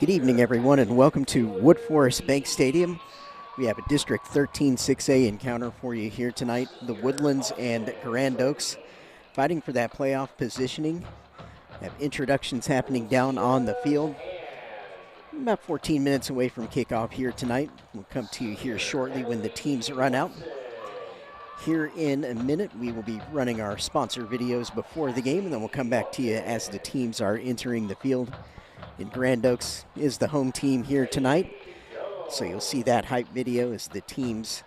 Good evening, everyone, and welcome to Wood Forest Bank Stadium. We have a District 13 6A encounter for you here tonight. The Woodlands and Grand Oaks fighting for that playoff positioning. Have introductions happening down on the field. About 14 minutes away from kickoff here tonight. We'll come to you here shortly when the teams run out. Here in a minute, we will be running our sponsor videos before the game, and then we'll come back to you as the teams are entering the field. And Grand Oaks is the home team here tonight, so you'll see that hype video as the teams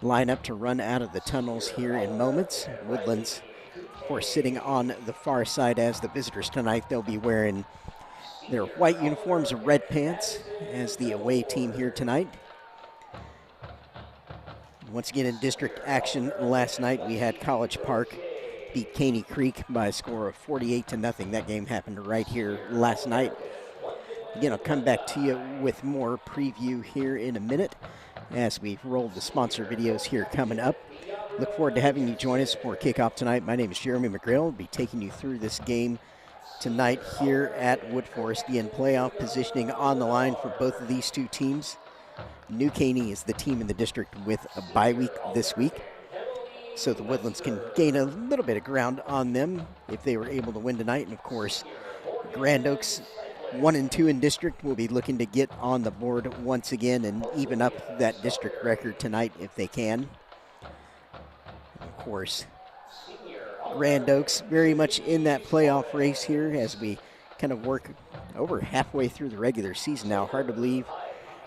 line up to run out of the tunnels here in moments. Woodlands, of course, sitting on the far side as the visitors tonight. They'll be wearing their white uniforms and red pants as the away team here tonight. Once again, in district action last night, we had College Park beat Caney Creek by a score of 48-0. That game happened right here last night. Again, I'll come back to you with more preview here in a minute as we've rolled the sponsor videos here coming up. Look forward to having you join us for kickoff tonight. My name is Jeremy McGrail. I'll be taking you through this game tonight here at Wood Forest. Again, playoff positioning on the line for both of these two teams. New Caney is the team in the district with a bye week this week, so the Woodlands can gain a little bit of ground on them if they were able to win tonight. And of course, Grand Oaks 1 and 2 in district will be looking to get on the board once again and even up that district record tonight if they can. And of course, Grand Oaks very much in that playoff race here as we kind of work over halfway through the regular season now. Hard to believe.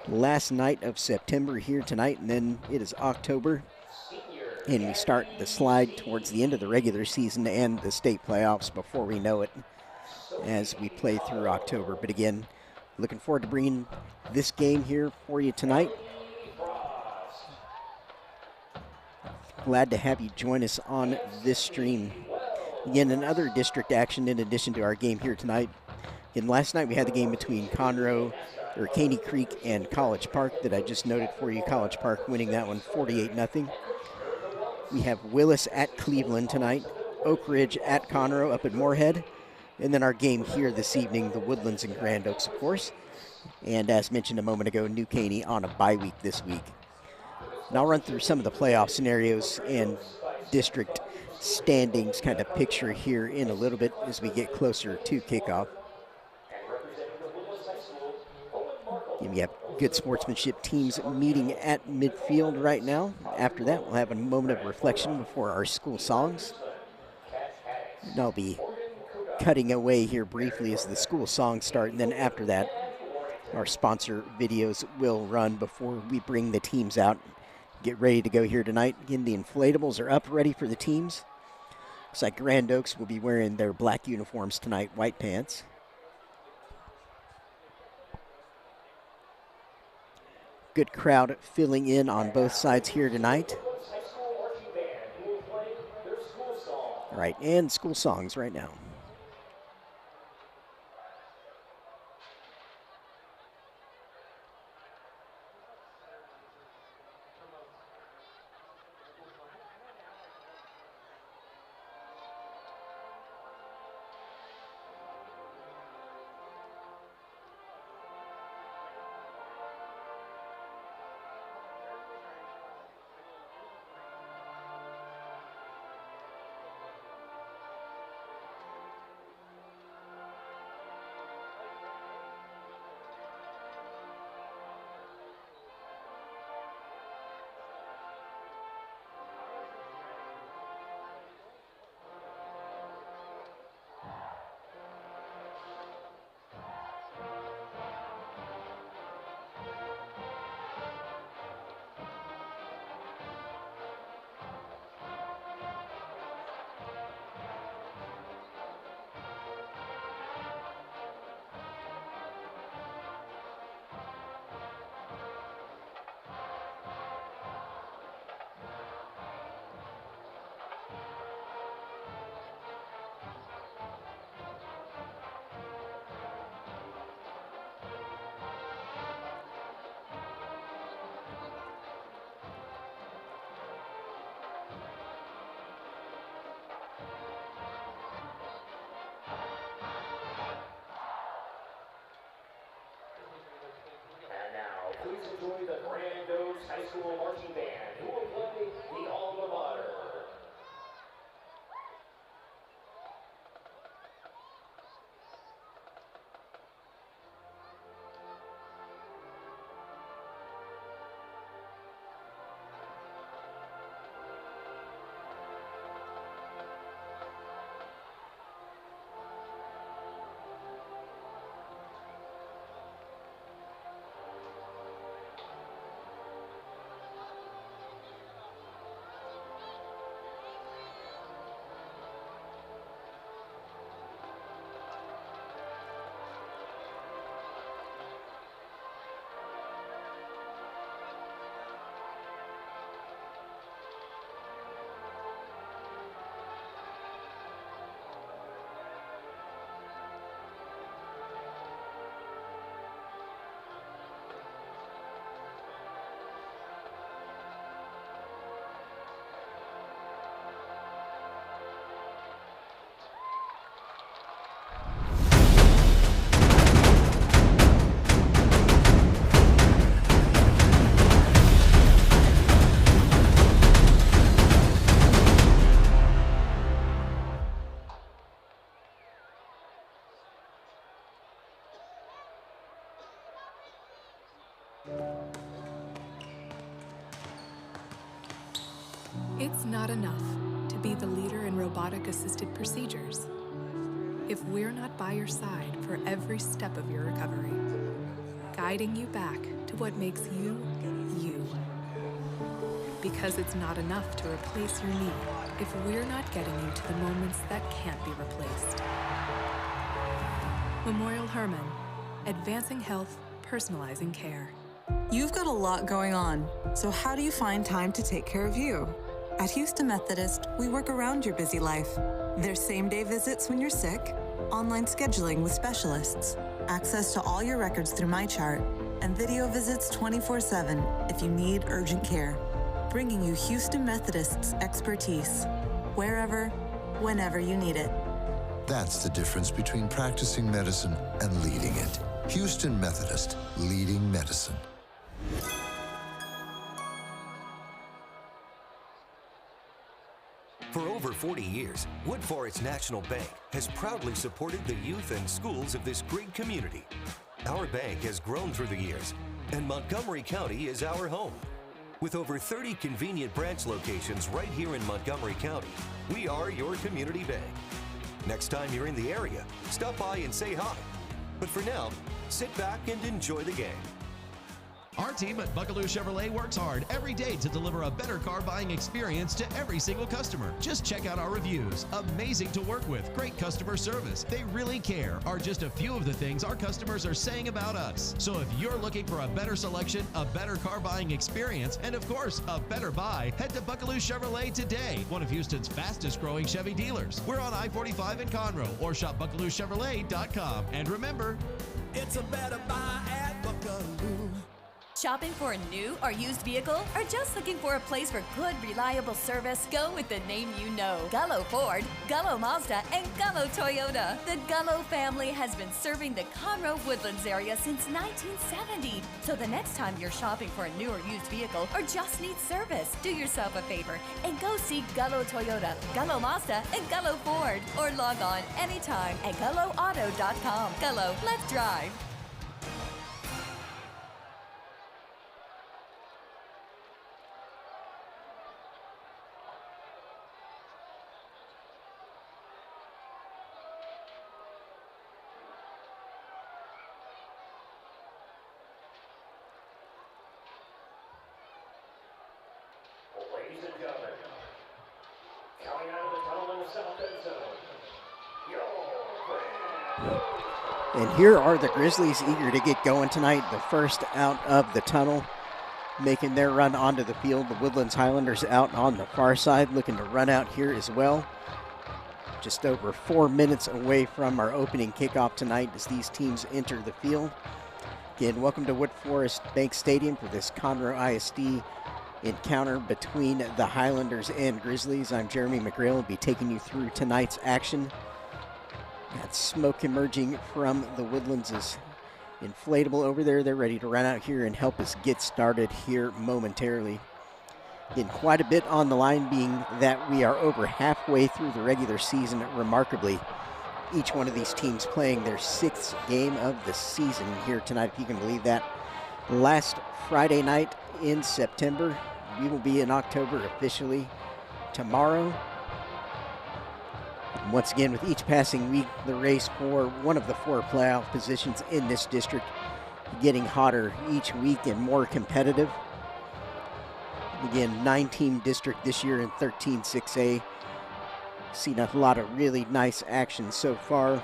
Last night of September here tonight, and then it is October, and we start the slide towards the end of the regular season and the state playoffs before we know it as we play through October. But again, looking forward to bringing this game here for you tonight. Glad to have you join us on this stream. Again, another district action in addition to our game here tonight. Again, last night we had the game between Caney Creek and College Park that I just noted for you. College Park winning that one 48-0. We have Willis at Cleveland tonight, Oak Ridge at Conroe up at Moorhead, and then our game here this evening, the Woodlands and Grand Oaks, of course. And as mentioned a moment ago, New Caney on a bye week this week. And I'll run through some of the playoff scenarios and district standings kind of picture here in a little bit as we get closer to kickoff. And we have good sportsmanship teams meeting at midfield right now. After that, we'll have a moment of reflection before our school songs. And I'll be cutting away here briefly as the school songs start, and then after that, our sponsor videos will run before we bring the teams out. Get ready to go here tonight. Again, the inflatables are up ready for the teams. Looks like Grand Oaks will be wearing their black uniforms tonight, white pants. Good crowd filling in on both sides here tonight. All right, and school songs right now. please enjoy the Grand Oaks High School Marching Band, who will play the alma mater. It's not enough to be the leader in robotic-assisted procedures if we're not by your side for every step of your recovery, guiding you back to what makes you, you. Because it's not enough to replace your knee if we're not getting you to the moments that can't be replaced. Memorial Hermann, advancing health, personalizing care. You've got a lot going on, so how do you find time to take care of you? At Houston Methodist, we work around your busy life. There's same-day visits when you're sick, online scheduling with specialists, access to all your records through MyChart, and video visits 24/7 if you need urgent care. Bringing you Houston Methodist's expertise, wherever, whenever you need it. That's the difference between practicing medicine and leading it. Houston Methodist, leading medicine. For over 40 years, Woodforest National Bank has proudly supported the youth and schools of this great community. Our bank has grown through the years, and Montgomery County is our home. With over 30 convenient branch locations right here in Montgomery County, we are your community bank. Next time you're in the area, stop by and say hi. But for now, sit back and enjoy the game. Our team at Buckaloo Chevrolet works hard every day to deliver a better car buying experience to every single customer. Just check out our reviews. Amazing to work with, great customer service, they really care, are just a few of the things our customers are saying about us. So if you're looking for a better selection, a better car buying experience, and of course, a better buy, head to Buckaloo Chevrolet today, one of Houston's fastest growing Chevy dealers. We're on I-45 in Conroe, or shop BuckalooChevrolet.com. And remember, it's a better buy at Buckaloo. Shopping for a new or used vehicle? Or just looking for a place for good, reliable service? Go with the name you know. Gullo Ford, Gullo Mazda, and Gullo Toyota. The Gullo family has been serving the Conroe Woodlands area since 1970. So the next time you're shopping for a new or used vehicle or just need service, do yourself a favor and go see Gullo Toyota, Gullo Mazda, and Gullo Ford. Or log on anytime at GulloAuto.com. Gullo, let's drive. Ladies and gentlemen, coming out of the tunnel in the south end zone, your Grand Oaks. And here are the Grizzlies eager to get going tonight. The first out of the tunnel, making their run onto the field. The Woodlands Highlanders out on the far side, looking to run out here as well. Just over 4 minutes away from our opening kickoff tonight as these teams enter the field. Again, welcome to Woodforest Bank Stadium for this Conroe ISD encounter between the Highlanders and Grizzlies. I'm Jeremy McGrail. I'll be taking you through tonight's action. That smoke emerging from the Woodlands is inflatable over there. They're ready to run out here and help us get started here momentarily. Again, quite a bit on the line, being that we are over halfway through the regular season, remarkably. Each one of these teams playing their 6th game of the season here tonight, if you can believe that. Last Friday night in September. We will be in October officially tomorrow. And once again, with each passing week, the race for one of the 4 playoff positions in this district getting hotter each week and more competitive. Again, 9-team district this year in 13 6A. Seen a lot of really nice action so far. Of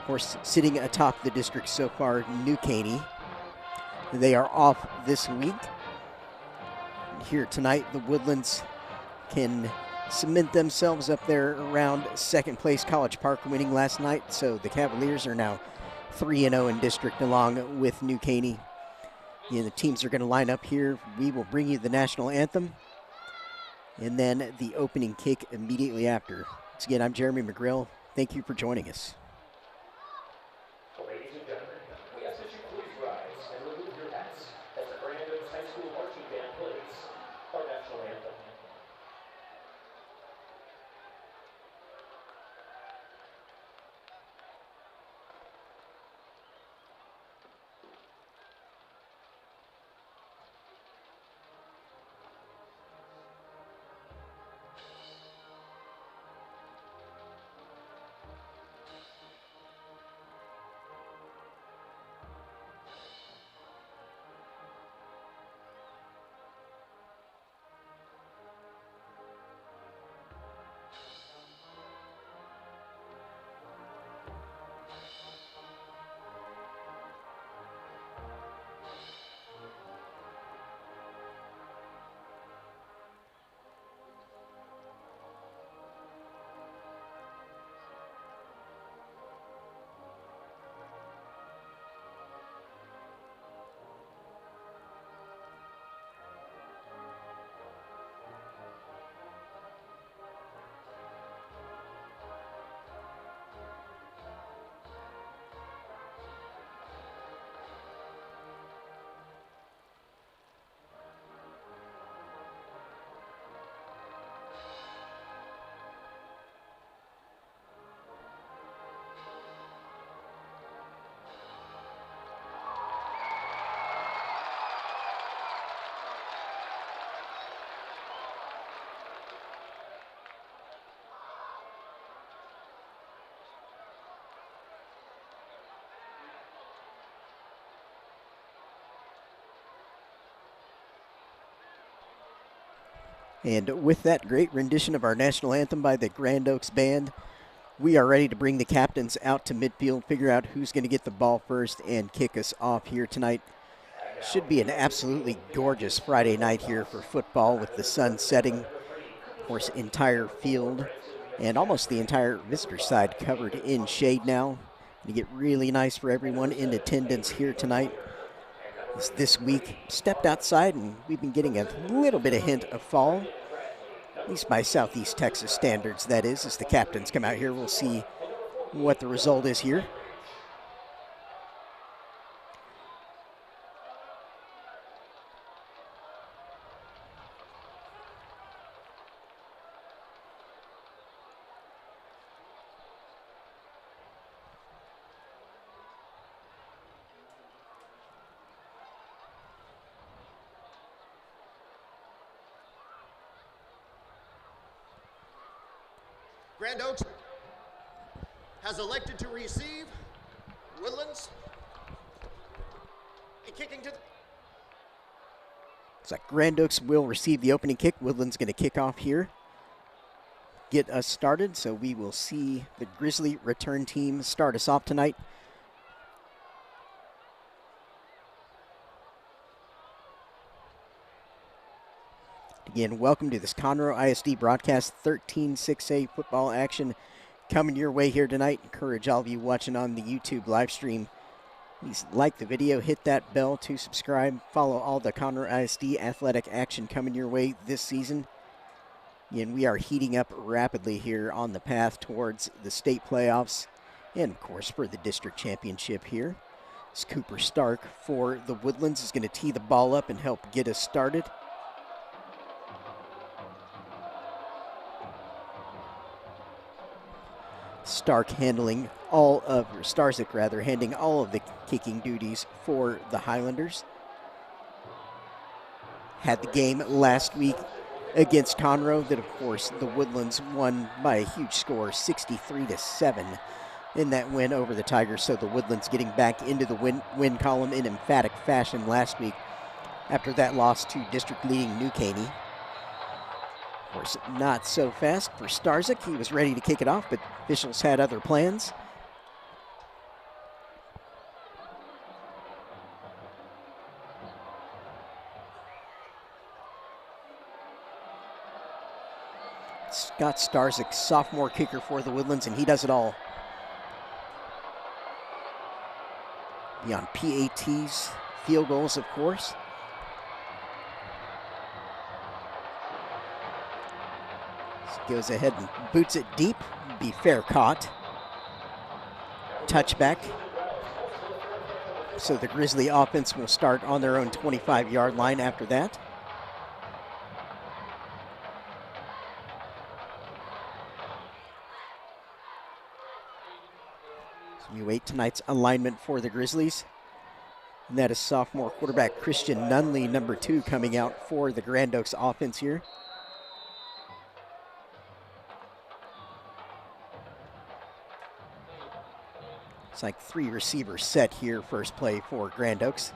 course, sitting atop the district so far, New Caney. They are off this week. Here tonight, the Woodlands can cement themselves up there around 2nd place. College Park winning last night, so the Cavaliers are now 3-0 in district along with New Caney. Yeah, the teams are going to line up here. We will bring you the national anthem and then the opening kick immediately after. Once again, I'm Jeremy McGrill. Thank you for joining us. Ladies and gentlemen, we ask that you please rise and remove your hats as the Grand Oaks High School marching band plays our national anthem. And with that great rendition of our national anthem by the Grand Oaks Band, we are ready to bring the captains out to midfield, figure out who's going to get the ball first and kick us off here tonight. Should be an absolutely gorgeous Friday night here for football with the sun setting. Of course, entire field and almost the entire visitor side covered in shade now. To get really nice for everyone in attendance here tonight. This week, stepped outside and we've been getting a little bit of hint of fall, at least by Southeast Texas standards, that is. As the captains come out here, we'll see what the result is here. Grand Oaks has elected to receive Woodlands. And kicking to the... Looks like Grand Oaks will receive the opening kick. Woodland's going to kick off here. Get us started, so we will see the Grizzly return team start us off tonight. Again, welcome to this Conroe ISD broadcast. 13 6A football action coming your way here tonight. Encourage all of you watching on the YouTube live stream. Please like the video, hit that bell to subscribe. Follow all the Conroe ISD athletic action coming your way this season. Again, we are heating up rapidly here on the path towards the state playoffs and, of course, for the district championship here. It's Cooper Stark for the Woodlands is going to tee the ball up and help get us started. Stark handling all of, or Starzik rather, handling all of the kicking duties for the Highlanders. Had the game last week against Conroe that, of course, the Woodlands won by a huge score, 63-7 in that win over the Tigers. So the Woodlands getting back into the win column in emphatic fashion last week after that loss to district-leading New Caney. Of course, not so fast for Starzik. He was ready to kick it off, but officials had other plans. Scott Starzik, sophomore kicker for the Woodlands, and he does it all. Beyond PATs, field goals, of course. Goes ahead and boots it deep. Be fair caught. Touchback. So the Grizzly offense will start on their own 25-yard line after that. So you wait tonight's alignment for the Grizzlies. And that is sophomore quarterback Christian Nunley, number 2, coming out for the Grand Oaks offense here. It's like 3 receivers set here, first play for Grand Oaks.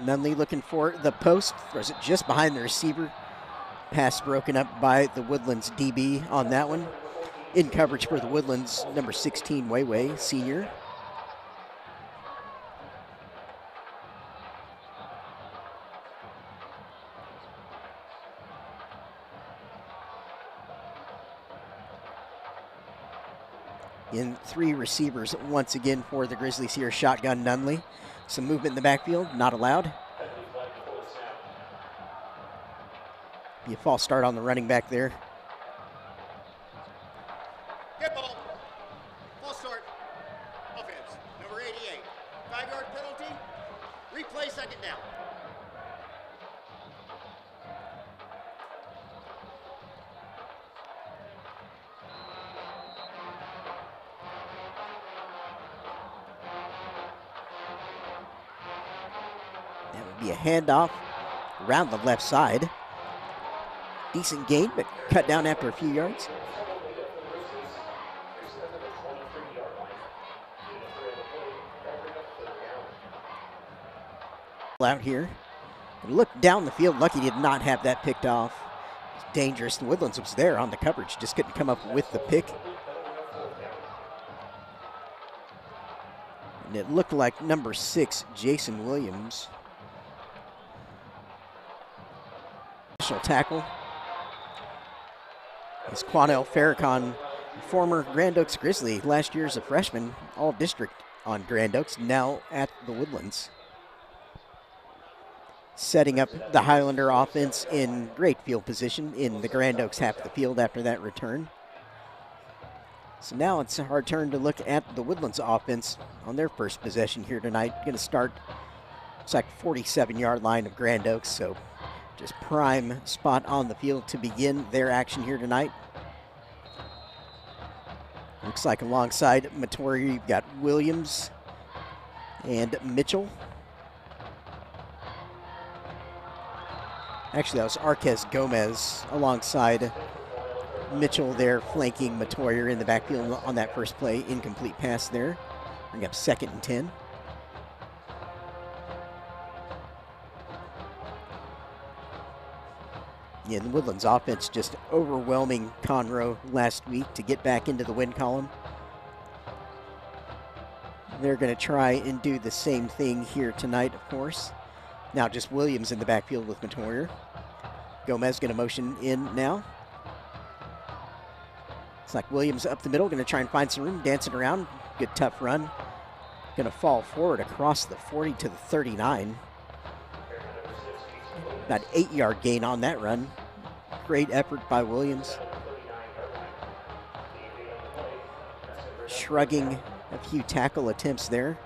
Nunley looking for the post, throws it just behind the receiver. Pass broken up by the Woodlands DB on that one. In coverage for the Woodlands, number 16, Weiwei, senior. In 3 receivers once again for the Grizzlies here. Shotgun Nunley. Some movement in the backfield, not allowed. Be a false start on the running back there. Get ball. False start. Offense. Number 88. 5-yard penalty. Replay, second down. Be a handoff around the left side. Decent gain, but cut down after a few yards. Out here. Look down the field. Lucky did not have that picked off. It's dangerous. The Woodlands was there on the coverage, just couldn't come up with the pick. And it looked like number 6, Jason Williams. Tackle is Quanell Farrakhan, former Grand Oaks Grizzly, last year's a freshman, all district on Grand Oaks, now at the Woodlands. Setting up the Highlander offense in great field position in the Grand Oaks half of the field after that return. So now it's our turn to look at the Woodlands offense on their first possession here tonight. Going to start, it's like 47-yard line of Grand Oaks, so just prime spot on the field to begin their action here tonight. Looks like alongside Matoria, you've got Williams and Mitchell. Actually, that was Arquez Gomez alongside Mitchell there, flanking Matoria in the backfield on that first play. Incomplete pass there. Bring up 2nd and 10. Yeah, the Woodlands offense just overwhelming Conroe last week to get back into the win column. They're going to try and do the same thing here tonight, of course. Now just Williams in the backfield with Matoria. Gomez going to motion in now. It's like Williams up the middle, going to try and find some room, dancing around. Good tough run. Going to fall forward across the 40 to the 39. About 8-yard gain on that run. Great effort by Williams. shrugging a few tackle attempts there.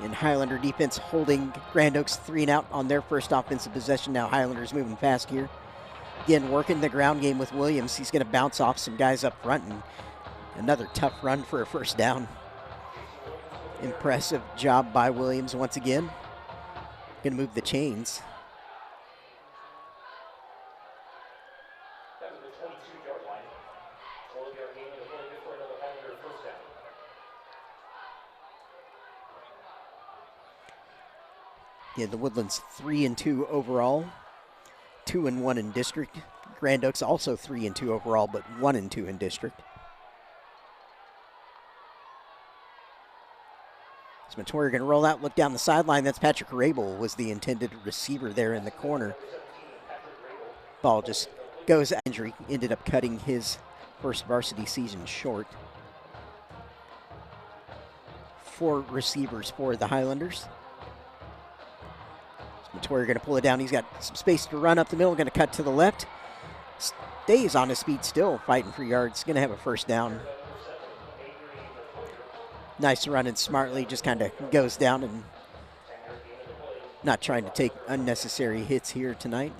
And Highlander defense holding Grand Oaks 3 and out on their first offensive possession. Now Highlanders moving fast here. Again, working the ground game with Williams. He's going to bounce off some guys up front, and another tough run for a first down. Impressive job by Williams once again. Going to move the chains. That was the 22-yard line. 12-yard gain to play for another Highlander first down. Yeah, the Woodlands 3-2 overall, 2-1 in district. Grand Oaks also 3-2 overall, but 1-2 in district. So Montoya going to roll out, look down the sideline. That's Patrick Rabel was the intended receiver there in the corner. Ball just goes injury, ended up cutting his first varsity season short. 4 receivers for the Highlanders. Montoya going to pull it down. He's got some space to run up the middle. Going to cut to the left. Stays on his feet still, fighting for yards. Going to have a first down. Nice running smartly. Just kind of goes down and not trying to take unnecessary hits here tonight.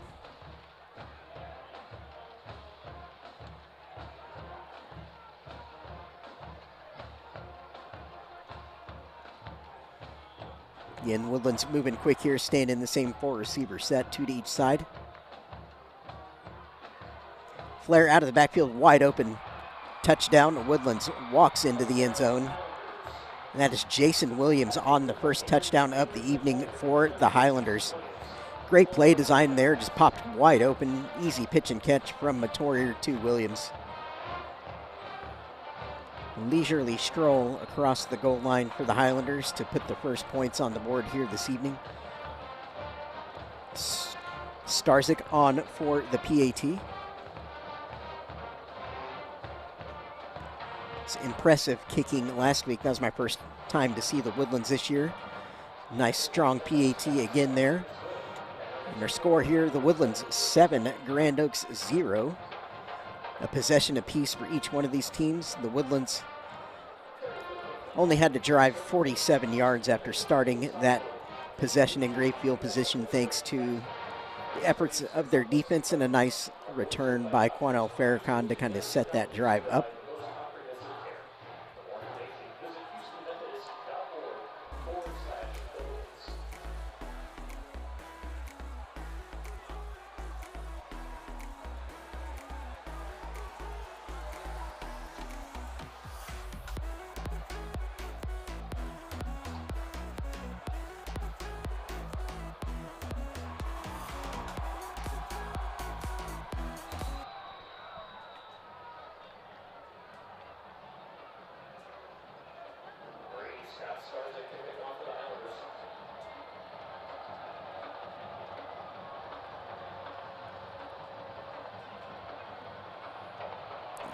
Again, Woodlands moving quick here, staying in the same 4 receiver set, 2 to each side. Flare out of the backfield, wide open. Touchdown. Woodlands walks into the end zone. And that is Jason Williams on the first touchdown of the evening for the Highlanders. Great play design there, just popped wide open. Easy pitch and catch from Montoya to Williams. Leisurely stroll across the goal line for the Highlanders to put the first points on the board here this evening. Starzik on for the PAT. It's impressive kicking last week. That was my first time to see the Woodlands this year. Nice strong PAT again there. And their score here, the Woodlands 7, Grand Oaks 0. A possession apiece for each one of these teams. The Woodlands only had to drive 47 yards after starting that possession in great field position thanks to the efforts of their defense and a nice return by Quanell Farrakhan to kind of set that drive up.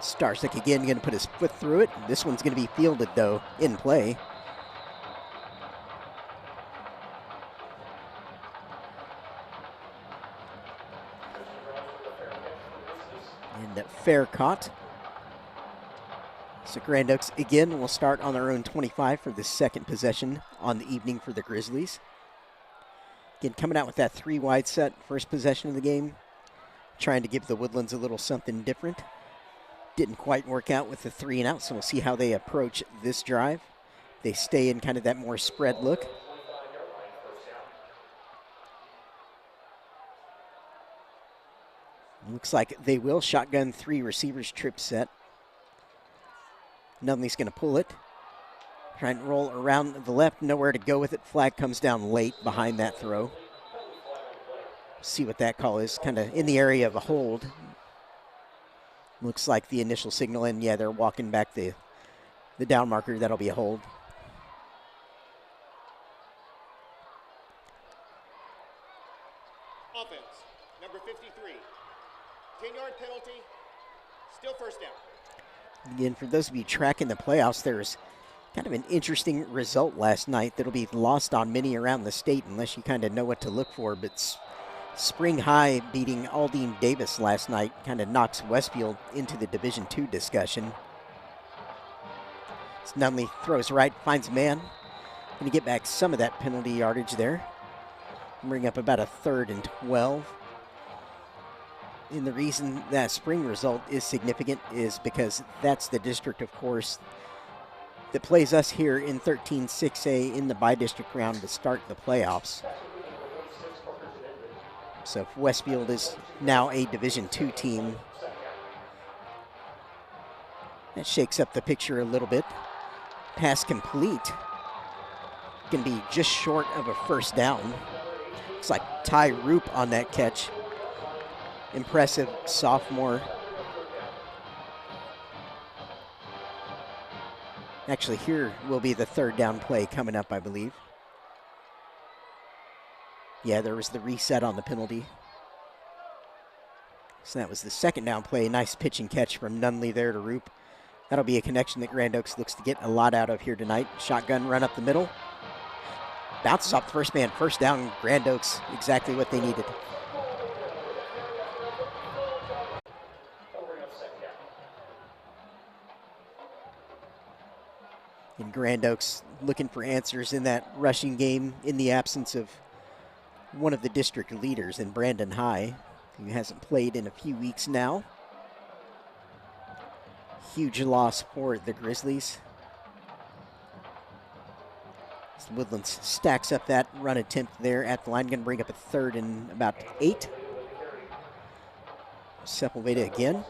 Starzik again going to put his foot through it. This one's going to be fielded, though, in play. And fair caught. So Grand Oaks again will start on their own 25 for the second possession on the evening for the Grizzlies. Again, coming out with that 3 wide set, first possession of the game. Trying to give the Woodlands a little something different. Didn't quite work out with the 3 and out, so we'll see how they approach this drive. They stay in kind of that more spread look. Looks like they will shotgun 3 receivers trip set. Nunley's going to pull it. Trying to roll around the left, nowhere to go with it. Flag comes down late behind that throw. See what that call is, kind of in the area of a hold. Looks like the initial signal, and yeah, they're walking back the down marker. That'll be a hold. Offense, number 53. 10-yard penalty, still first down. Again, for those of you tracking the playoffs, there's kind of an interesting result last night that'll be lost on many around the state unless you kind of know what to look for. But Spring High beating Aldine Davis last night kind of knocks Westfield into the Division II discussion. Nunley throws right, finds a man. Going to get back some of that penalty yardage there. Bring up about a 3rd and 12. And the reason that spring result is significant is because that's the district, of course, that plays us here in 13-6A in the bi-district round to start the playoffs. So if Westfield is now a Division II team, that shakes up the picture a little bit. Pass complete. Going to be just short of a first down. Looks like Ty Roop on that catch. Impressive sophomore. Actually, here will be the 3rd down play coming up, I believe. Yeah, there was the reset on the penalty. So that was the 2nd down play. Nice pitch and catch from Nunley there to Roop. That'll be a connection that Grand Oaks looks to get a lot out of here tonight. Shotgun run up the middle. Bounces off the first man. First down, Grand Oaks, exactly what they needed. And Grand Oaks looking for answers in that rushing game in the absence of one of the district leaders in Brandon High, who hasn't played in a few weeks now. Huge loss for the Grizzlies. Woodlands stacks up that run attempt there at the line. Going to bring up a 3rd and about 8. Sepulveda again.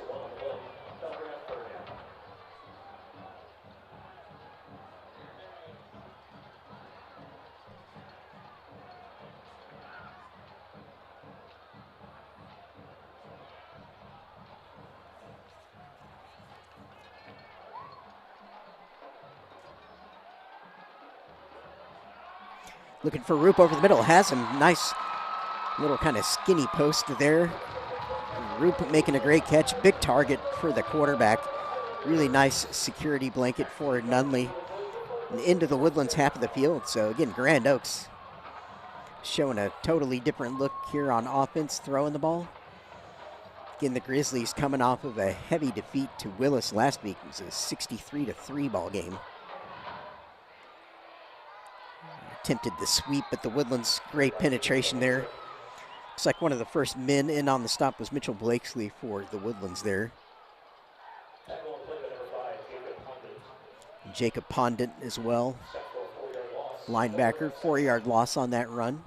Looking for Roop over the middle. Has him. Nice little kind of skinny post there. Roop making a great catch. Big target for the quarterback. Really nice security blanket for Nunley. And into the Woodlands half of the field. So again, Grand Oaks showing a totally different look here on offense, throwing the ball. Again, the Grizzlies coming off of a heavy defeat to Willis last week. It was a 63-3 ball game. Attempted the sweep, but the Woodlands, great penetration there. Looks like one of the first men in on the stop was Mitchell Blakesley for the Woodlands there. Jacob Pondent as well. Linebacker, 4-yard loss on that run.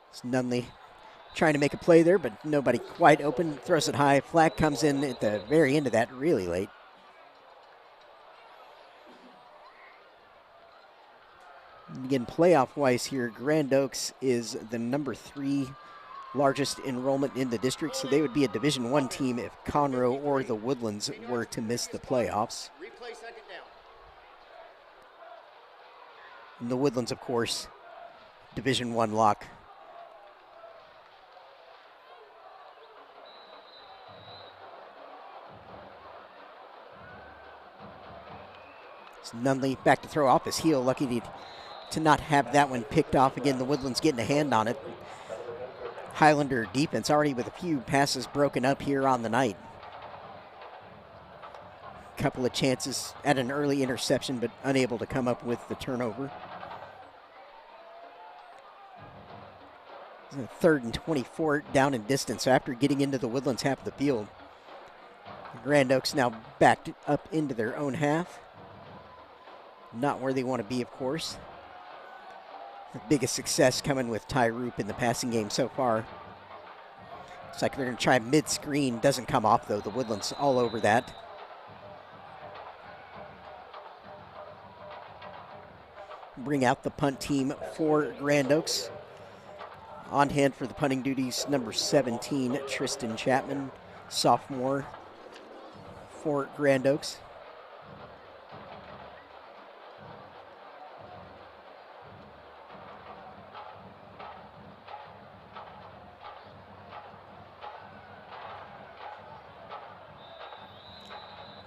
It's Nunley trying to make a play there, but nobody quite open. Throws it high. Flag comes in at the very end of that, really late. Again, playoff-wise here, Grand Oaks is the number 3 largest enrollment in the district, so they would be a Division I team if Conroe or the Woodlands were to miss the playoffs. Replay 2nd down. And the Woodlands, of course, Division I lock. Nunley back to throw off his heel. Lucky to not have that one picked off. Again, the Woodlands getting a hand on it. Highlander defense already with a few passes broken up here on the night. Couple of chances at an early interception, but unable to come up with the turnover. 3rd and 24 down in distance. So after getting into the Woodlands half of the field, Grand Oaks now backed up into their own half. Not where they want to be, of course. The biggest success coming with Ty Roop in the passing game so far. Looks like they're going to try mid-screen. Doesn't come off, though. The Woodlands all over that. Bring out the punt team for Grand Oaks. On hand for the punting duties, number 17, Tristan Chapman, sophomore for Grand Oaks.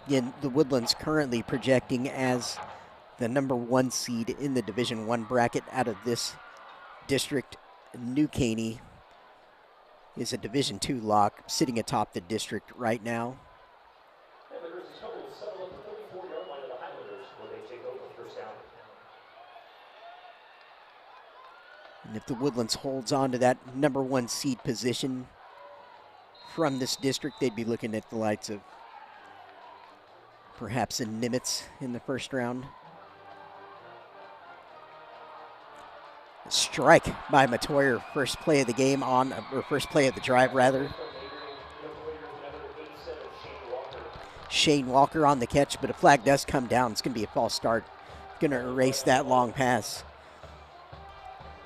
Again, the Woodlands currently projecting as the #1 seed in the Division I bracket out of this district. New Caney is a Division II lock, sitting atop the district right now. And the Grizzlies come to settle at the 34-yard line of the Highlanders, where they take over first down. And if the Woodlands holds on to that #1 seed position from this district, they'd be looking at the likes of perhaps a Nimitz in the first round. A strike by Matoyer, first play of the game on, or first play of the drive rather. Shane Walker on the catch, but a flag does come down. It's going to be a false start. Going to erase that long pass.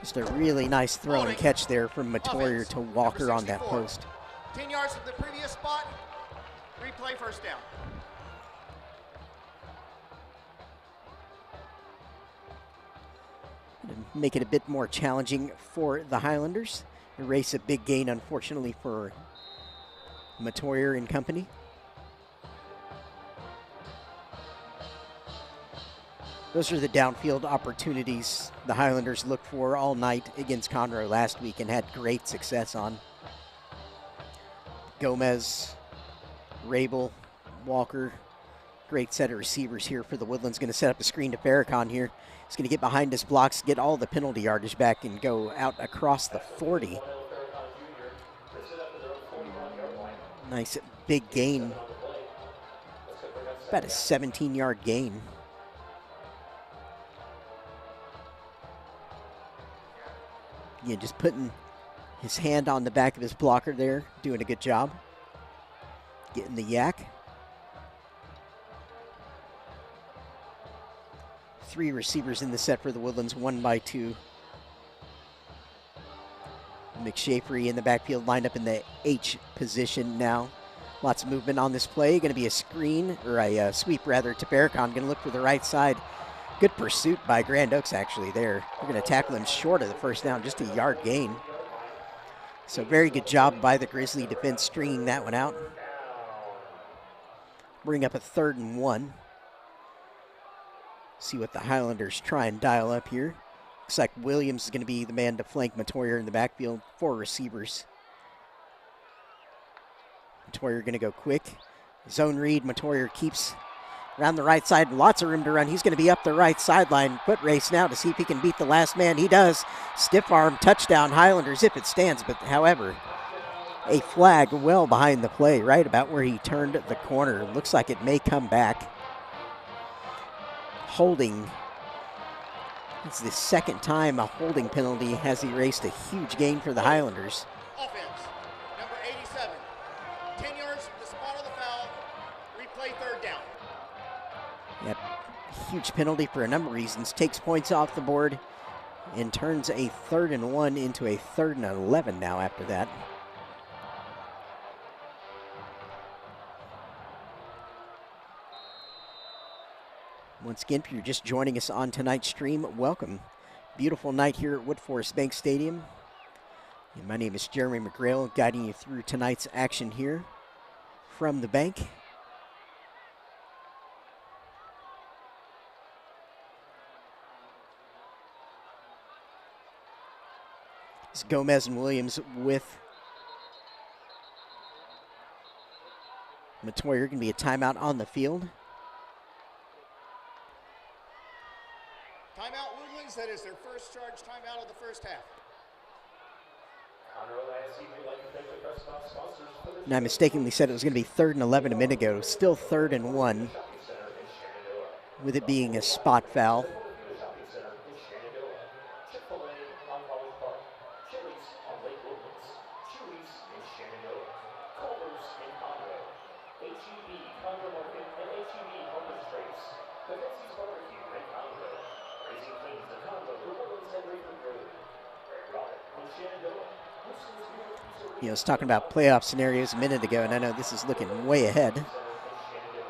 Just a really nice throw and catch there from Matoyer to Walker on that post. 10 yards from the previous spot. Replay first down. Make it a bit more challenging for the Highlanders. Erase a big gain, unfortunately, for Matoyer and company. Those are the downfield opportunities the Highlanders looked for all night against Conroe last week and had great success on. Gomez, Rabel, Walker, great set of receivers here for the Woodlands. Going to set up a screen to Farrakhan here. He's going to get behind his blocks, get all the penalty yardage back, and go out across the 40. Nice big gain. About a 17-yard gain. Yeah, just putting his hand on the back of his blocker there, doing a good job. Getting the yak. 3 receivers in the set for the Woodlands, 1 by 2. McShafery in the backfield, lined up in the H position now. Lots of movement on this play. Going to be a screen, or a sweep rather, to Farrakhan. Going to look for the right side. Good pursuit by Grand Oaks actually there. They're going to tackle him short of the first down, just a yard gain. So very good job by the Grizzly defense stringing that one out. Bring up a 3rd and 1. See what the Highlanders try and dial up here. Looks like Williams is going to be the man to flank Matoyer in the backfield. 4 receivers. Matoyer going to go quick. Zone read. Matoyer keeps around the right side. Lots of room to run. He's going to be up the right sideline. Foot race now to see if he can beat the last man. He does. Stiff arm touchdown Highlanders if it stands. But however, a flag well behind the play, right about where he turned the corner. Looks like it may come back. Holding. It's the second time a holding penalty has erased a huge gain for the Highlanders. Offense, number 87. 10 yards from the spot of the foul. Replay 3rd down. Yep, huge penalty for a number of reasons. Takes points off the board and turns a 3rd and 1 into a 3rd and 11 now after that. Once again, if you're just joining us on tonight's stream, welcome. Beautiful night here at Woodforest Bank Stadium. And my name is Jeremy McGrail, guiding you through tonight's action here from the bank. It's Gomez and Williams with Matoyer. Going to be a timeout on the field. Timeout Woodlands. That is their first charge timeout of the first half. And I mistakenly said it was going to be 3rd and 11 a minute ago. Still 3rd and 1, with it being a spot foul. You know, I was talking about playoff scenarios a minute ago, and I know this is looking way ahead.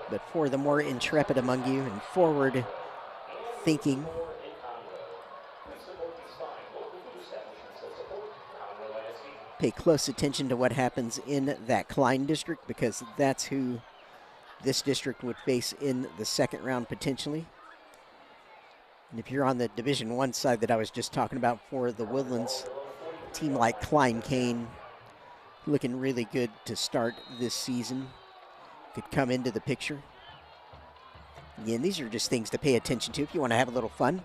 But for the more intrepid among you and forward thinking, pay close attention to what happens in that Klein district, because that's who this district would face in the second round potentially. And if you're on the Division I side that I was just talking about for the Woodlands, a team like Klein Kane looking really good to start this season could come into the picture. Again, these are just things to pay attention to if you want to have a little fun.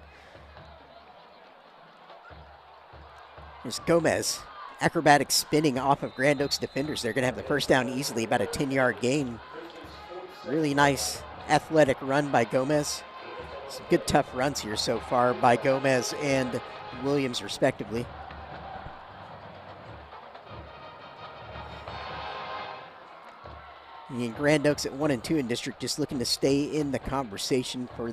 There's Gomez, acrobatic spinning off of Grand Oaks defenders. They're going to have the first down easily, about a 10-yard gain. Really nice athletic run by Gomez. Some good tough runs here so far by Gomez and Williams respectively. And Grand Oaks at 1 and 2 in district, just looking to stay in the conversation for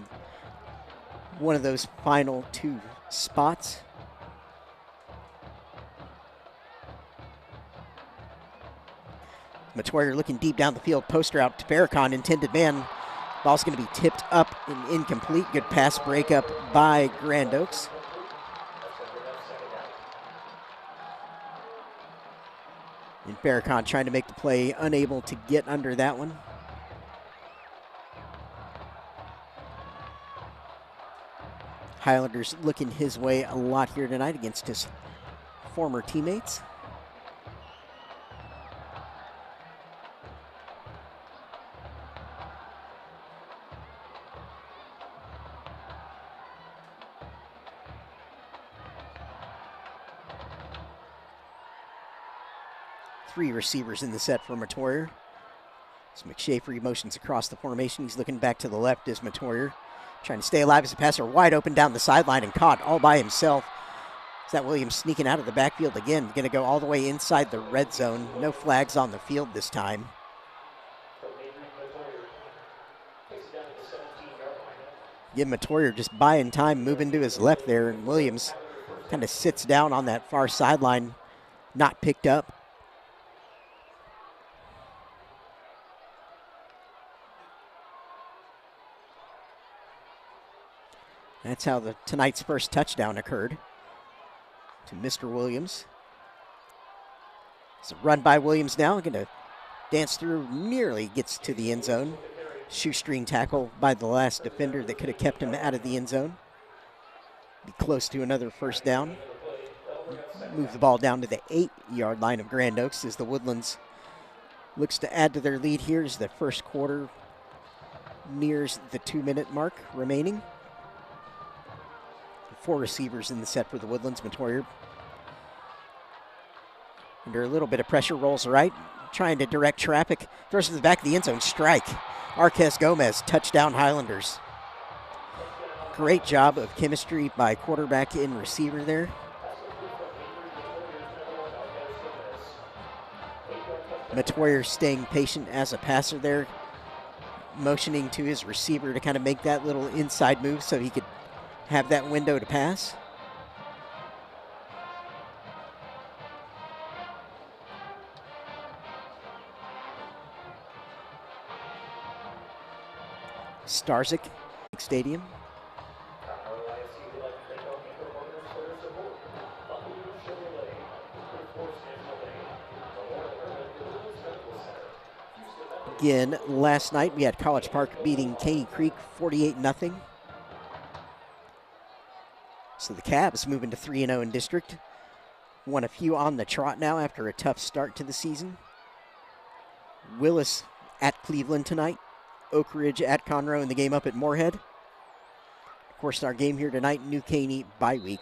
one of those final 2 spots. Matoyer looking deep down the field, poster out to Farrakhan, intended man. Ball's going to be tipped up and incomplete. Good pass breakup by Grand Oaks. And Farrakhan trying to make the play, unable to get under that one. Highlanders looking his way a lot here tonight against his former teammates. Three receivers in the set for Matoyer. As McShafer motions across the formation, he's looking back to the left as Matoyer trying to stay alive as a passer, wide open down the sideline and caught all by himself. Is that Williams sneaking out of the backfield again? Going to go all the way inside the red zone. No flags on the field this time. Again, Matoyer just buying time, moving to his left there, and Williams kind of sits down on that far sideline, not picked up. That's how tonight's first touchdown occurred to Mr. Williams. It's a run by Williams now, going to dance through, nearly gets to the end zone. Shoestring tackle by the last defender that could have kept him out of the end zone. Be close to another first down. Move the ball down to the 8-yard line of Grand Oaks as the Woodlands looks to add to their lead here as the first quarter nears the 2-minute mark remaining. 4 receivers in the set for the Woodlands. Matoyer under a little bit of pressure, rolls right, trying to direct traffic, throws to the back of the end zone, strike. Arquez Gomez, touchdown Highlanders. Great job of chemistry by quarterback and receiver there. Matoyer staying patient as a passer there, motioning to his receiver to kind of make that little inside move so he could have that window to pass. Starzyk Stadium. Again, last night we had College Park beating Caney Creek 48-0. So the Cavs moving to 3-0 in district. Won a few on the trot now after a tough start to the season. Willis at Cleveland tonight. Oak Ridge at Conroe in the game up at Moorhead. Of course, our game here tonight, New Caney bye week.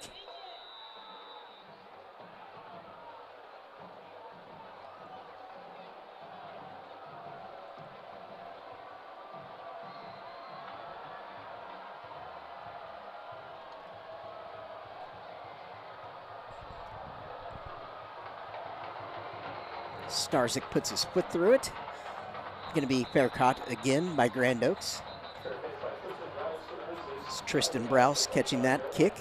Starzyk puts his foot through it. Going to be fair caught again by Grand Oaks. It's Tristan Browse catching that kick.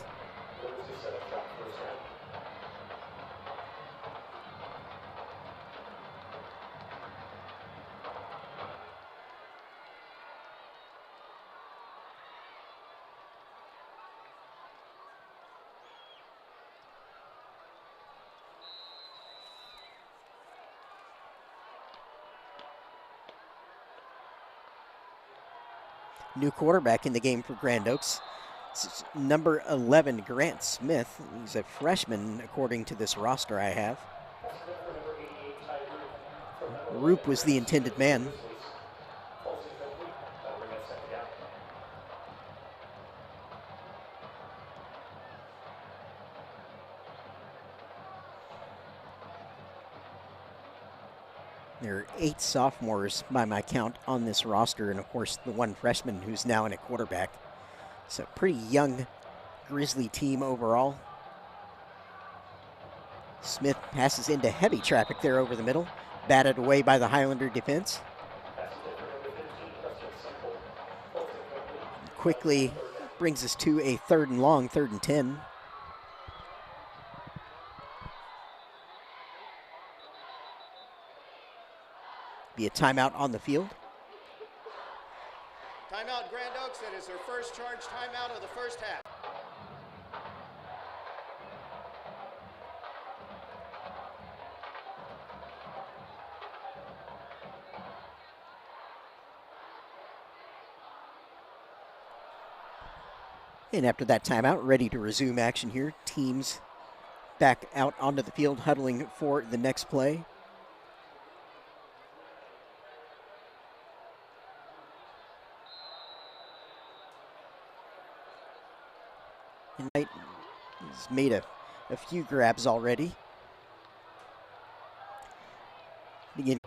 New quarterback in the game for Grand Oaks. This is number 11, Grant Smith. He's a freshman, according to this roster I have. Roop was the intended man. There are 8 sophomores by my count on this roster, and of course the one freshman who's now in at quarterback. It's a pretty young Grizzly team overall. Smith passes into heavy traffic there over the middle, batted away by the Highlander defense. Quickly brings us to a 3rd and long, 3rd and 10. Be a timeout on the field. Timeout Grand Oaks. That is their first charge timeout of the first half. And after that timeout, ready to resume action here. Teams back out onto the field, huddling for the next play. And Knight has made a few grabs already. Again.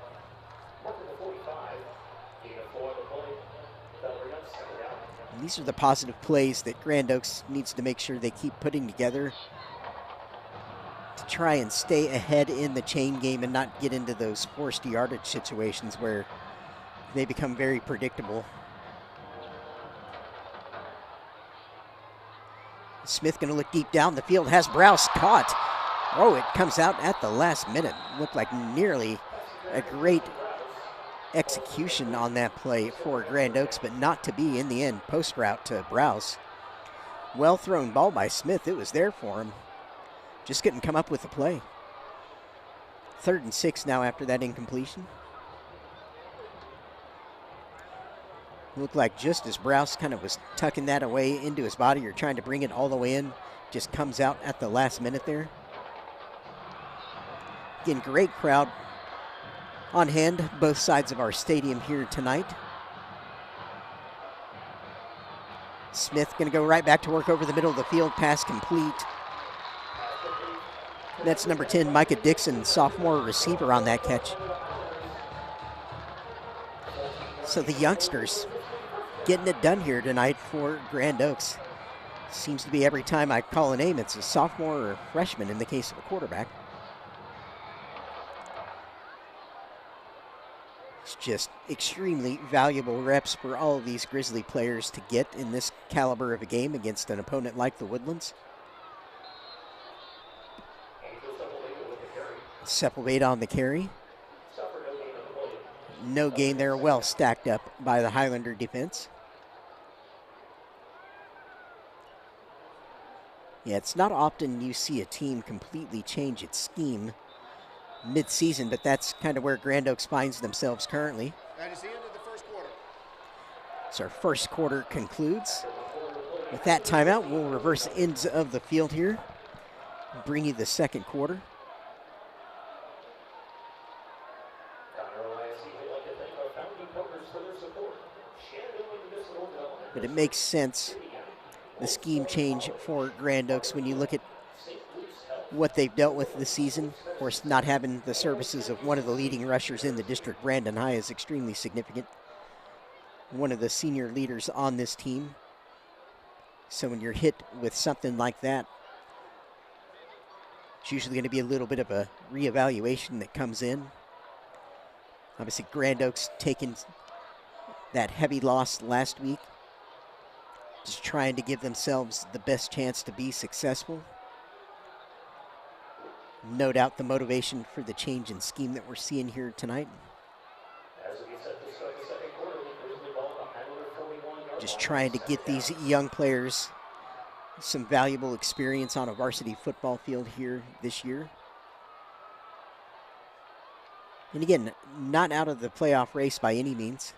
And these are the positive plays that Grand Oaks needs to make sure they keep putting together to try and stay ahead in the chain game and not get into those forced yardage situations where they become very predictable. Smith going to look deep down the field, has Browse caught. Oh, it comes out at the last minute. Looked like nearly a great execution on that play for Grand Oaks, but not to be in the end. Post route to Browse. Well thrown ball by Smith. It was there for him. Just couldn't come up with the play. 3rd and 6 now after that incompletion. Looked like just as Browse kind of was tucking that away into his body or trying to bring it all the way in, just comes out at the last minute there. Again, great crowd on hand, both sides of our stadium here tonight. Smith going to go right back to work over the middle of the field, pass complete. That's number 10, Micah Dixon, sophomore receiver on that catch. So the youngsters getting it done here tonight for Grand Oaks. Seems to be every time I call a name, it's a sophomore or a freshman in the case of a quarterback. It's just extremely valuable reps for all of these Grizzly players to get in this caliber of a game against an opponent like the Woodlands. Sepulveda on the carry. No gain there, well stacked up by the Highlander defense. Yeah, it's not often you see a team completely change its scheme mid-season, but that's kind of where Grand Oaks finds themselves currently. That is the end of the first quarter. So our first quarter concludes. With that timeout, we'll reverse ends of the field here, bring you the second quarter. But it makes sense, the scheme change for Grand Oaks, when you look at what they've dealt with this season. Of course, not having the services of one of the leading rushers in the district, Brandon High, is extremely significant. One of the senior leaders on this team. So when you're hit with something like that, it's usually going to be a little bit of a reevaluation that comes in. Obviously, Grand Oaks taking that heavy loss last week, just trying to give themselves the best chance to be successful. No doubt the motivation for the change in scheme that we're seeing here tonight. Just trying to get these young players some valuable experience on a varsity football field here this year. And again, not out of the playoff race by any means.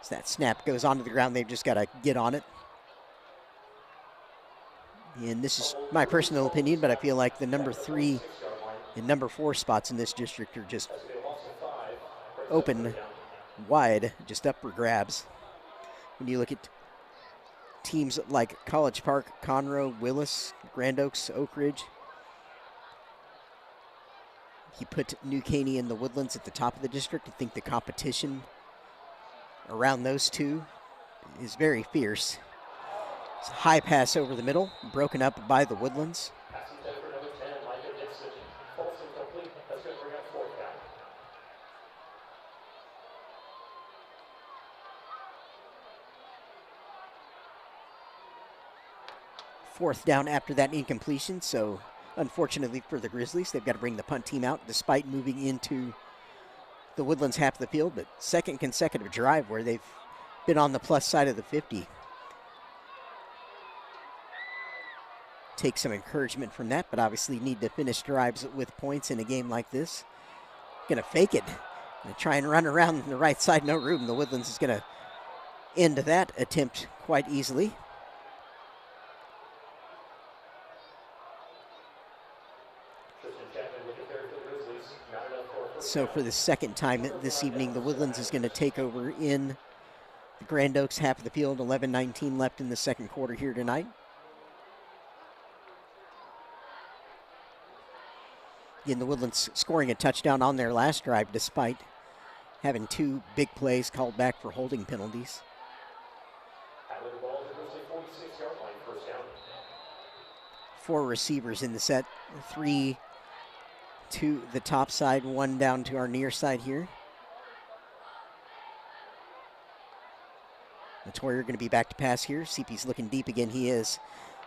As that snap goes onto the ground, they've just got to get on it. And this is my personal opinion, but I feel like the number 3 and number 4 spots in this district are just open wide, just up for grabs. When you look at teams like College Park, Conroe, Willis, Grand Oaks, Oak Ridge, you put New Caney and the Woodlands at the top of the district. I think the competition around those two is very fierce. It's a high pass over the middle, broken up by the Woodlands. Fourth down after that incompletion, so unfortunately for the Grizzlies, they've got to bring the punt team out despite moving into the Woodlands half of the field, but second consecutive drive where they've been on the plus side of the 50. Take some encouragement from that, but obviously need to finish drives with points in a game like this. Gonna fake it. Gonna try and run around the right side, no room. The Woodlands is gonna end that attempt quite easily. So for the second time this evening, the Woodlands is gonna take over in the Grand Oaks half of the field. 11:19 left in the second quarter here tonight. Again, the Woodlands scoring a touchdown on their last drive despite having 2 big plays called back for holding penalties. 4 receivers in the set, 3 to the top side, 1 down to our near side here. Matoyer going to be back to pass here. CP's looking deep again. He is.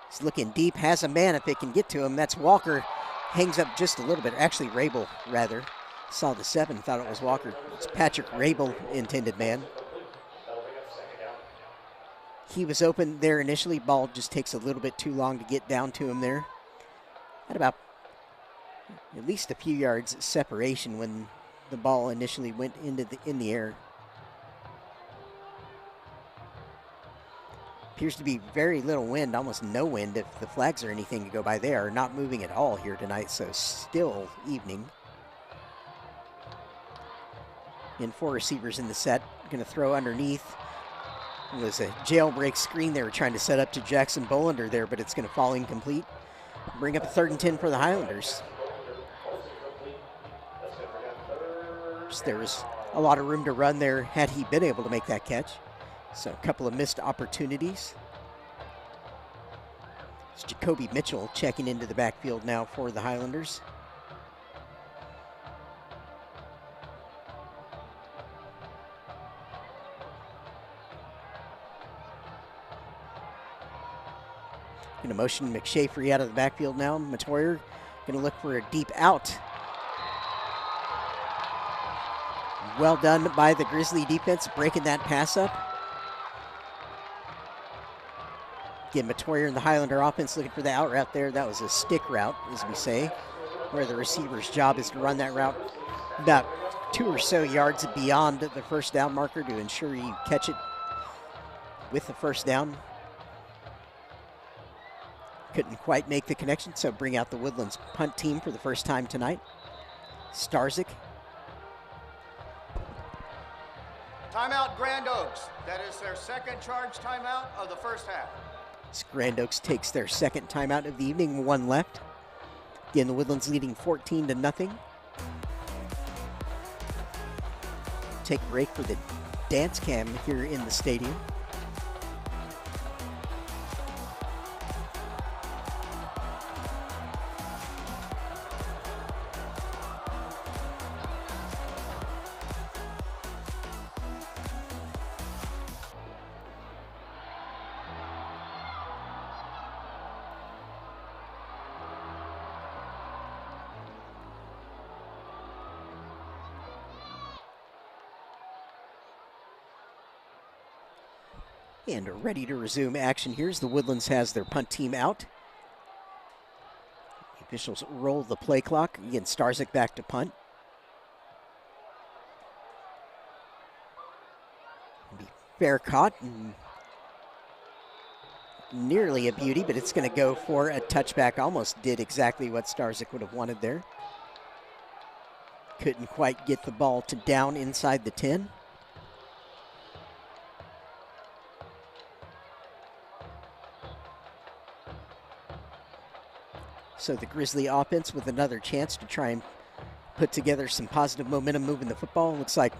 He's looking deep, has a man if it can get to him. That's Walker. Hangs up just a little bit. Actually, Rabel, rather. Saw the 7, thought it was Walker. It's Patrick Rabel, intended man. He was open there initially. Ball just takes a little bit too long to get down to him there. At about at least a few yards separation when the ball initially went into in the air. Appears to be very little wind, almost no wind if the flags are anything to go by. They are not moving at all here tonight, so still evening. And 4 receivers in the set. Going to throw underneath. It was a jailbreak screen they were trying to set up to Jackson Bolander there, but it's going to fall incomplete. Bring up a 3rd and 10 for the Highlanders. There was a lot of room to run there had he been able to make that catch. So a couple of missed opportunities. It's Jacoby Mitchell checking into the backfield now for the Highlanders. Going to motion McShafery out of the backfield now. Matoyer going to look for a deep out. Well done by the Grizzly defense, breaking that pass up. Again, Matoyer and the Highlander offense looking for the out route there. That was a stick route, as we say, where the receiver's job is to run that route about 2 or so yards beyond the first down marker to ensure you catch it with the first down. Couldn't quite make the connection, so bring out the Woodlands punt team for the first time tonight. Starzyk. Timeout, Grand Oaks. That is their second charge timeout of the first half. Grand Oaks takes their second timeout of the evening, 1 left. Again, the Woodlands leading 14-0. Take a break for the dance cam here in the stadium. And ready to resume action here as the Woodlands has their punt team out. The officials roll the play clock. Again, Starzyk back to punt. Be Fair caught. And nearly a beauty, but it's going to go for a touchback. Almost did exactly what Starzyk would have wanted there. Couldn't quite get the ball to down inside the 10. So the Grizzly offense with another chance to try and put together some positive momentum moving the football. Looks like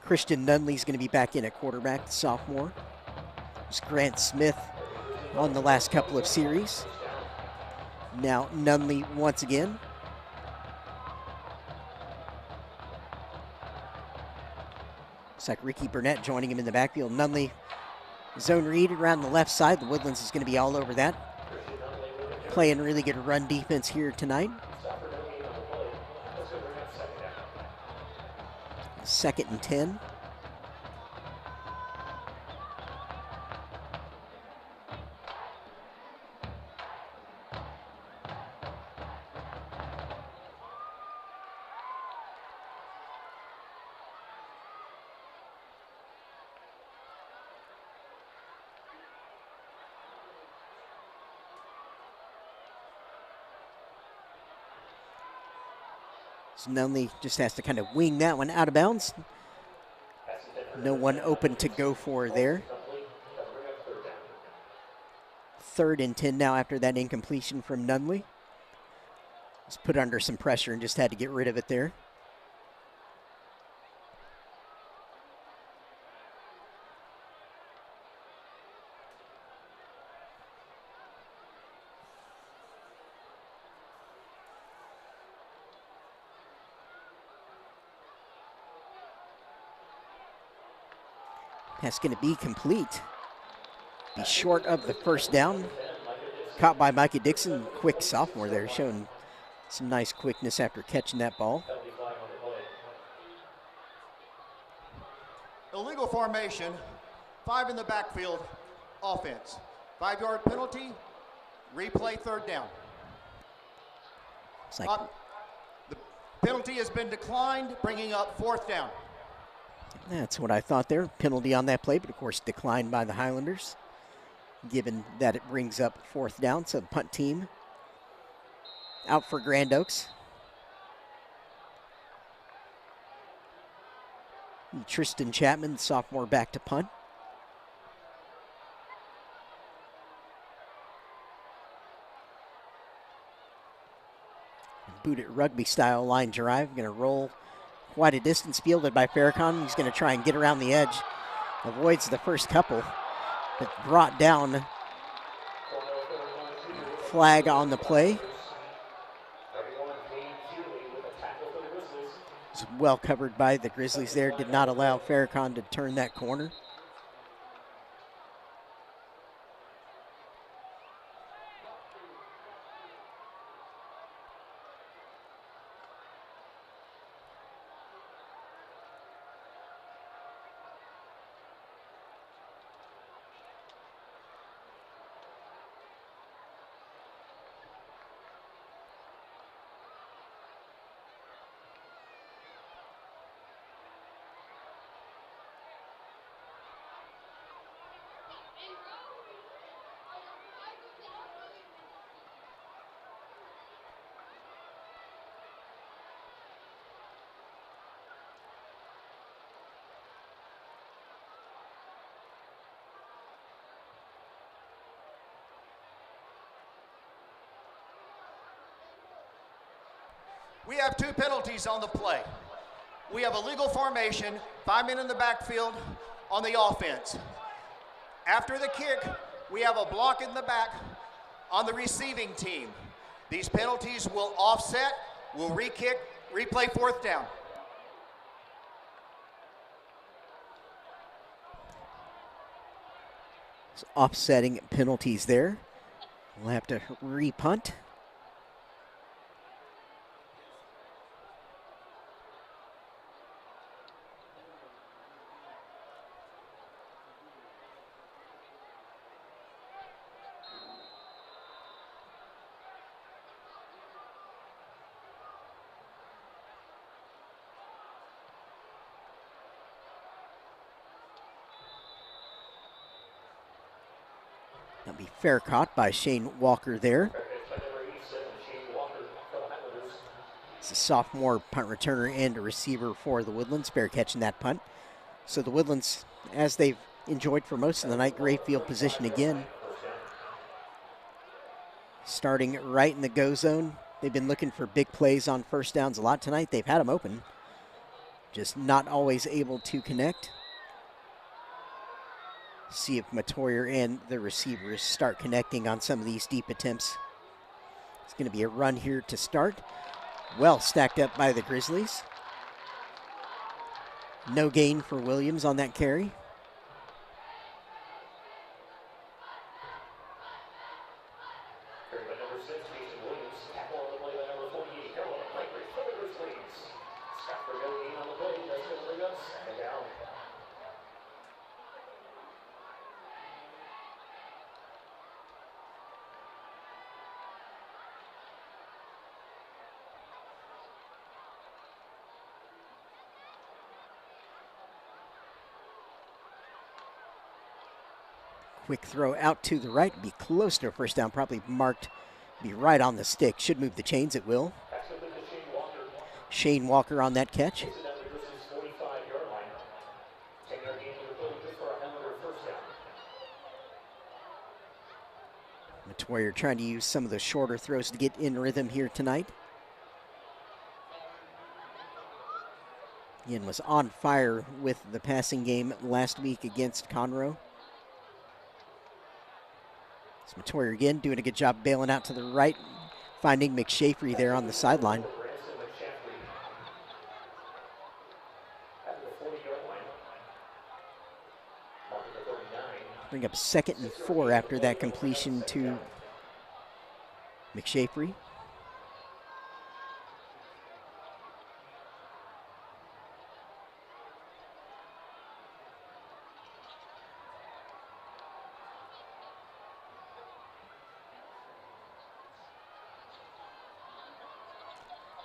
Christian Nunley's going to be back in at quarterback, the sophomore. It's Grant Smith on the last couple of series. Now Nunley once again. Looks like Ricky Burnett joining him in the backfield. Nunley, zone read around the left side. The Woodlands is going to be all over that. Playing really good run defense here tonight. 2nd and 10. So Nunley just has to kind of wing that one out of bounds. No one open to go for there. 3rd and 10 now after that incompletion from Nunley. Was put under some pressure and just had to get rid of it there. That's going to be complete. Be short of the first down. Caught by Micah Dixon, quick sophomore there, showing some nice quickness after catching that ball. Illegal formation, 5 in the backfield, offense. 5-yard penalty, replay 3rd down. It's like the penalty has been declined, bringing up 4th down. That's what I thought there. Penalty on that play, but of course declined by the Highlanders, given that it brings up 4th down. So the punt team out for Grand Oaks. Tristan Chapman, sophomore, back to punt. Boot it rugby style line drive. Going to roll quite a distance, fielded by Farrakhan. He's going to try and get around the edge. Avoids the first couple, but brought down. Flag on the play. It's well covered by the Grizzlies there. Did not allow Farrakhan to turn that corner. We have 2 penalties on the play. We have a legal formation, 5 men in the backfield on the offense. After the kick, we have a block in the back on the receiving team. These penalties will offset, will re-kick, replay 4th down. So offsetting penalties there. We'll have to re-punt. Be fair caught by Shane Walker there. It's a sophomore punt returner and a receiver for the Woodlands. Fair catching that punt. So the Woodlands, as they've enjoyed for most of the night, great field position again. Starting right in the go zone. They've been looking for big plays on first downs a lot tonight. They've had them open, just not always able to connect. See if Matoyer and the receivers start connecting on some of these deep attempts. It's going to be a run here to start. Well stacked up by the Grizzlies. No gain for Williams on that carry. Quick throw out to the right, be close to a first down, probably marked, be right on the stick. Should move the chains, it will. Shane Walker on that catch. Matoyer trying to use some of the shorter throws to get in rhythm here tonight. Again, was on fire with the passing game last week against Conroe. Matoyer again doing a good job bailing out to the right, finding McShafery there on the sideline. Bring up 2nd and 4 after that completion to McShafery.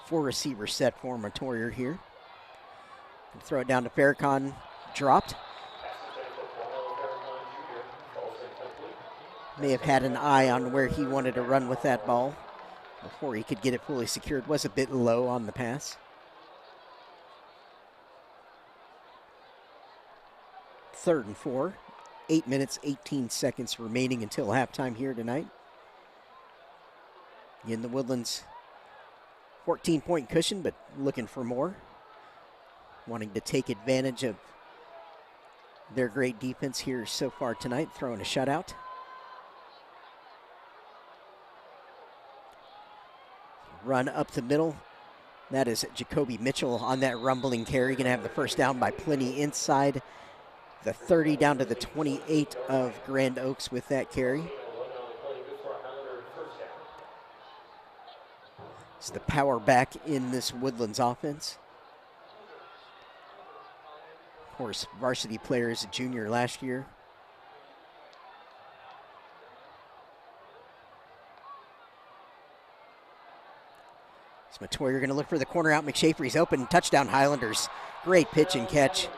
Four receiver set for Matoyer here. Throw it down to Farrakhan, dropped. May have had an eye on where he wanted to run with that ball before he could get it fully secured. Was a bit low on the pass. 3rd and 4. 8 minutes, 18 seconds remaining until halftime here tonight. In the Woodlands, 14-point cushion, but looking for more. Wanting to take advantage of their great defense here so far tonight, throwing a shutout. Run up the middle. That is Jacoby Mitchell on that rumbling carry. Going to have the first down by plenty inside the 30 down to the 28 of Grand Oaks with that carry. It's the power back in this Woodlands offense. Of course, varsity player as a junior last year. So Matoyer going to look for the corner out. McShafery's open. Touchdown Highlanders. Great pitch and catch.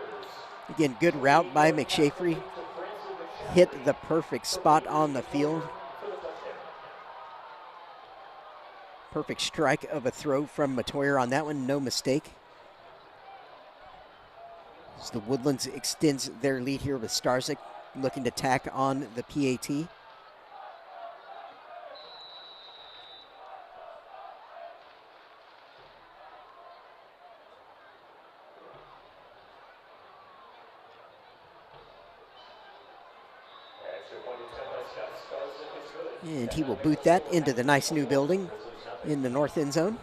Again, good route by McShafery. Hit the perfect spot on the field. Perfect strike of a throw from Matoyer on that one, no mistake. As the Woodlands extends their lead here with Starzyk looking to tack on the PAT. And he will boot that into the nice new building in the north end zone.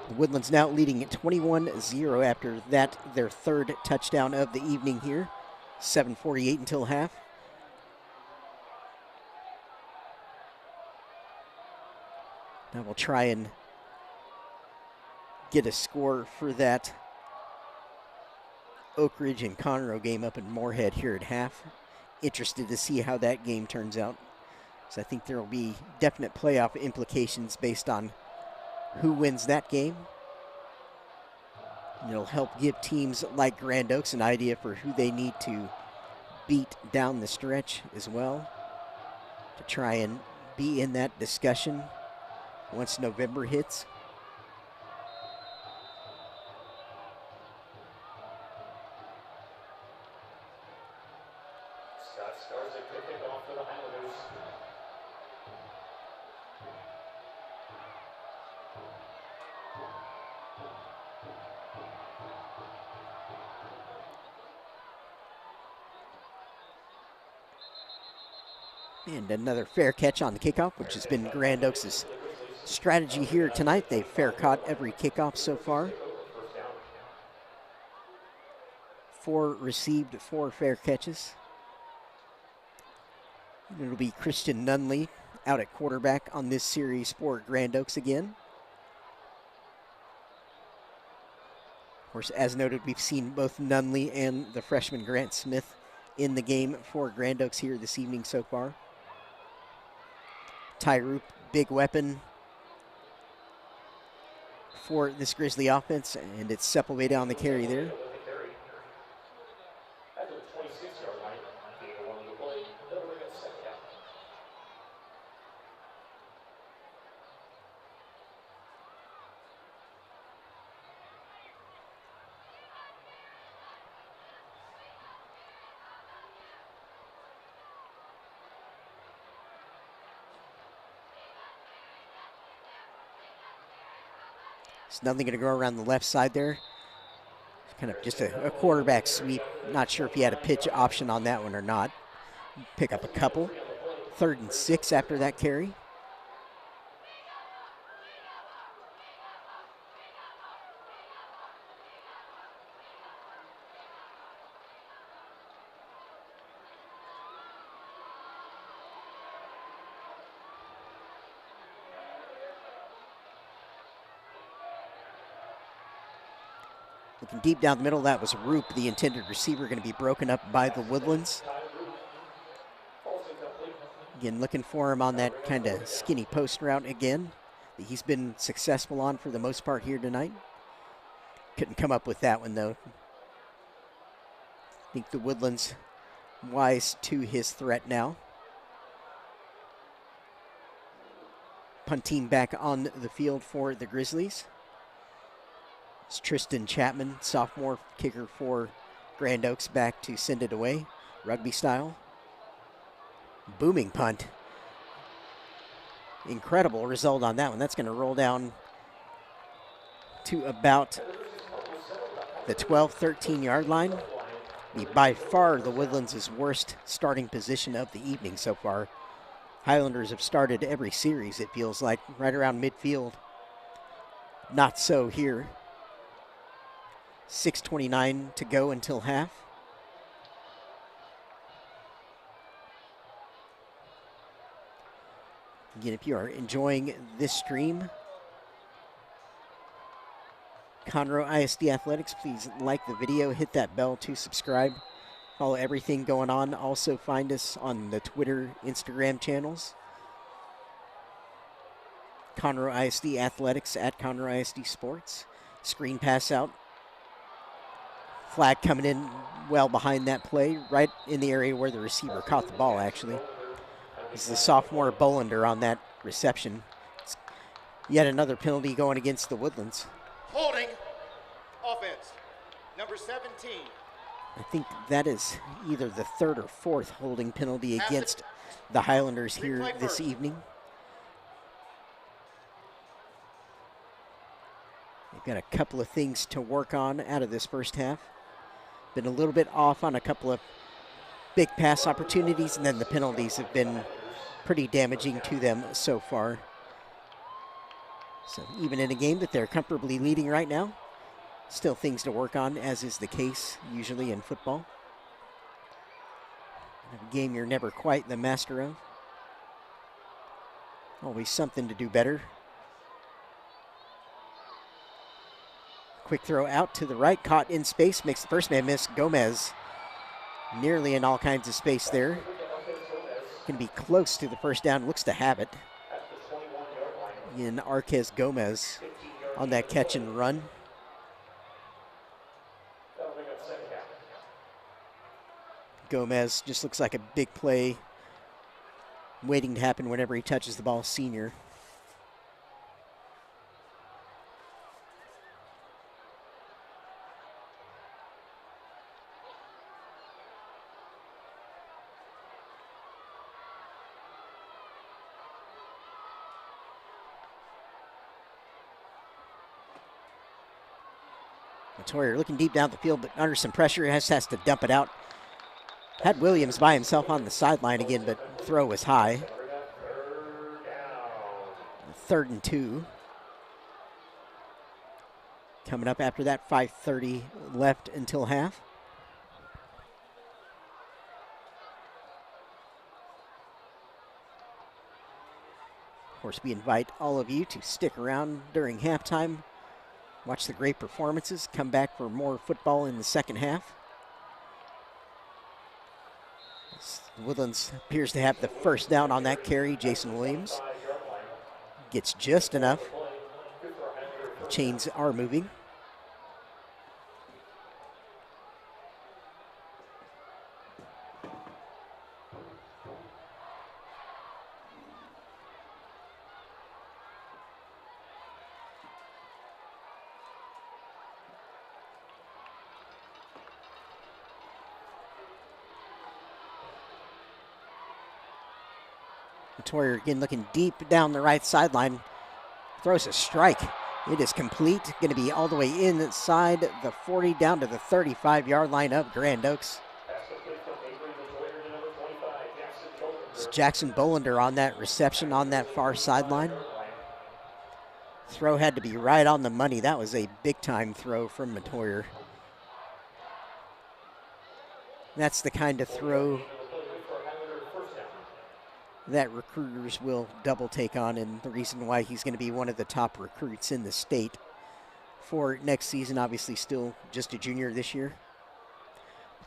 The Woodlands now leading at 21-0 after that, their 3rd touchdown of the evening here. 7:48 until half. Now we'll try and get a score for that Oak Ridge and Conroe game up in Moorhead here at half. Interested to see how that game turns out. So I think there will be definite playoff implications based on who wins that game. And it'll help give teams like Grand Oaks an idea for who they need to beat down the stretch as well to try and be in that discussion once November hits. Scott Starzik to kick off for the Highlanders. And another fair catch on the kickoff, which has been Grand Oaks' strategy here tonight. They've fair caught every kickoff so far. 4 received, 4 fair catches. And it'll be Christian Nunley out at quarterback on this series for Grand Oaks again. Of course, as noted, we've seen both Nunley and the freshman Grant Smith in the game for Grand Oaks here this evening so far. Tyroop, big weapon for this Grizzly offense, and it's Sepulveda on the carry there. At the 26-yard line, being the one on the play, they'll bring it second down. It's nothing going to go around the left side there. Kind of just a quarterback sweep. Not sure if he had a pitch option on that one or not. Pick up a couple. 3rd and 6 after that carry. Looking deep down the middle, that was Roop, the intended receiver, going to be broken up by the Woodlands. Again, looking for him on that kind of skinny post route again that he's been successful on for the most part here tonight. Couldn't come up with that one, though. I think the Woodlands wise to his threat now. Punt team back on the field for the Grizzlies. It's Tristan Chapman, sophomore kicker for Grand Oaks, back to send it away, rugby style. Booming punt. Incredible result on that one. That's going to roll down to about the 12, 13-yard line. Be by far the Woodlands' worst starting position of the evening so far. Highlanders have started every series, it feels like, right around midfield. Not so here. 6:29 to go until half. Again, if you are enjoying this stream, Conroe ISD Athletics, please like the video, hit that bell to subscribe, follow everything going on. Also find us on the Twitter, Instagram channels. Conroe ISD Athletics at Conroe ISD Sports. Screen pass out. Flag coming in well behind that play, right in the area where the receiver caught the ball, actually. This is the sophomore Bolander on that reception. It's yet another penalty going against the Woodlands. Holding offense, number 17. I think that is either the 3rd or 4th holding penalty against the Highlanders here this evening. They've got a couple of things to work on out of this first half. Been a little bit off on a couple of big pass opportunities, and then the penalties have been pretty damaging to them so far. So even in a game that they're comfortably leading right now, still things to work on, as is the case usually in football. A game you're never quite the master of. Always something to do better. Quick throw out to the right, caught in space, makes the first man miss. Gomez nearly in all kinds of space there. Can be close to the first down, looks to have it. In Arquez Gomez on that catch and run. Gomez just looks like a big play waiting to happen whenever he touches the ball, senior. Matoyer looking deep down the field, but under some pressure, has to dump it out. Had Williams by himself on the sideline again, but throw was high. 3rd and 2. Coming up after that, 5:30 left until half. Of course, we invite all of you to stick around during halftime. Watch the great performances. Come back for more football in the second half. Woodlands appears to have the first down on that carry. Jason Williams gets just enough. The chains are moving. Matoyer again looking deep down the right sideline. Throws a strike. It is complete. Going to be all the way inside the 40 down to the 35-yard line of Grand Oaks. It's Jackson Bolender on that reception on that far sideline. Throw had to be right on the money. That was a big-time throw from Matoyer. That's the kind of throw that recruiters will double take on, and the reason why he's going to be one of the top recruits in the state for next season. Obviously still just a junior this year.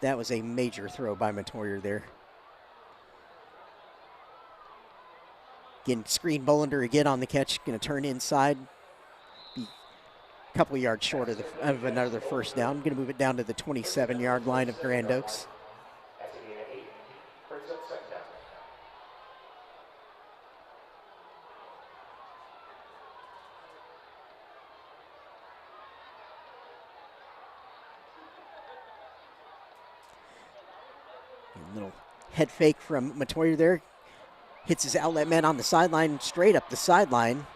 That was a major throw by Matoyer there. Again, screen Bolender again on the catch. Going to turn inside. Be a couple of yards short of another first down. Going to move it down to the 27-yard line of Grand Oaks. Little head fake from Matoyer there. Hits his outlet man on the sideline, straight up the sideline.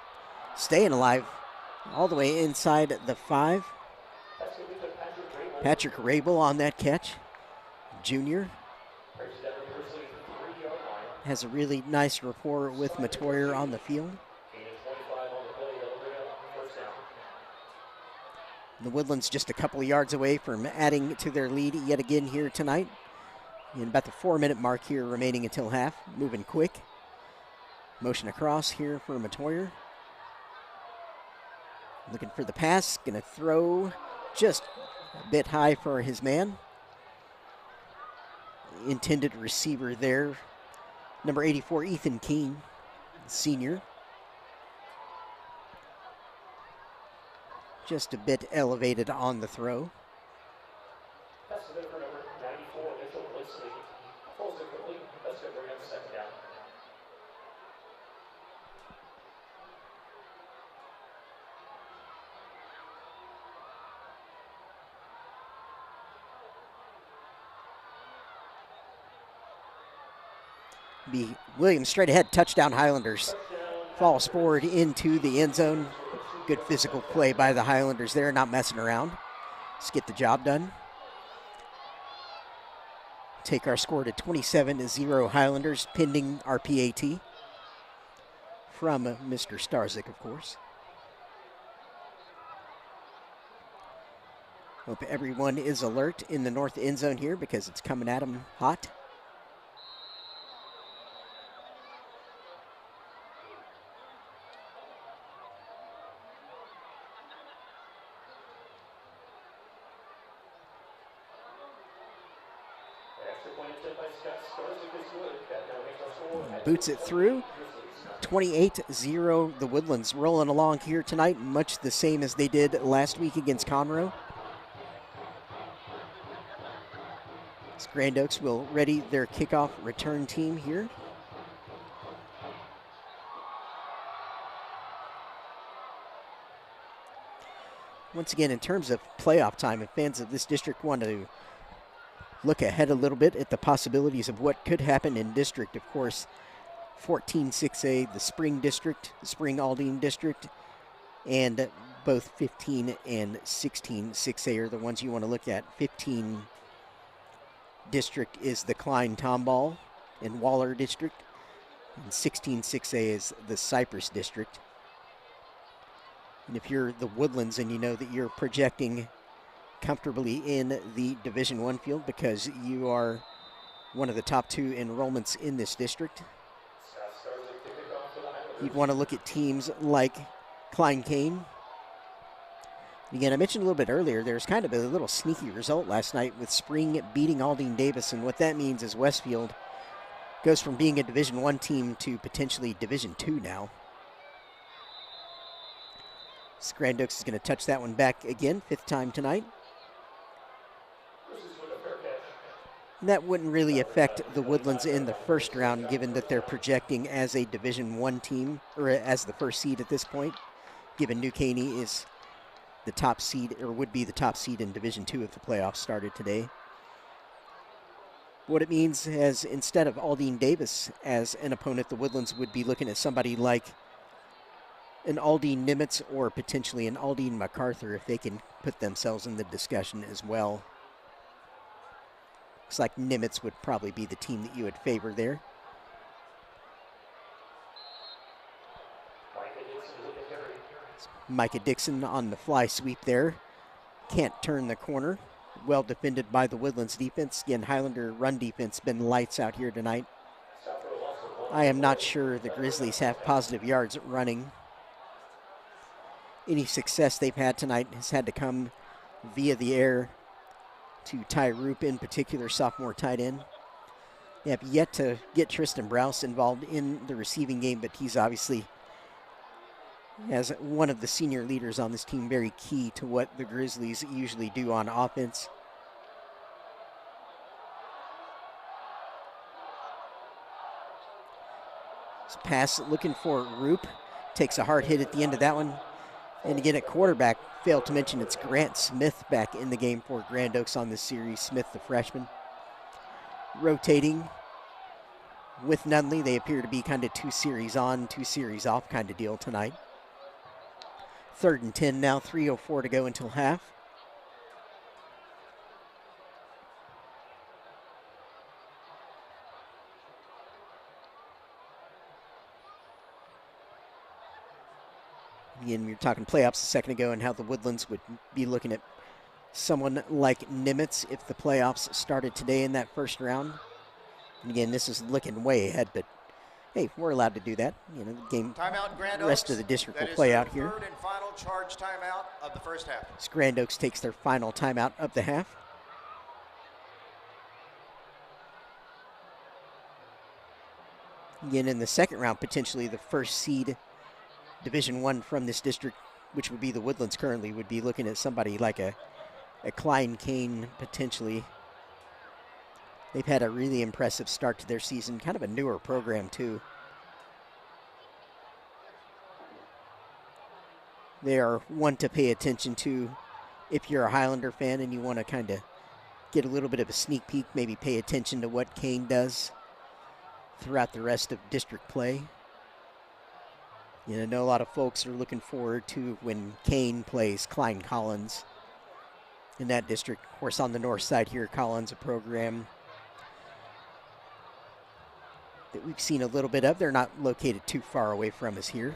Staying alive all the way inside the 5. Patrick Rabel on that catch. Junior. Has a really nice rapport with Matoyer on the field. The Woodlands just a couple of yards away from adding to their lead yet again here tonight. In about the 4-minute mark here remaining until half. Moving quick. Motion across here for Matoyer. Looking for the pass. Going to throw just a bit high for his man. Intended receiver there. Number 84, Ethan Keene, senior. Just a bit elevated on the throw. Be Williams straight ahead, touchdown Highlanders. Falls forward into the end zone. Good physical play by the Highlanders there, not messing around. Let's get the job done. Take our score to 27-0 Highlanders, pending our PAT from Mr. Starzyk, of course. Hope everyone is alert in the north end zone here because it's coming at them hot. Boots it through. 28-0 the Woodlands rolling along here tonight, much the same as they did last week against Conroe. As Grand Oaks will ready their kickoff return team here. Once again, in terms of playoff time, if fans of this district want to look ahead a little bit at the possibilities of what could happen in district, of course, 14-6A, the Spring District, the Spring Aldine District, and both 15 and 16-6A are the ones you want to look at. 15 District is the Klein-Tomball and Waller District, and 16-6A is the Cypress District. And if you're the Woodlands and you know that you're projecting comfortably in the Division I field because you are one of the top 2 enrollments in this district, you'd want to look at teams like Klein-Cain. Again, I mentioned a little bit earlier, there's kind of a little sneaky result last night with Spring beating Aldine Davis, and what that means is Westfield goes from being a Division I team to potentially Division II now. So Grand Oaks is going to touch that one back again, 5th time tonight. And that wouldn't really affect the Woodlands in the first round, given that they're projecting as a Division I team, or as the first seed at this point, given New Caney is the top seed, or would be the top seed in Division II if the playoffs started today. What it means is instead of Aldine Davis as an opponent, the Woodlands would be looking at somebody like an Aldine Nimitz or potentially an Aldine MacArthur if they can put themselves in the discussion as well. Looks like Nimitz would probably be the team that you would favor there. Micah Dixon on the fly sweep there. Can't turn the corner. Well defended by the Woodlands defense. Again, Highlander run defense been lights out here tonight. I am not sure the Grizzlies have positive yards running. Any success they've had tonight has had to come via the air to Ty Roop, in particular, sophomore tight end. They have yet to get Tristan Browse involved in the receiving game, but he's obviously, as one of the senior leaders on this team, very key to what the Grizzlies usually do on offense. This pass looking for Roop. Takes a hard hit at the end of that one. And again, at quarterback, failed to mention it's Grant Smith back in the game for Grand Oaks on this series. Smith, the freshman. Rotating with Nunley. They appear to be kind of 2 series on, 2 series off kind of deal tonight. 3rd and 10 now, 3:04 to go until half. Again, we were talking playoffs a second ago and how the Woodlands would be looking at someone like Nimitz if the playoffs started today in that first round. And again, this is looking way ahead, but hey, we're allowed to do that. You know, the game, the rest of the district will play out here. 3rd and final charge timeout of the first half. As Grand Oaks takes their final timeout of the half. Again, in the second round, potentially the first seed Division I from this district, which would be the Woodlands currently, would be looking at somebody like a Klein-Cain potentially. They've had a really impressive start to their season, kind of a newer program too. They are one to pay attention to if you're a Highlander fan and you want to kind of get a little bit of a sneak peek, maybe pay attention to what Cain does throughout the rest of district play. You know, I know a lot of folks are looking forward to when Cain plays Klein Collins in that district. Of course, on the north side here, Collins, a program that we've seen a little bit of. They're not located too far away from us here.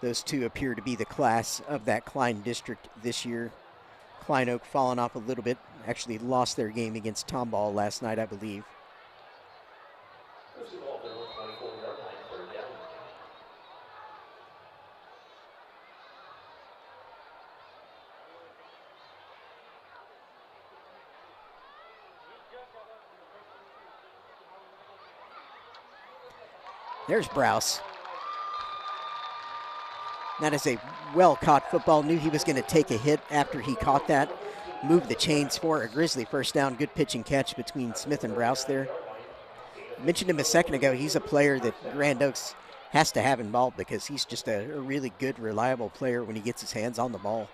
Those two appear to be the class of that Klein district this year. Klein Oak fallen off a little bit, actually lost their game against Tomball last night, I believe. There's Browse. That is a well-caught football. Knew he was going to take a hit after he caught that. move the chains for a Grizzly first down. Good pitch and catch between Smith and Browse there. I mentioned him a second ago. He's a player that Grand Oaks has to have involved because he's just a really good, reliable player when he gets his hands on the ball.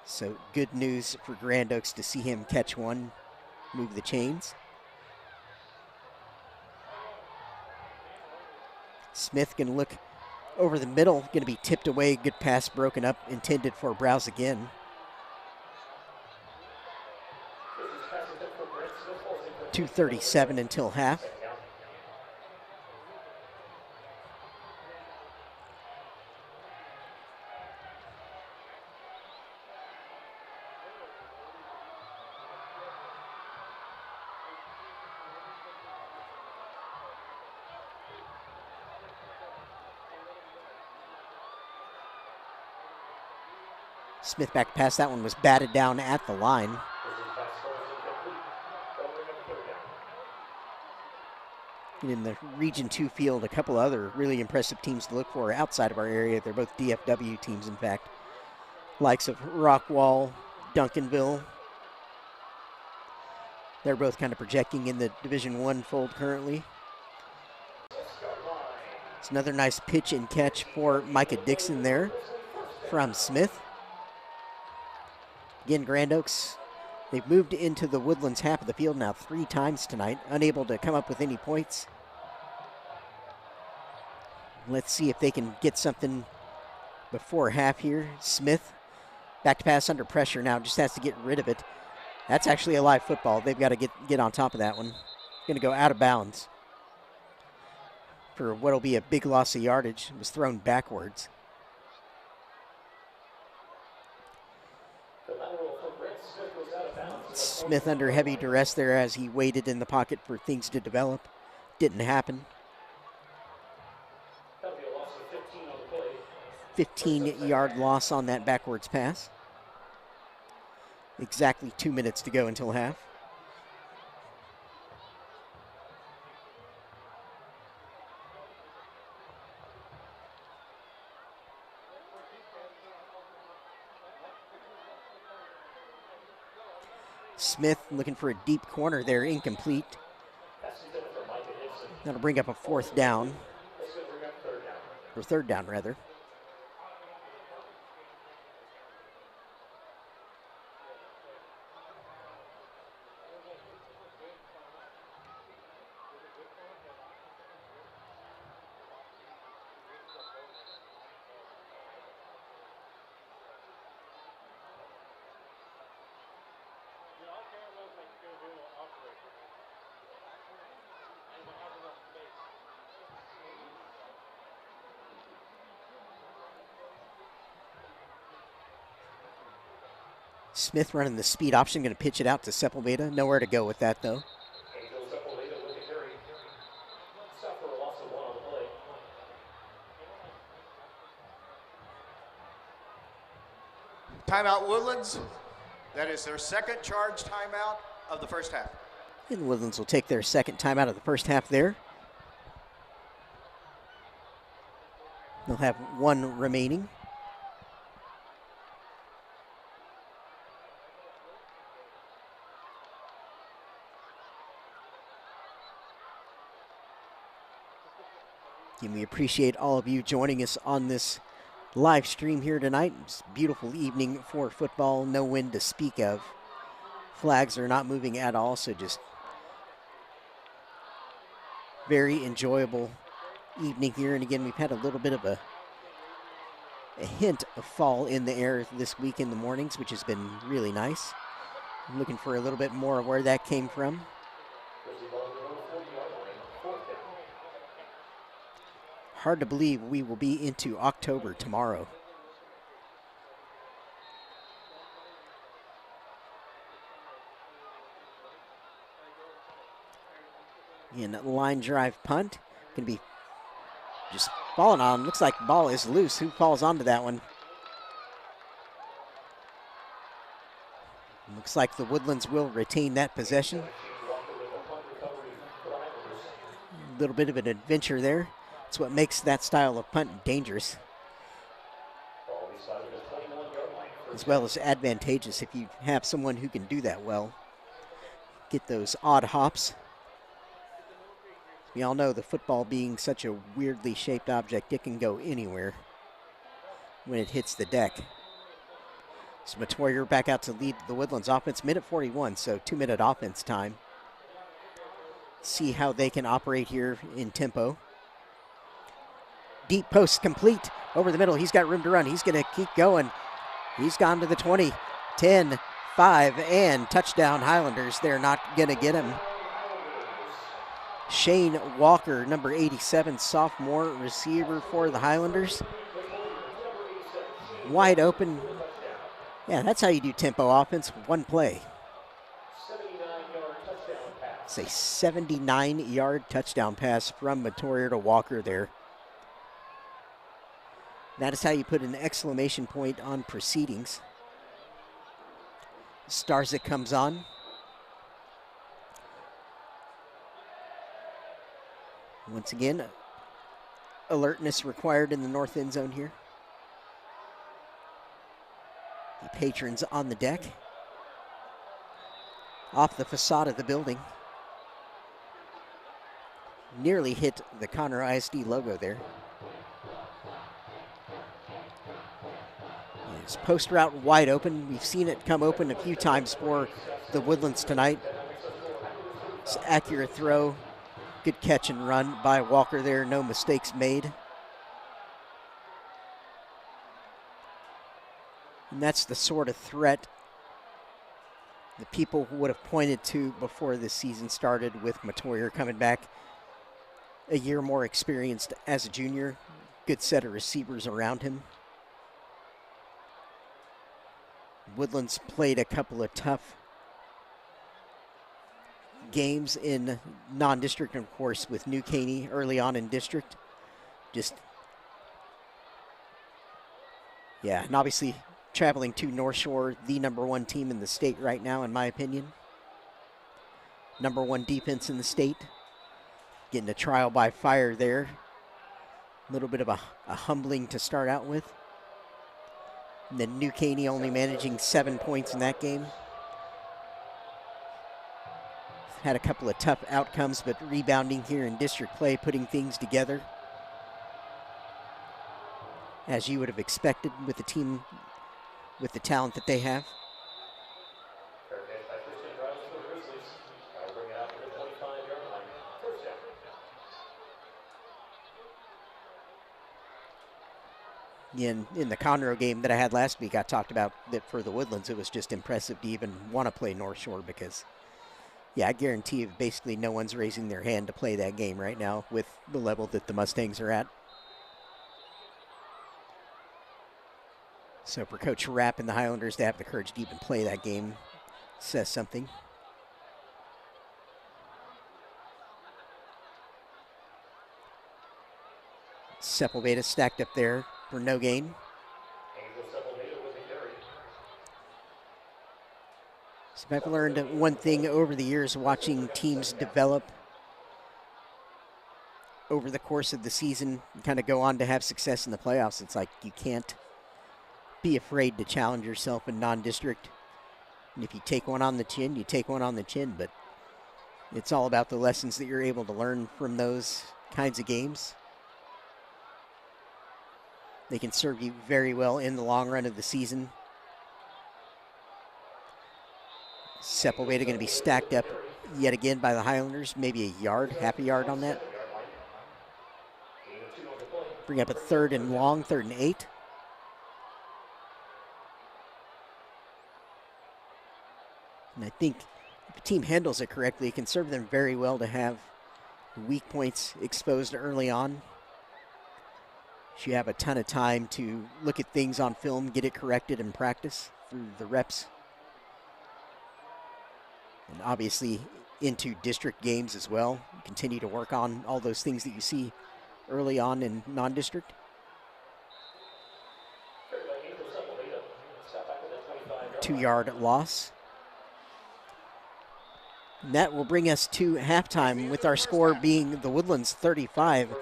So good news for Grand Oaks to see him catch one, move the chains. Smith going to look over the middle, going to be tipped away. Good pass broken up, intended for Browse again. 2:37 until half. Smith back pass. That one was batted down at the line. And in the Region 2 field, a couple other really impressive teams to look for outside of our area. They're both DFW teams, in fact. Likes of Rockwall, Duncanville. They're both kind of projecting in the Division 1 fold currently. It's another nice pitch and catch for Micah Dixon there from Smith. Again, Grand Oaks, they've moved into the Woodlands half of the field now 3 times tonight, unable to come up with any points. Let's see if they can get something before half here. Smith, back to pass under pressure now, just has to get rid of it. That's actually a live football. They've got to get on top of that one. Going to go out of bounds for what will be a big loss of yardage. It was thrown backwards. Smith under heavy duress there as he waited in the pocket for things to develop. Didn't happen. 15-yard loss on that backwards pass. Exactly 2 minutes to go until half. Smith looking for a deep corner there, incomplete. That'll bring up a 4th down. Or 3rd down, rather. Smith running the speed option, going to pitch it out to Sepulveda. Nowhere to go with that, though. Timeout Woodlands. That is their second charge timeout of the first half. And Woodlands will take their second timeout of the first half there. They'll have 1 remaining. And we appreciate all of you joining us on this live stream here tonight. It's a beautiful evening for football, no wind to speak of. Flags are not moving at all, so just very enjoyable evening here. And again, we've had a little bit of a hint of fall in the air this week in the mornings, which has been really nice. I'm looking for a little bit more of where that came from. Hard to believe we will be into October tomorrow. And line drive punt can be just falling on. Looks like the ball is loose. Who falls onto that one? Looks like the Woodlands will retain that possession. A little bit of an adventure there. It's what makes that style of punt dangerous. as well as advantageous if you have someone who can do that well. Get those odd hops. We all know the football being such a weirdly shaped object, it can go anywhere when it hits the deck. So Matoyer back out to lead the Woodlands offense, minute 41, so 2-minute offense time. See how they can operate here in tempo. Deep post complete over the middle. He's got room to run. He's going to keep going. He's gone to the 20, 10, 5, and touchdown Highlanders. They're not going to get him. Shane Walker, number 87, sophomore receiver for the Highlanders. Wide open. Yeah, that's how you do tempo offense, one play. It's a 79-yard touchdown pass from Matoyer to Walker there. That is how you put an exclamation point on proceedings. Starzyk comes on. Once again, alertness required in the north end zone here. The patrons on the deck. Off the facade of the building. Nearly hit the Conroe ISD logo there. It's post route wide open. We've seen it come open a few times for the Woodlands tonight. It's an accurate throw. Good catch and run by Walker there. No mistakes made. And that's the sort of threat that people would have pointed to before this season started, with Matoyer coming back a year more experienced as a junior. Good set of receivers around him. Woodlands played a couple of tough games in non-district, and of course with New Caney early on in district. And obviously traveling to North Shore, the #1 team in the state right now, in my opinion. #1 defense in the state. Getting a trial by fire there. A little bit of a humbling to start out with. And then New Caney only managing 7 points in that game. Had a couple of tough outcomes, but rebounding here in district play, putting things together as you would have expected with a team with the talent that they have. In the Conroe game that I had last week, I talked about that for the Woodlands, it was just impressive to even want to play North Shore, because, yeah, I guarantee you basically no one's raising their hand to play that game right now with the level that the Mustangs are at. So for Coach Rapp and the Highlanders to have the courage to even play that game says something. Sepulveda stacked up there for no gain. So I've learned one thing over the years watching teams develop over the course of the season, kind of go on to have success in the playoffs. It's like you can't be afraid to challenge yourself in non-district. And if you take one on the chin, you take one on the chin. But it's all about the lessons that you're able to learn from those kinds of games. They can serve you very well in the long run of the season. Sepulveda going to be stacked up yet again by the Highlanders. Maybe a yard, half a yard on that. Bring up a 3rd and long, 3rd and 8. And I think if the team handles it correctly, it can serve them very well to have weak points exposed early on. You have a ton of time to look at things on film, get it corrected in practice through the reps. And obviously into district games as well. Continue to work on all those things that you see early on in non-district. Two-yard loss. And that will bring us to halftime with our score being the Woodlands 35,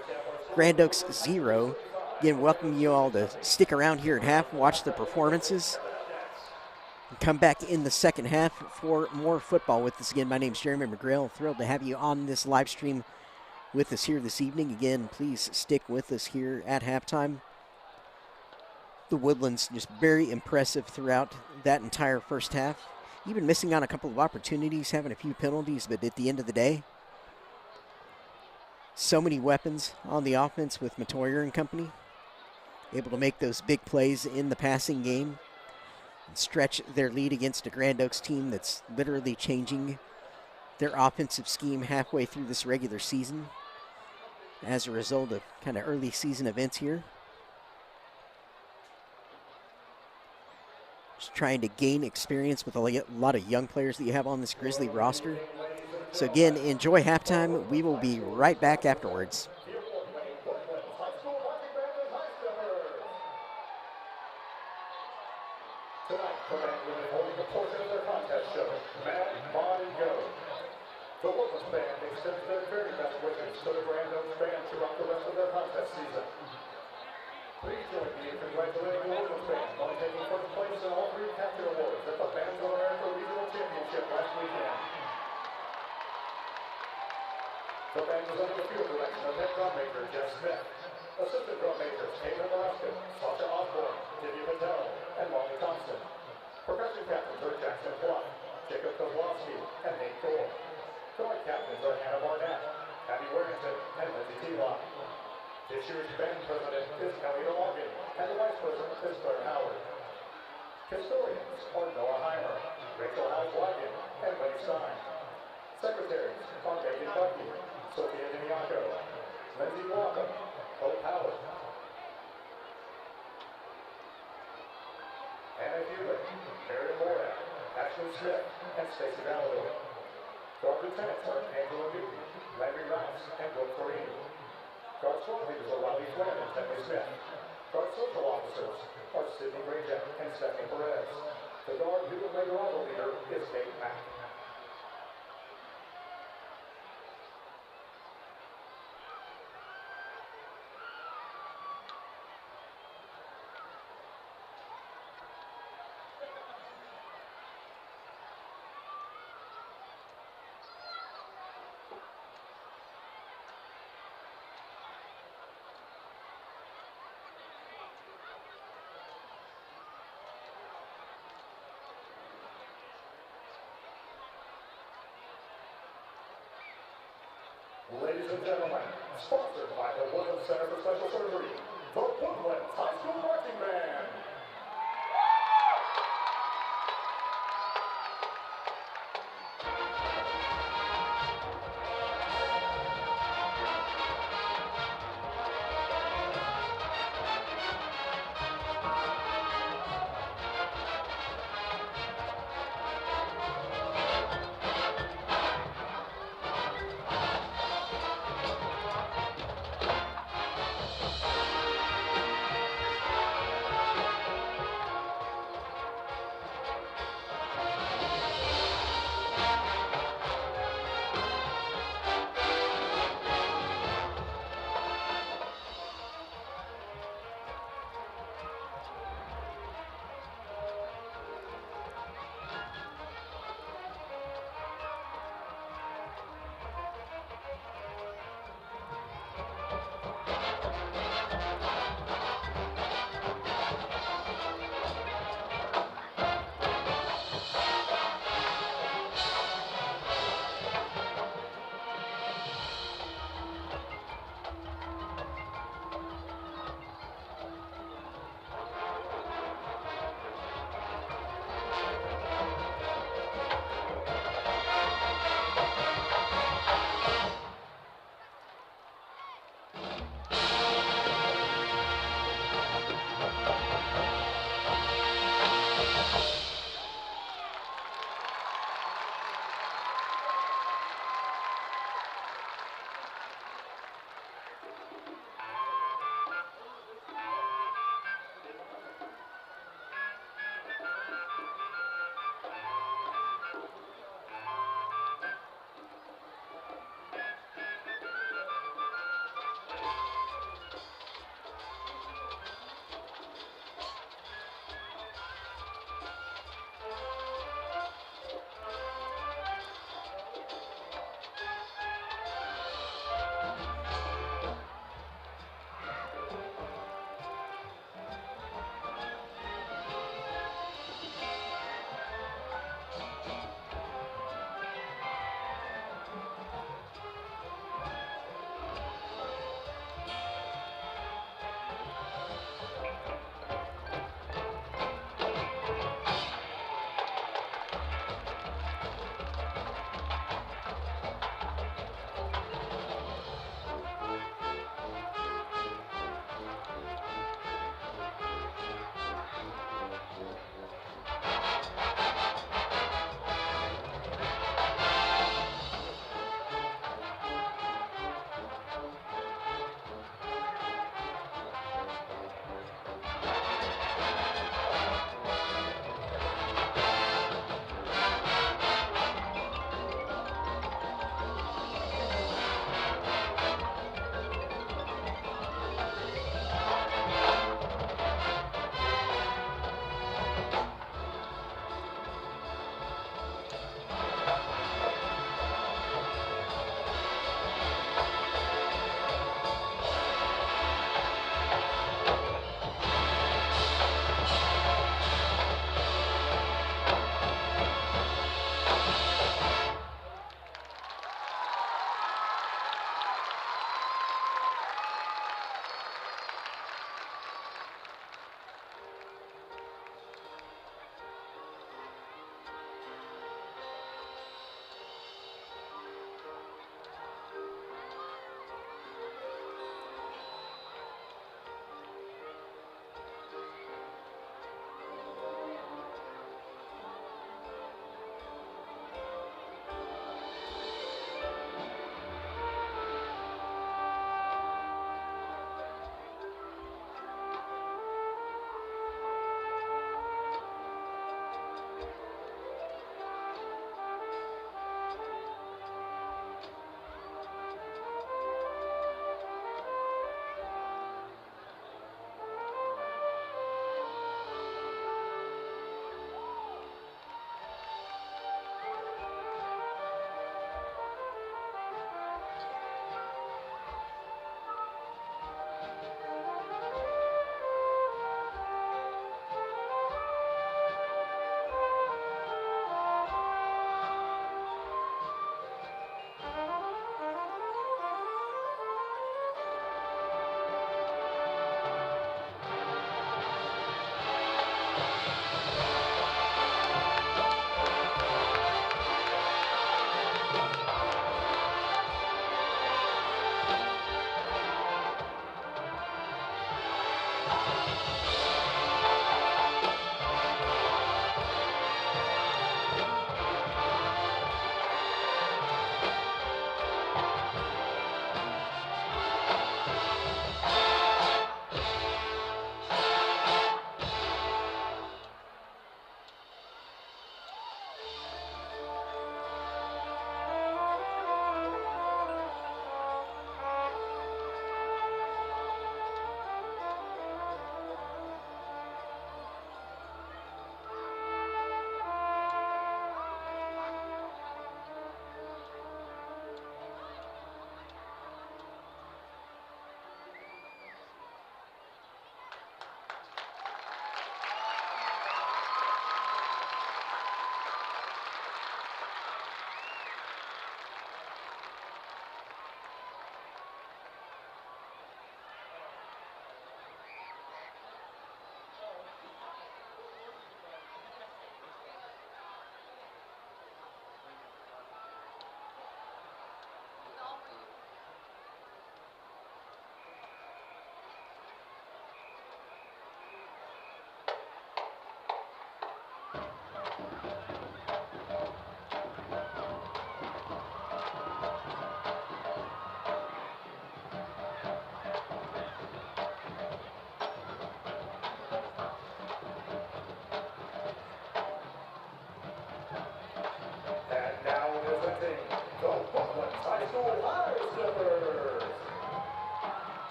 Grand Oaks 0. Again, welcome you all to stick around here at half, watch the performances. Come back in the second half for more football with us again. My name's Jeremy McGrail. Thrilled to have you on this live stream with us here this evening. Again, please stick with us here at halftime. The Woodlands just very impressive throughout that entire first half. Even missing on a couple of opportunities, having a few penalties, but at the end of the day, so many weapons on the offense with Matoyer and company. Able to make those big plays in the passing game and stretch their lead against a Grand Oaks team that's literally changing their offensive scheme halfway through this regular season as a result of kind of early season events here. Just trying to gain experience with a lot of young players that you have on this Grizzly roster. So again, enjoy halftime. We will be right back afterwards. Tonight, the band will be holding a portion of their contest show, Mad Mod and Go. The Woodlands band extends their very best wishes to the Grand Oaks band throughout the rest of their contest season. Please join me in congratulating the Woodlands band on taking first place in all three captain awards at the Bands of America Regional Championship last weekend. The band was under the field direction of head drum major Jeff Smith, assistant drum majors Taylor Nebraska, Sasha Osborne, Divya Patel, and Molly Thompson. Percussion captains are Jackson Pluck, Jacob Kozlowski, and Nate Thor. Joint captains are Hannah Barnett, Abby Warrington, and Lindsay T-Lock. This year's band president is Kelly DeLogan, and the vice president is Claire Howard. Historians are Noah Heimer, Rachel House-Wagon, and Wendy Stein. Secretaries are Megan Bucky, Sophia Dimiaco, Lindsay Walker, Hope Howard, Anna Hewitt, Mary Moran, Ashley Smith, and Stacey Vallador. Guard lieutenants are Angela Newton, Landry Rouse, and Bill Corrini. Guard squad leaders are Riley Flynn and Temple Smith. Guard social officers are Sidney Grayjack and Stephanie Perez. The guard Newton Lagerado leader is Kate Mack. Ladies and gentlemen, sponsored by the Woodlands Center for Special Surgery, the Woodlands High School Marching Band.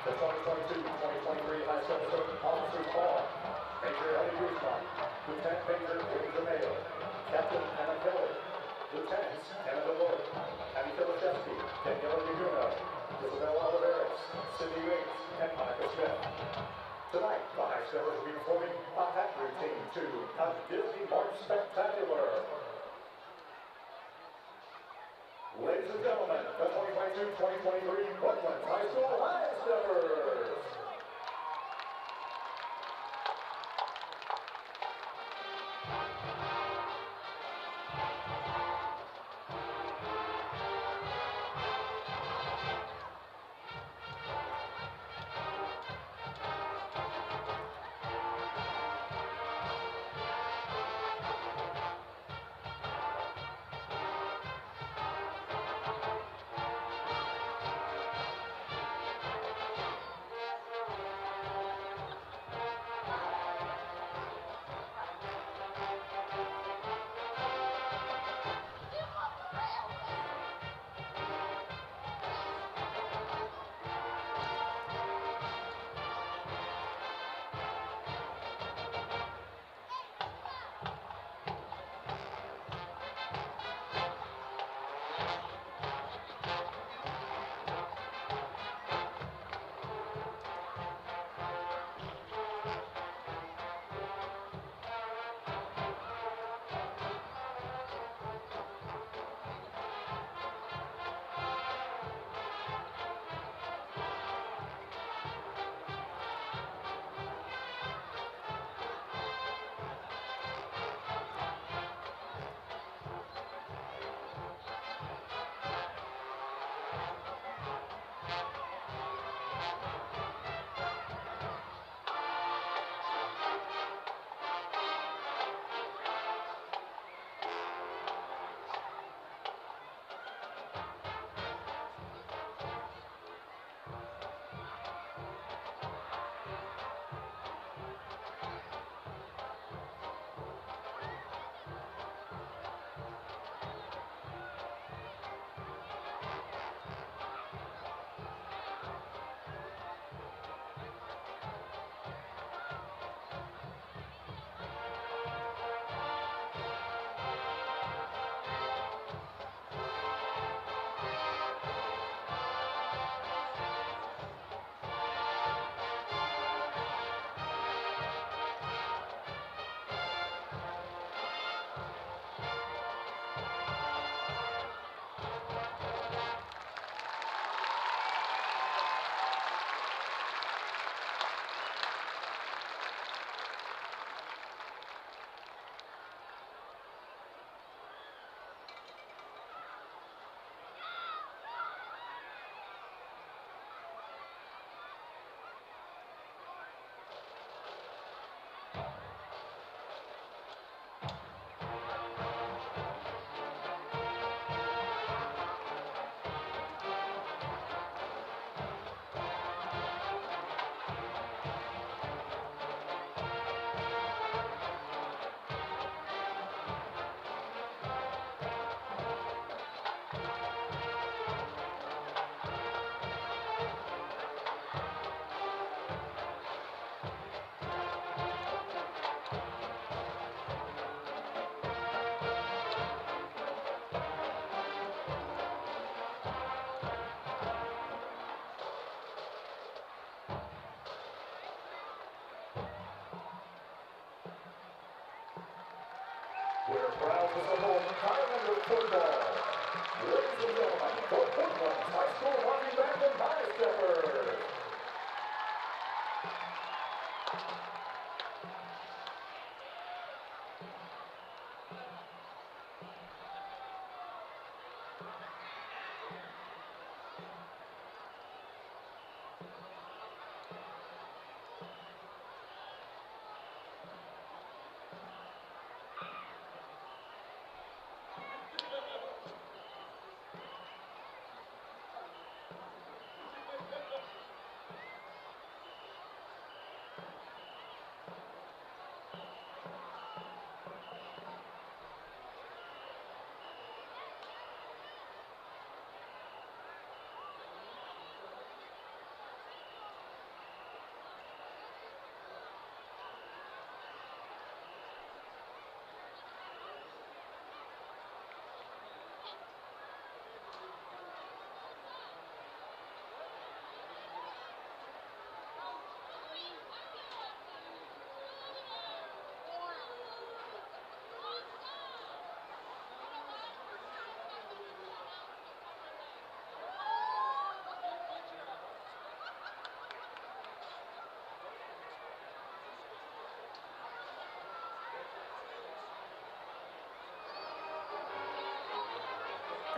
The 2022-2023 High School Officers Ball. Major Ellie Guzman, Lieutenant Major James Mayo, Captain Emma Kelly, Lieutenants Canada Lloyd, Abby Filashevsky, Daniela Laguna, Isabel Oliveras, Cindy Riggs, and Monica Smith. Tonight, the High Steppers will be performing a hat routine to a Disney March Spectacular. Ladies and gentlemen, the 2022-2023 Woodlands High School High Steppers. We're proud to support Highlander football. Ladies and gentlemen, the Woodlands High School Hockey Band and High Steppers.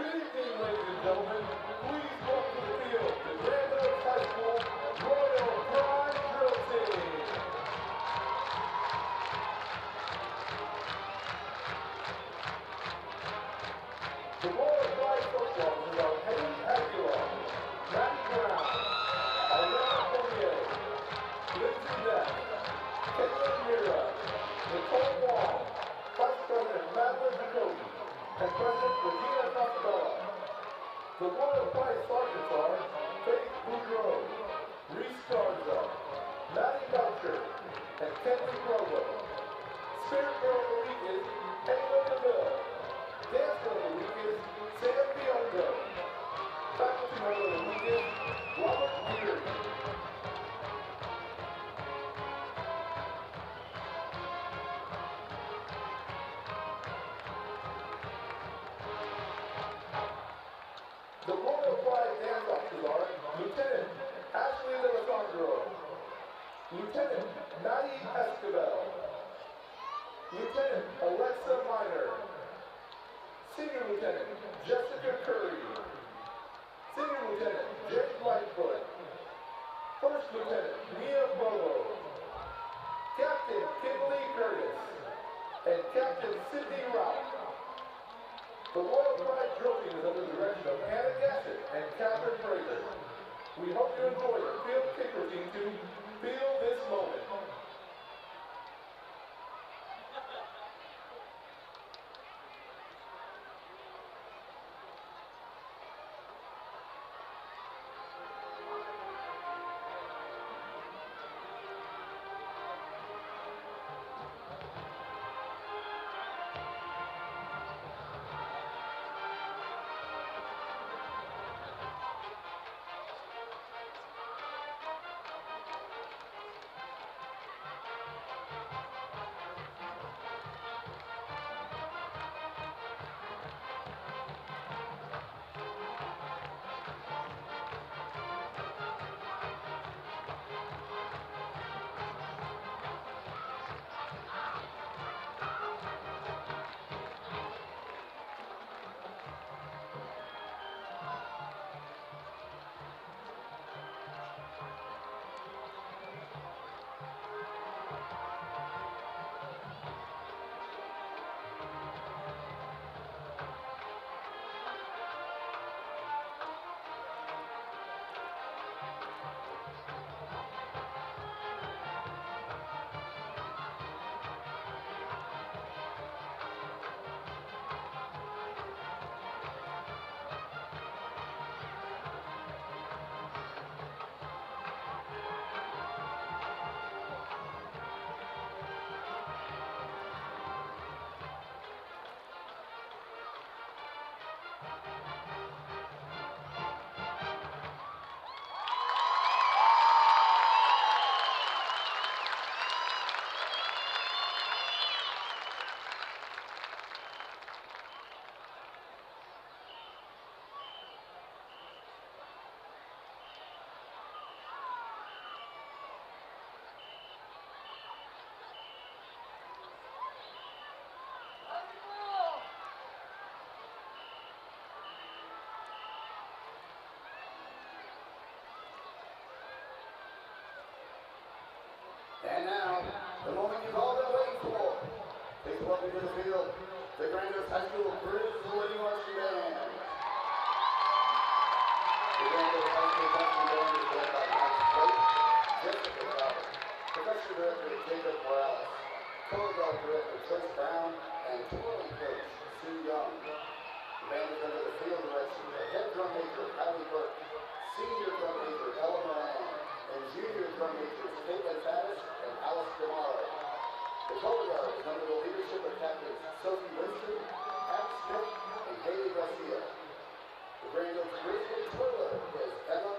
Good evening, ladies and gentlemen. Please welcome to the field the Grand Oaks High School Royal Pride Drill Team. The Royal Pride footballers are Haley Aguilar, Matty Brown, Alana Fournier, Lindsay Neff, Caitlin Mira, Nicole Wall, Vice President Madeline Jacoby, and President Regina Costella. The Royal Pride sergeants are Faith Boudreau, Reese Garza, Maddie Belcher, and Kenley Provo. Spirit Girl of the Week is Ayla DeVille. Dance Girl of the Week is Sam Biondo. Faculty Member of the Week is Robert Geary. The Royal Pride dance officers are Lieutenant Ashley Alessandro, Lieutenant Maddie Escobar, Lieutenant Alexa Miner, Senior Lieutenant Jessica Curry, Senior Lieutenant Jake Lightfoot, First Lieutenant Mia Bobo, Captain Kinley Curtis, and Captain Sydney Rauch. The Royal Pride Drill Team is under the direction of Anna Gassett and Catherine Fraser. We hope you enjoy your field kick routine to Feel This Moment. And now, the moment you've all been waiting for. Please welcome to the field, the Grand Oaks High School Grizzly Marching Band. The Grand Oaks High School Marching Band is led by Max Blake, Jessica Robert, Professional Director Jacob Morales, Color Guard Director Chris Brown, and twirling coach Sue Young. The band is under the field direction of head drum major Kylie Burke, senior drum major Ella Moran, and junior drum majors Caitlin Faddis and Alice Damaro. The color guard is under the leadership of captains Sophie Winston, Pat Smith, and Haley Garcia. The Grand Oaks Grizzly twirler is Emma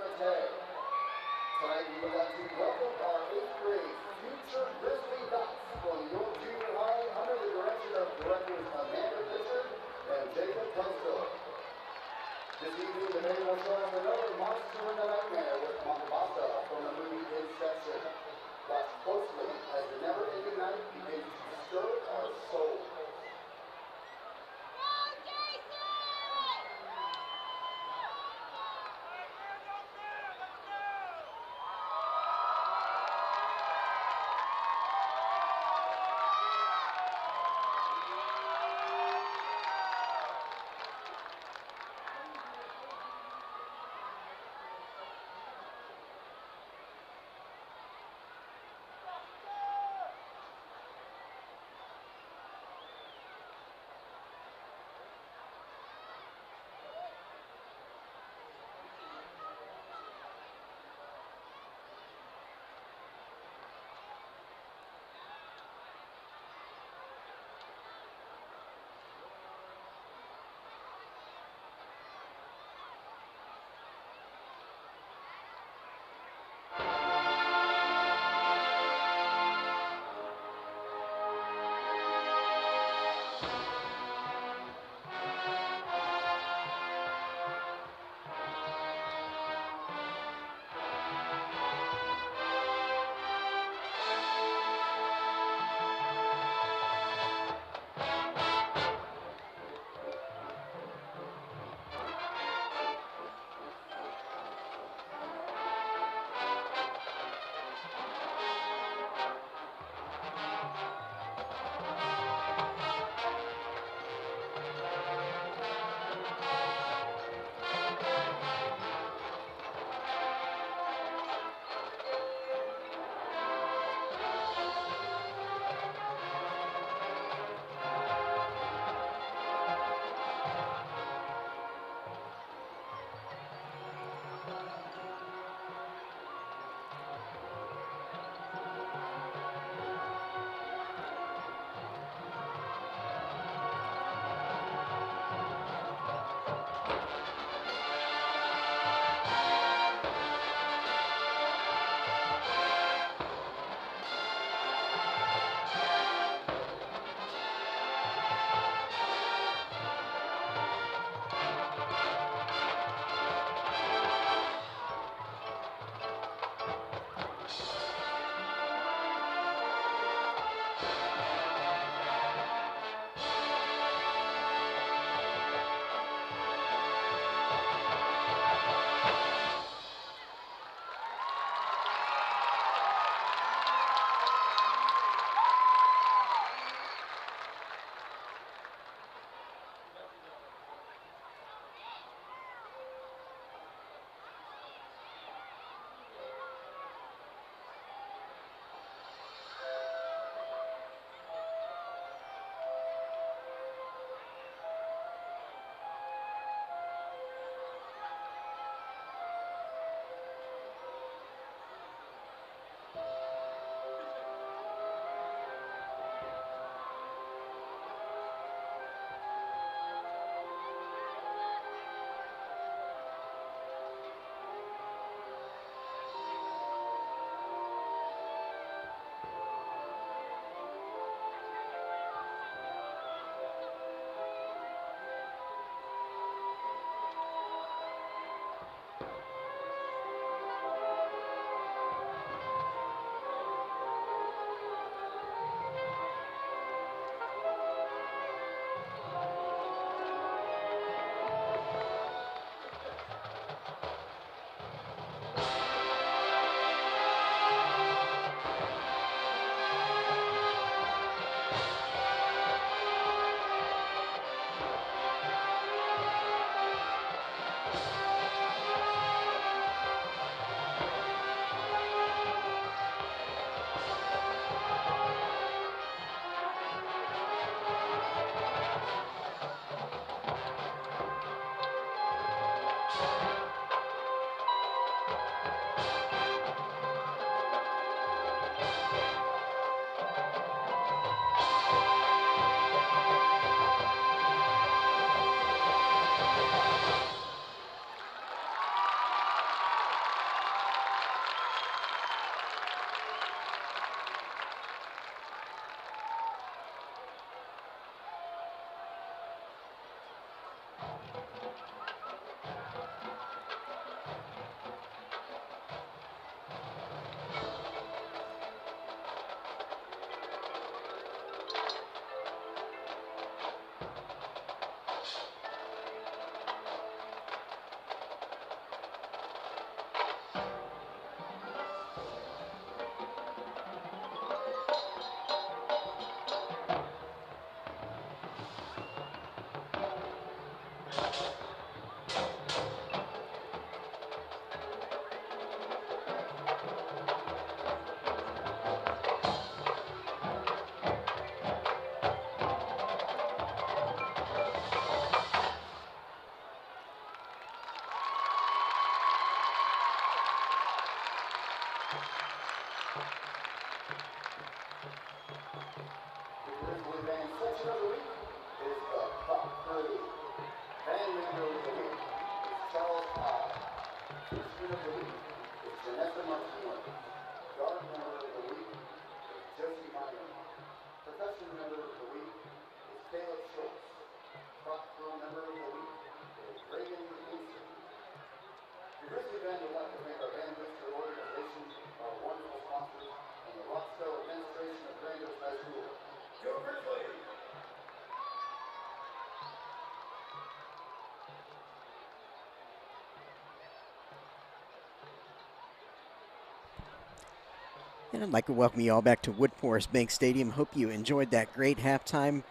And I'd like to welcome you all back to Wood Forest Bank Stadium. Hope you enjoyed that great halftime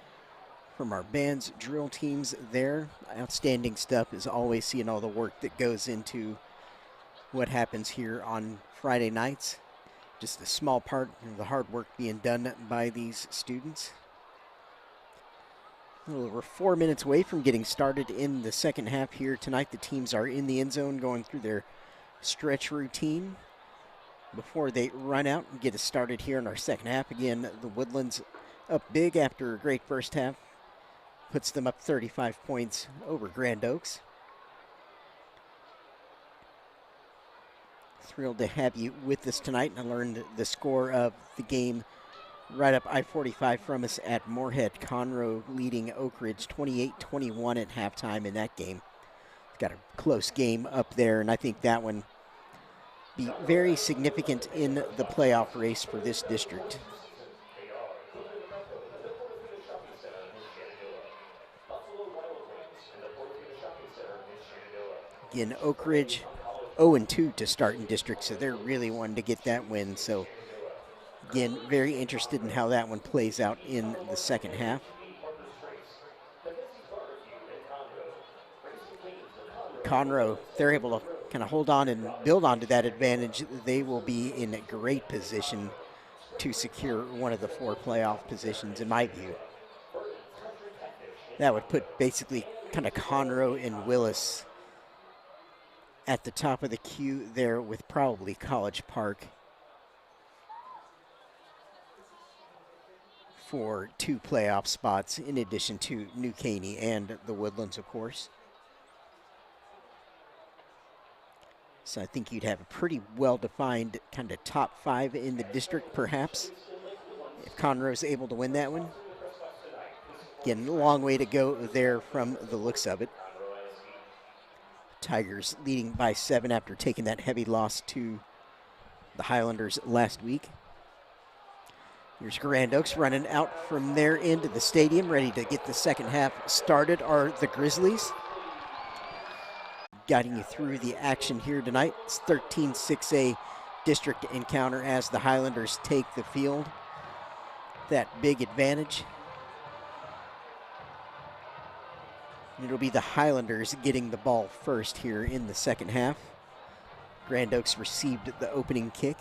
from our band's drill teams there. Outstanding stuff as always, seeing all the work that goes into what happens here on Friday nights. Just a small part of the hard work being done by these students. A little over 4 minutes away from getting started in the second half here tonight. The teams are in the end zone going through their stretch routine before they run out and get us started here in our second half. Again, the Woodlands up big after a great first half. Puts them up 35 points over Grand Oaks. Thrilled to have you with us tonight. I learned the score of the game right up I-45 from us at Moorhead. Conroe leading Oak Ridge 28-21 at halftime in that game. Got a close game up there, and I think that one be very significant in the playoff race for this district. Again, Oak Ridge 0-2 to start in district, so they're really wanting to get that win. So again, very interested in how that one plays out in the second half. Conroe, they're able to kind of hold on and build onto that advantage. They will be in a great position to secure one of the 4 playoff positions, in my view. That would put basically kind of Conroe and Willis at the top of the queue there, with probably College Park for 2 playoff spots, in addition to New Caney and the Woodlands, of course. So I think you'd have a pretty well-defined kind of top 5 in the district, perhaps, if Conroe's able to win that one. Again, a long way to go there from the looks of it. Tigers leading by 7 after taking that heavy loss to the Highlanders last week. Here's Grand Oaks running out from their end of the stadium, ready to get the second half started, are the Grizzlies. Guiding you through the action here tonight. It's 13-6A district encounter as the Highlanders take the field. That big advantage. It'll be the Highlanders getting the ball first here in the second half. Grand Oaks received the opening kick.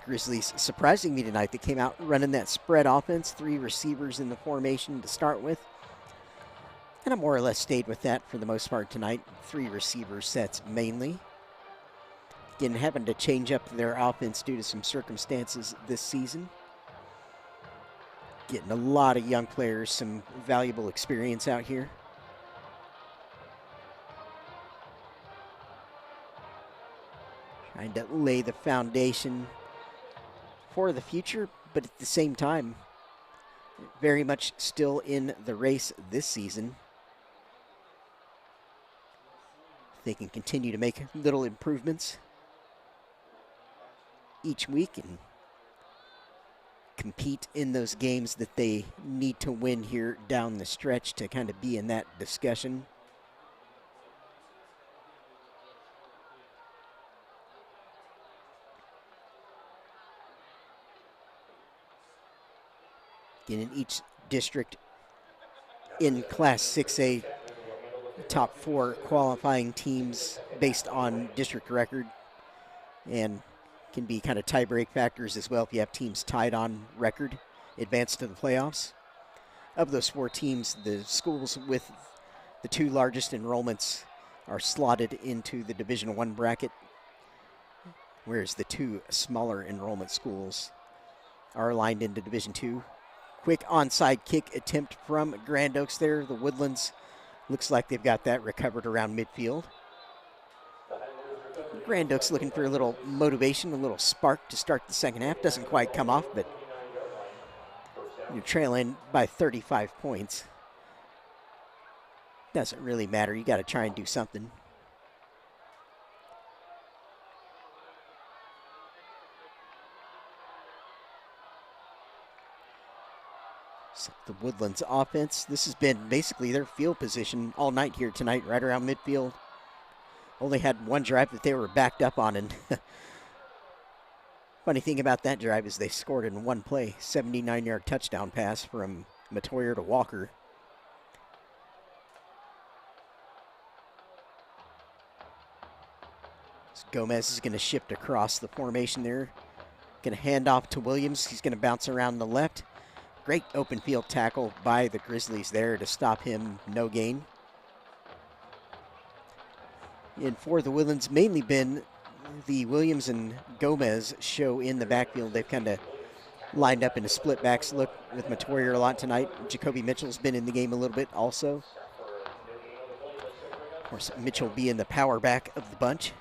Grizzlies surprising me tonight. They came out running that spread offense, 3 receivers in the formation to start with. And I more or less stayed with that for the most part tonight. 3 receiver sets mainly. Again, having to change up their offense due to some circumstances this season. Getting a lot of young players, some valuable experience out here. Trying to lay the foundation for the future, but at the same time, very much still in the race this season. They can continue to make little improvements each week and compete in those games that they need to win here down the stretch to kind of be in that discussion. Again, in each district in Class 6A, top 4 qualifying teams based on district record, and can be kind of tie-break factors as well if you have teams tied on record advance to the playoffs. Of those 4 teams, the schools with the 2 largest enrollments are slotted into the Division I bracket, whereas the 2 smaller enrollment schools are aligned into Division II. Quick onside kick attempt from Grand Oaks there. The Woodlands looks like they've got that recovered around midfield. Grand Oaks looking for a little motivation, a little spark to start the second half. Doesn't quite come off, but you're trailing by 35 points. Doesn't really matter. You got to try and do something. So the Woodlands offense, this has been basically their field position all night here tonight, right around midfield. Only had one drive that they were backed up on, and funny thing about that drive is they scored in one play, 79-yard touchdown pass from Matoyer to Walker. So Gomez is going to shift across the formation there. Going to hand off to Williams. He's going to bounce around the left. Great open field tackle by the Grizzlies there to stop him, no gain. And for the Woodlands, mainly been the Williams and Gomez show in the backfield. They've kind of lined up in a split backs look with Matoyer a lot tonight. Jacoby Mitchell's been in the game a little bit also. Of course, Mitchell being the power back of the bunch.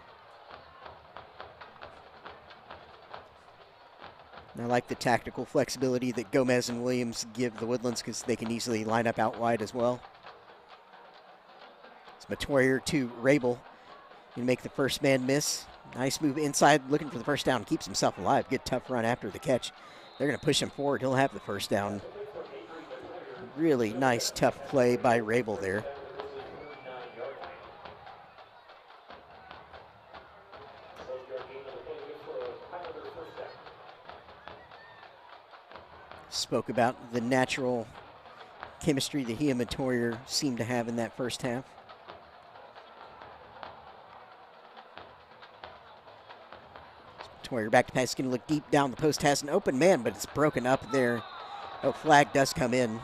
And I like the tactical flexibility that Gomez and Williams give the Woodlands because they can easily line up out wide as well. It's Matoyer to Rabel. Going to make the first man miss. Nice move inside, looking for the first down. Keeps himself alive. Good tough run after the catch. They're going to push him forward. He'll have the first down. Really nice, tough play by Rabel there. Spoke about the natural chemistry that he and Matoyer seemed to have in that first half. Matoyer back to pass, going to look deep down the post, has an open man, but it's broken up there. Oh, flag does come in.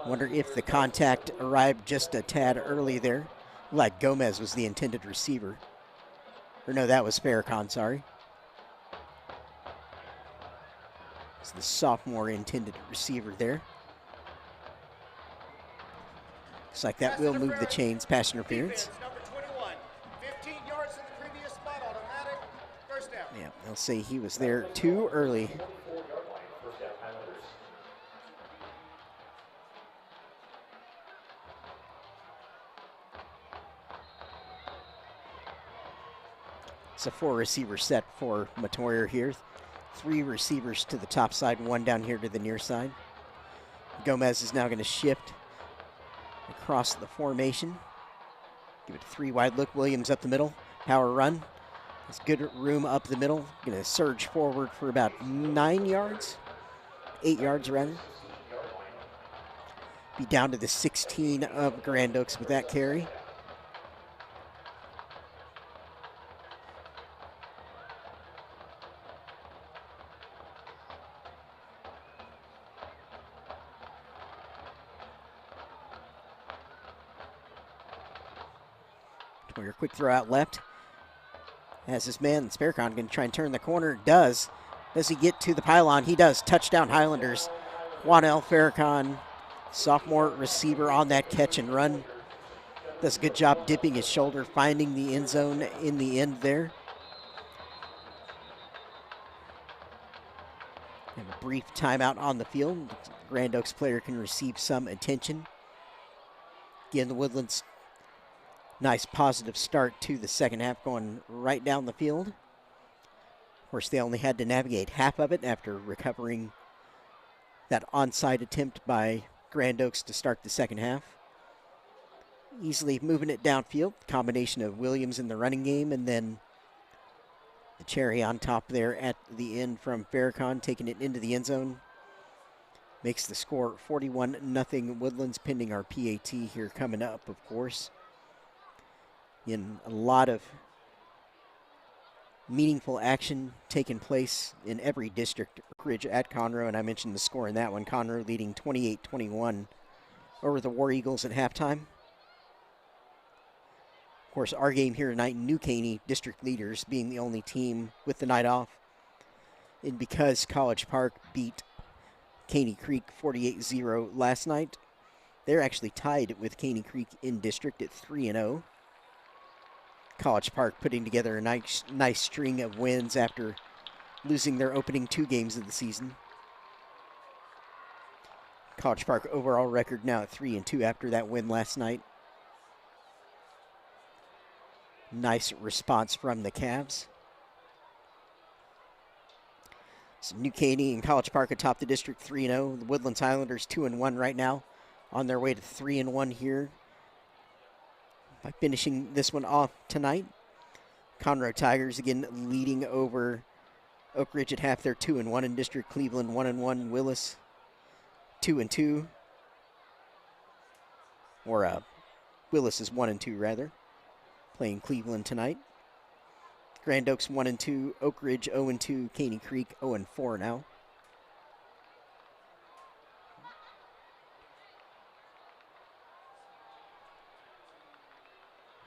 Wonder if the contact arrived just a tad early there. Like Gomez was the intended receiver. Or no, that was Farrakhan, sorry. It's the sophomore intended receiver there. Looks like that will move the chains, pass interference. Number 21, 15 yards to the previous spot, automatic, first down. Yeah, they'll say he was there too early. It's a 4 receiver set for Matoyer here. 3 receivers to the top side, 1 down here to the near side. Gomez is now going to shift across the formation. Give it a 3 wide look. Williams up the middle. Power run. There's good room up the middle. Going to surge forward for about 9 yards. 8 yards rather. Be down to the 16 of Grand Oaks with that carry. Sawyer, quick throw out left. Has his man, Sparacon, going to try and turn the corner. Does. Does he get to the pylon? He does. Touchdown Highlanders. Juanel Farrakhan, sophomore receiver, on that catch and run. Does a good job dipping his shoulder, finding the end zone in the end there. Have a brief timeout on the field. Grand Oaks player can receive some attention. Again, the Woodlands, nice positive start to the second half, going right down the field. Of course, they only had to navigate half of it after recovering that onside attempt by Grand Oaks to start the second half. Easily moving it downfield, combination of Williams in the running game, and then the cherry on top there at the end from Farrakhan, taking it into the end zone. Makes the score 41-0 Woodlands, pending our PAT here coming up, of course. In a lot of meaningful action taking place in every district. Oak Ridge at Conroe, and I mentioned the score in that one. Conroe leading 28-21 over the War Eagles at halftime. Of course, our game here tonight, New Caney district leaders being the only team with the night off. And because College Park beat Caney Creek 48-0 last night, they're actually tied with Caney Creek in district at 3-0. College Park putting together a nice string of wins after losing their opening 2 games of the season. College Park overall record now at 3-2 after that win last night. Nice response from the Cavs. So New Caney and College Park atop the district 3-0. The Woodlands Highlanders 2-1 right now, on their way to 3-1 here by finishing this one off tonight. Conroe Tigers again leading over Oak Ridge at half. They're 2-1 in district. Cleveland 1-1. Willis 2-2. Or Willis is 1-2 rather. Playing Cleveland tonight. Grand Oaks 1-2. Oak Ridge 0-2. Caney Creek 0-4 now.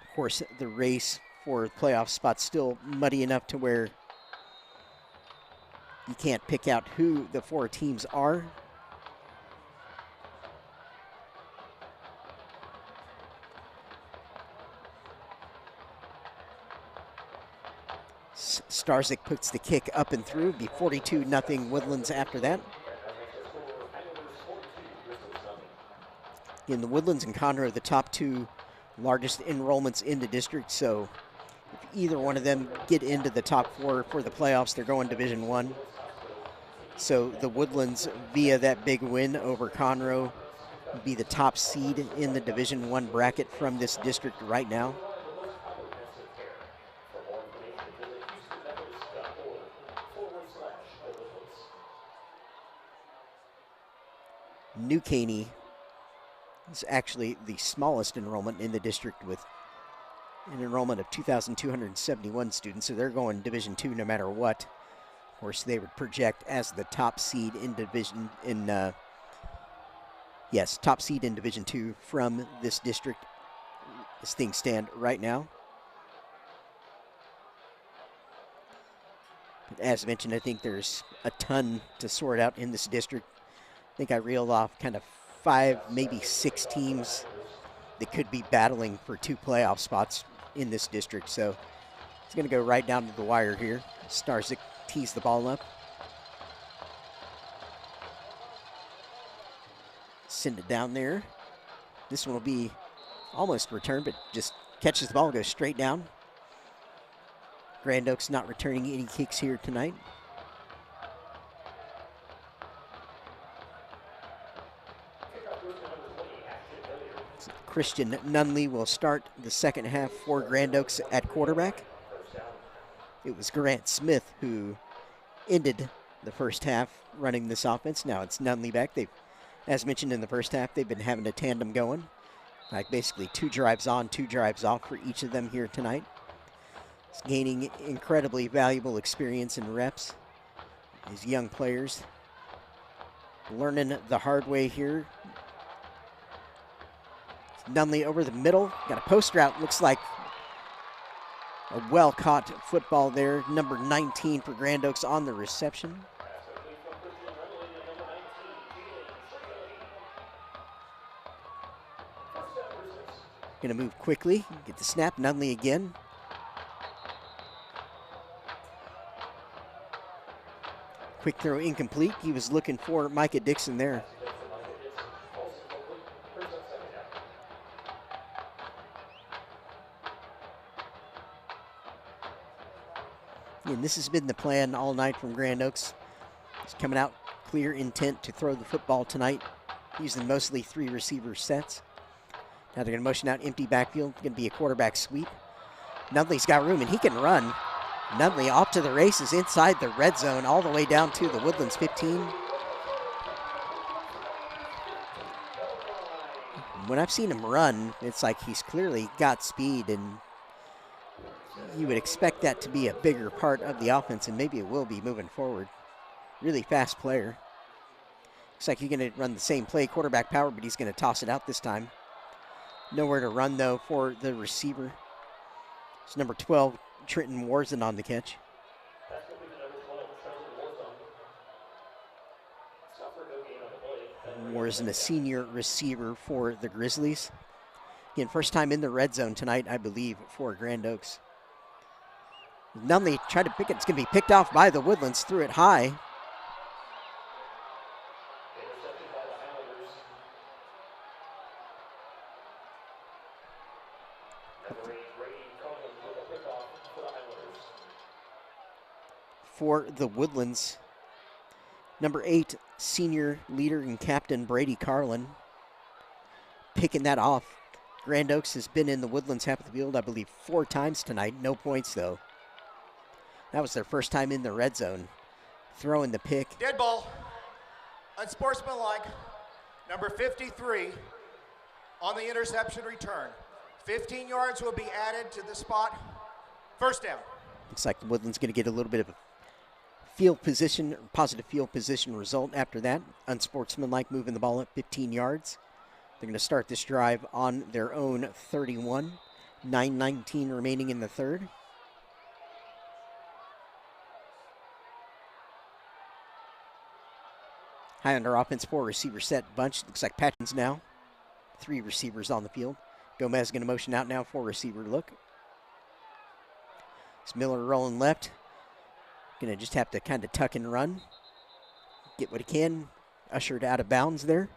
Of course, the race for playoff spots still muddy enough to where you can't pick out who the 4 teams are. Starzik puts the kick up and through. Be 42-0 Woodlands after that. In the Woodlands and Conroe, the top 2 largest enrollments in the district, so if either one of them get into the top 4 for the playoffs, they're going Division 1. So the Woodlands, via that big win over Conroe, would be the top seed in the Division 1 bracket from this district right now. New Caney is actually the smallest enrollment in the district with an enrollment of 2,271 students, so they're going Division 2 no matter what. Of course, they would project as the top seed in top seed in Division 2 from this district as things stand right now. But as mentioned, I think there's a ton to sort out in this district. I think I reeled off kind of 5, maybe 6 teams that could be battling for 2 playoff spots in this district. So it's going to go right down to the wire here. Starzik tees the ball up. Send it down there. This one will be almost returned, but just catches the ball, goes straight down. Grand Oaks not returning any kicks here tonight. Christian Nunley will start the second half for Grand Oaks at quarterback. It was Grant Smith who ended the first half running this offense. Now it's Nunley back. As mentioned in the first half, they've been having a tandem going. Like basically 2 drives on, 2 drives off for each of them here tonight. It's gaining incredibly valuable experience and reps. These young players learning the hard way here. Nunley over the middle, got a post route, looks like A well-caught football there. Number 19 for Grand Oaks on the reception. Going to move quickly, get the snap. Nunley again. Quick throw incomplete. He was looking for Micah Dixon there. And this has been the plan all night from Grand Oaks. It's coming out clear intent to throw the football tonight, using mostly 3 receiver sets. Now they're going to motion out empty backfield. Going to be a quarterback sweep. Nunley's got room, and he can run. Nunley off to the races inside the red zone, all the way down to the Woodlands 15. When I've seen him run, it's like he's clearly got speed, and you would expect that to be a bigger part of the offense, and maybe it will be moving forward. Really fast player. Looks like he's going to run the same play, quarterback power, but he's going to toss it out this time. Nowhere to run, though, for the receiver. It's number 12, Trenton Warzen on the catch. Warzen, a senior receiver for the Grizzlies. Again, first time in the red zone tonight, I believe, for Grand Oaks. Nunley tried to pick it. It's going to be picked off by the Woodlands. Threw it high. For the Woodlands, number 8, senior leader and captain Brady Carlin, picking that off. Grand Oaks has been in the Woodlands half of the field, I believe, 4 times tonight. No points, though. That was their first time in the red zone. Throwing the pick. Dead ball. Unsportsmanlike. Number 53 on the interception return. 15 yards will be added to the spot. First down. Looks like the Woodlands going to get a little bit of a field position, positive field position result after that. Unsportsmanlike, moving the ball up 15 yards. They're going to start this drive on their own 31. 9:19 remaining in the third. Highlander offense, 4 receiver set bunch. Looks like Patchins now. 3 receivers on the field. Gomez going to motion out now, 4 receiver look. It's Miller rolling left. Going to just have to kind of tuck and run. Get what he can. Ushered out of bounds there.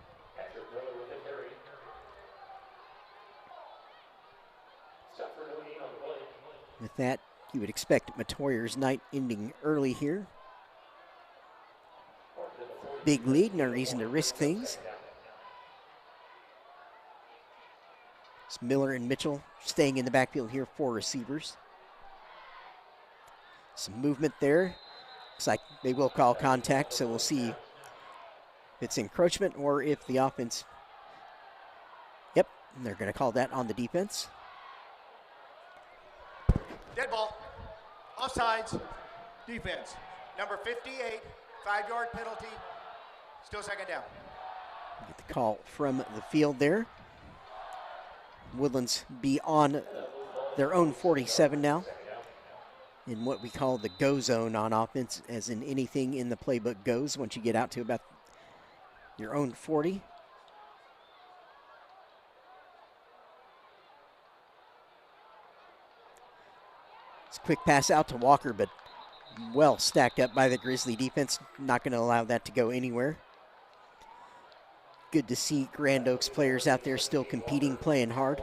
With that, you would expect Matoyer's night ending early here. Big lead, no reason to risk things. It's Miller and Mitchell staying in the backfield here, 4 receivers. Some movement there. Looks like they will call contact, so we'll see if it's encroachment or if the offense. Yep, they're going to call that on the defense. Dead ball. Offsides. Defense. Number 58, 5-yard penalty. Still second down. Get the call from the field there. Woodlands be on their own 47 now, in what we call the go zone on offense, as in anything in the playbook goes once you get out to about your own 40. It's a quick pass out to Walker, but well stacked up by the Grizzly defense. Not going to allow that to go anywhere. Good to see Grand Oaks players out there still competing, playing hard.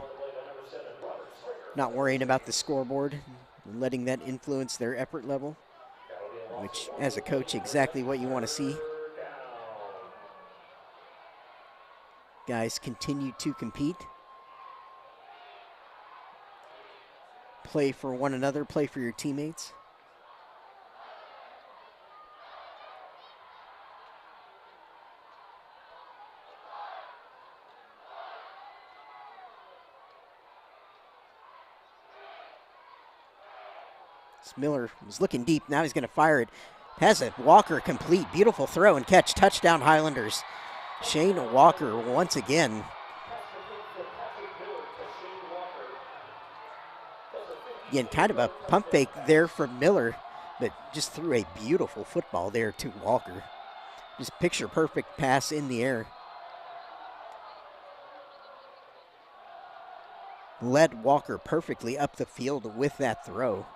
Not worrying about the scoreboard, letting that influence their effort level, which, as a coach, exactly what you want to see. Guys continue to compete. Play for one another, play for your teammates. Miller was looking deep. Now he's going to fire it. Has it. Walker complete. Beautiful throw and catch. Touchdown Highlanders. Shane Walker once again. Again, kind of a pump fake there from Miller, but just threw a beautiful football there to Walker. Just picture perfect pass in the air. Led Walker perfectly up the field with that throw.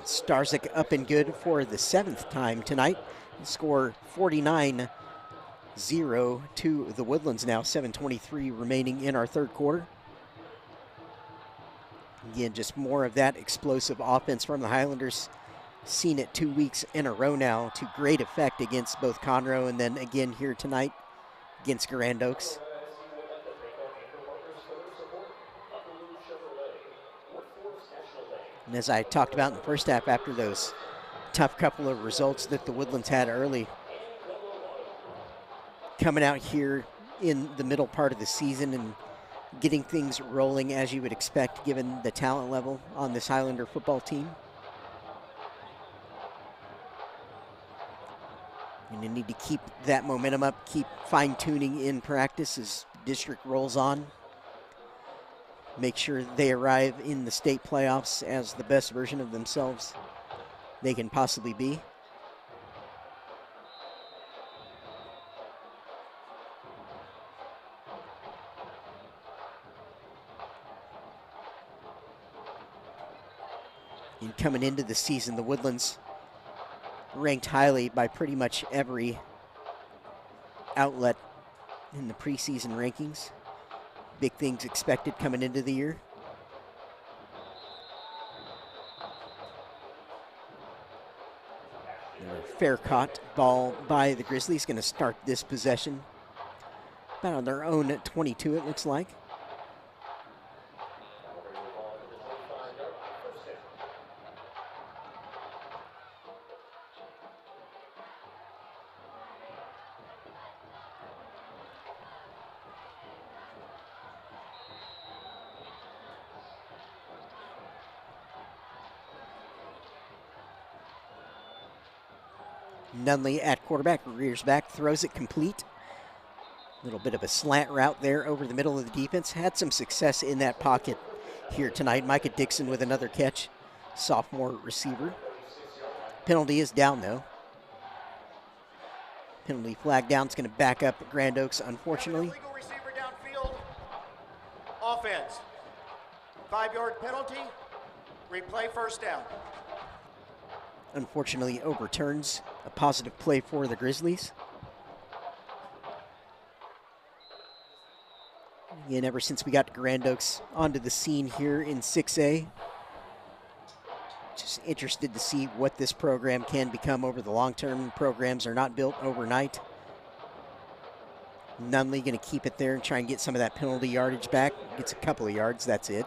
Starzyk up and good for the 7th time tonight. Score 49-0 to the Woodlands now. 7:23 remaining in our third quarter. Again, just more of that explosive offense from the Highlanders. Seen it 2 weeks in a row now to great effect against both Conroe and then again here tonight against Grand Oaks. And as I talked about in the first half, after those tough couple of results that the Woodlands had early, coming out here in the middle part of the season and getting things rolling as you would expect given the talent level on this Highlander football team. And you need to keep that momentum up, keep fine-tuning in practice as district rolls on. Make sure they arrive in the state playoffs as the best version of themselves they can possibly be. And coming into the season, the Woodlands ranked highly by pretty much every outlet in the preseason rankings. Big things expected coming into the year. Fair caught ball by the Grizzlies, going to start this possession about on their own at 22, it looks like. Nunley at quarterback, rears back, throws it complete. A little bit of a slant route there over the middle of the defense. Had some success in that pocket here tonight. Micah Dixon with another catch, sophomore receiver. Penalty is down though. Penalty flag down. It's going to back up Grand Oaks, unfortunately. Legal receiver downfield. Offense. 5-yard penalty. Replay first down. Unfortunately overturns a positive play for the Grizzlies. Again, ever since we got Grand Oaks onto the scene here in 6A, just interested to see what this program can become over the long term. Programs are not built overnight. Nunley going to keep it there and try and get some of that penalty yardage back. Gets a couple of yards, that's it.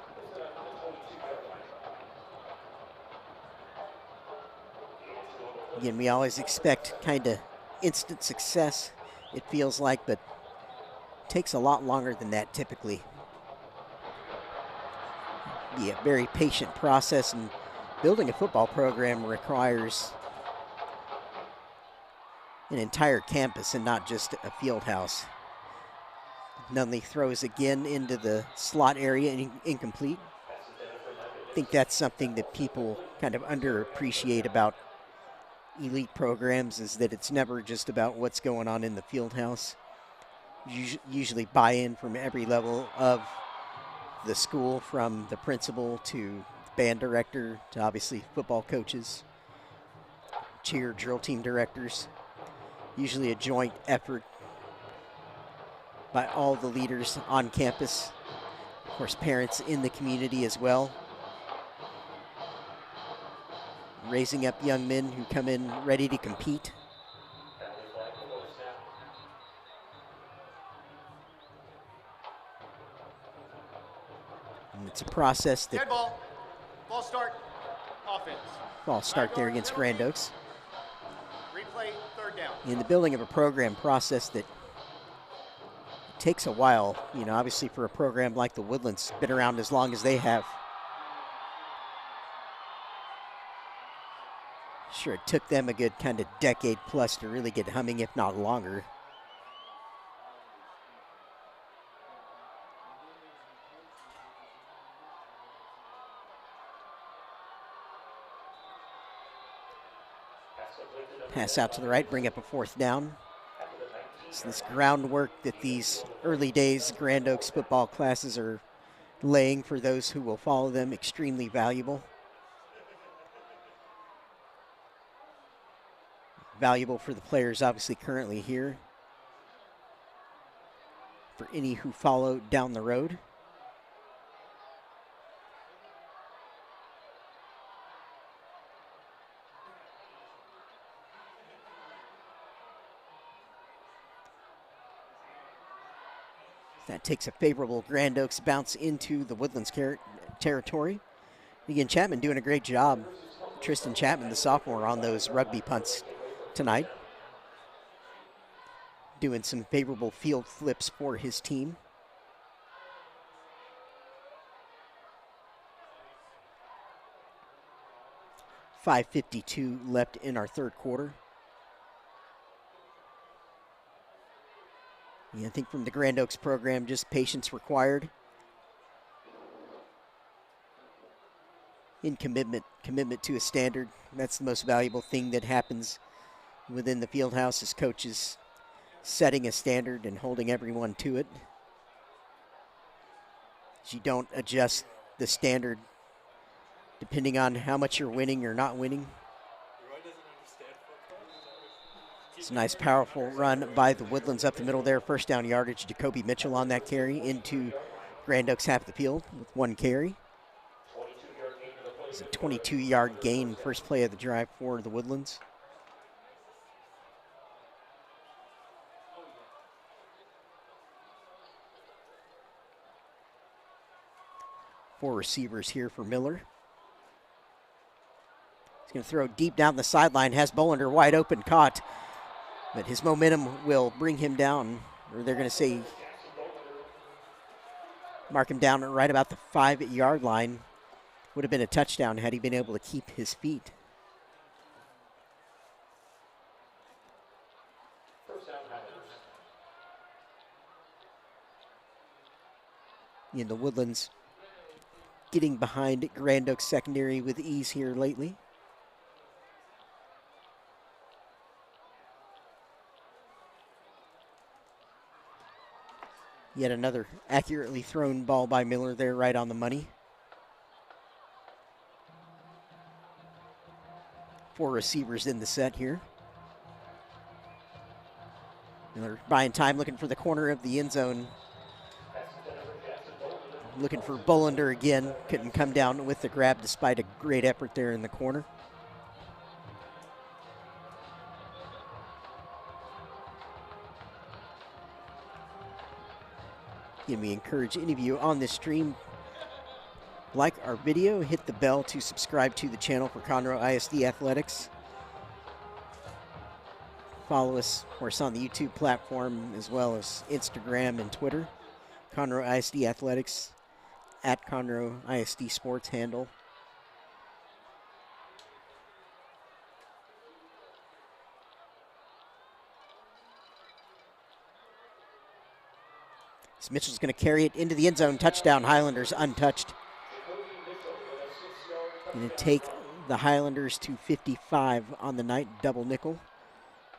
Again, we always expect kind of instant success, it feels like, but it takes a lot longer than that typically. Be a very patient process, and building a football program requires an entire campus and not just a field house. Nunley throws again into the slot area and incomplete. I think that's something that people kind of underappreciate about elite programs, is that it's never just about what's going on in the field house. Usually buy-in from every level of the school, from the principal to the band director to obviously football coaches, cheer, drill team directors. Usually a joint effort by all the leaders on campus. Of course, parents in the community as well. Raising up young men who come in ready to compete. And it's a process that... Dead ball. Ball start. Offense. Ball start there against Grand Oaks. Replay third down. In the building of a program process that takes a while, obviously for a program like the Woodlands, been around as long as they have. Sure, it took them a good kind of decade plus to really get humming, if not longer. Pass out to the right, bring up a 4th down. So this groundwork that these early days Grand Oaks football classes are laying for those who will follow them, extremely valuable. Valuable for the players obviously currently here. For any who follow down the road. That takes a favorable Grand Oaks bounce into the Woodlands territory. Again, Chapman doing a great job. Tristan Chapman, the sophomore, on those rugby punts tonight. Doing some favorable field flips for his team. .552 left in our 3rd quarter. I think from the Grand Oaks program, just patience required. In commitment to a standard. That's the most valuable thing that happens within the field house, is coaches setting a standard and holding everyone to it. You don't adjust the standard depending on how much you're winning or not winning. It's a nice, powerful run by the Woodlands up the middle there. 1st down yardage. Jacoby Mitchell on that carry into Grand Oaks half the field with 1 carry. It's a 22-yard gain, first play of the drive for the Woodlands. Four receivers here for Miller. He's going to throw deep down the sideline. Has Bolander wide open, caught. But his momentum will bring him down, or they're going to say mark him down right about the 5-yard line. Would have been a touchdown had he been able to keep his feet. In the Woodlands getting behind Grand Oaks secondary with ease here lately. Yet another accurately thrown ball by Miller there, right on the money. 4 receivers in the set here. Miller buying time, looking for the corner of the end zone. Looking for Bolander again. Couldn't come down with the grab despite a great effort there in the corner. Again, we encourage any of you on this stream, like our video, hit the bell to subscribe to the channel for Conroe ISD Athletics. Follow us, of course, on the YouTube platform as well as Instagram and Twitter. Conroe ISD Athletics, at Conroe ISD Sports handle. So Mitchell's going to carry it into the end zone. Touchdown, Highlanders untouched. Going to take the Highlanders to 55 on the night, double nickel.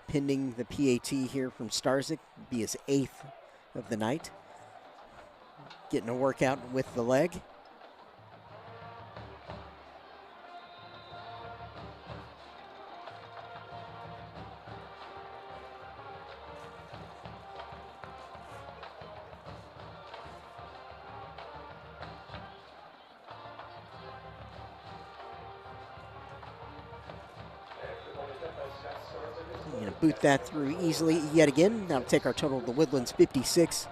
Pending the PAT here from Starzik, be his 8th of the night. Getting a workout with the leg. Going to boot that through easily yet again. Now take our total to the Woodlands 56.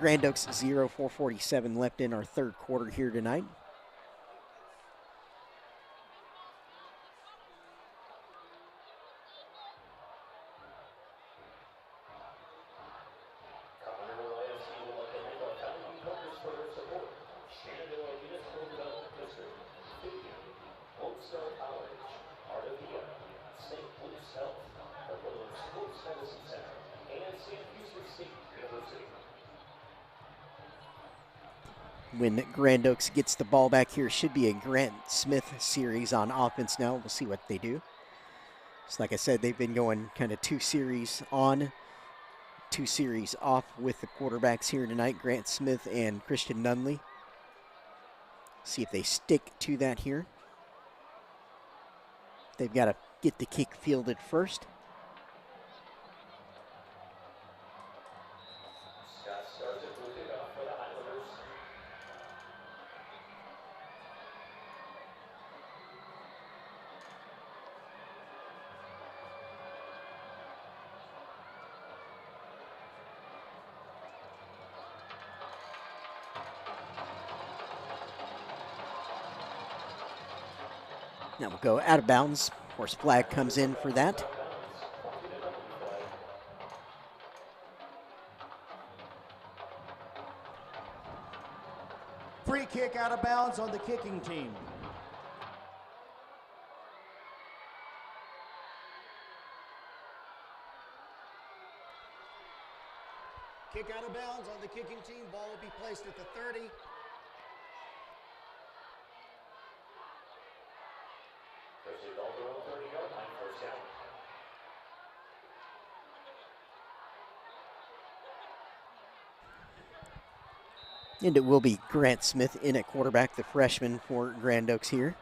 Grand Oaks 0, 4:47 left in our 3rd quarter here tonight. when Grand Oaks gets the ball back here. Should be a Grant Smith series on offense now. We'll see what they do. So like I said, they've been going kind of 2 series on, 2 series off with the quarterbacks here tonight, Grant Smith and Christian Nunley. See if they stick to that here. They've got to get the kick fielded first. Now we'll go out of bounds. Of course, flag comes in for that. Free kick out of bounds on the kicking team. Kick out of bounds on the kicking team. Ball will be placed at the 30. And it will be Grant Smith in at quarterback, the freshman for Grand Oaks here.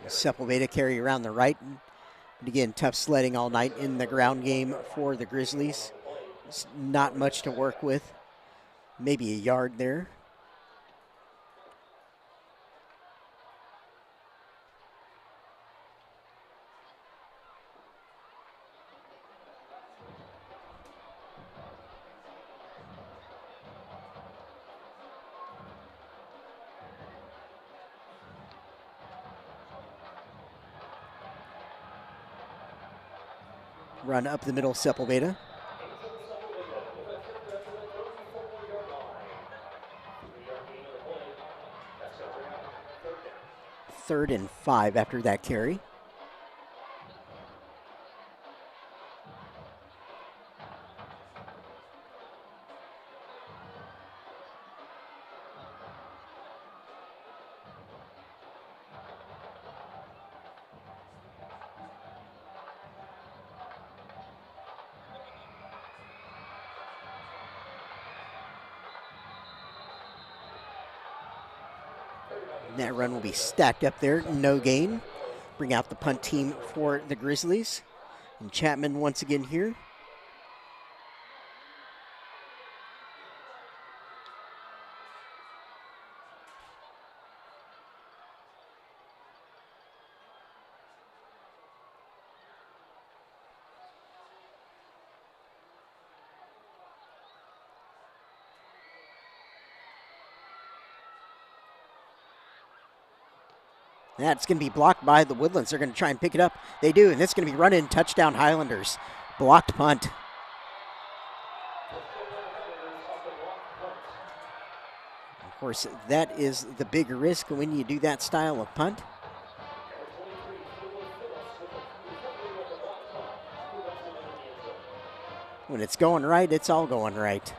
Sepulveda carry around the right. But again, tough sledding all night in the ground game for the Grizzlies. It's not much to work with. Maybe a yard there. Run up the middle, Sepulveda. Third and 5 after that carry. That run will be stacked up there, no gain. Bring out the punt team for the Grizzlies. And Chapman once again here. That's going to be blocked by the Woodlands. They're going to try and pick it up. They do, and it's going to be run-in touchdown Highlanders. Blocked punt. Of course, that is the big risk when you do that style of punt. When it's going right, it's all going right.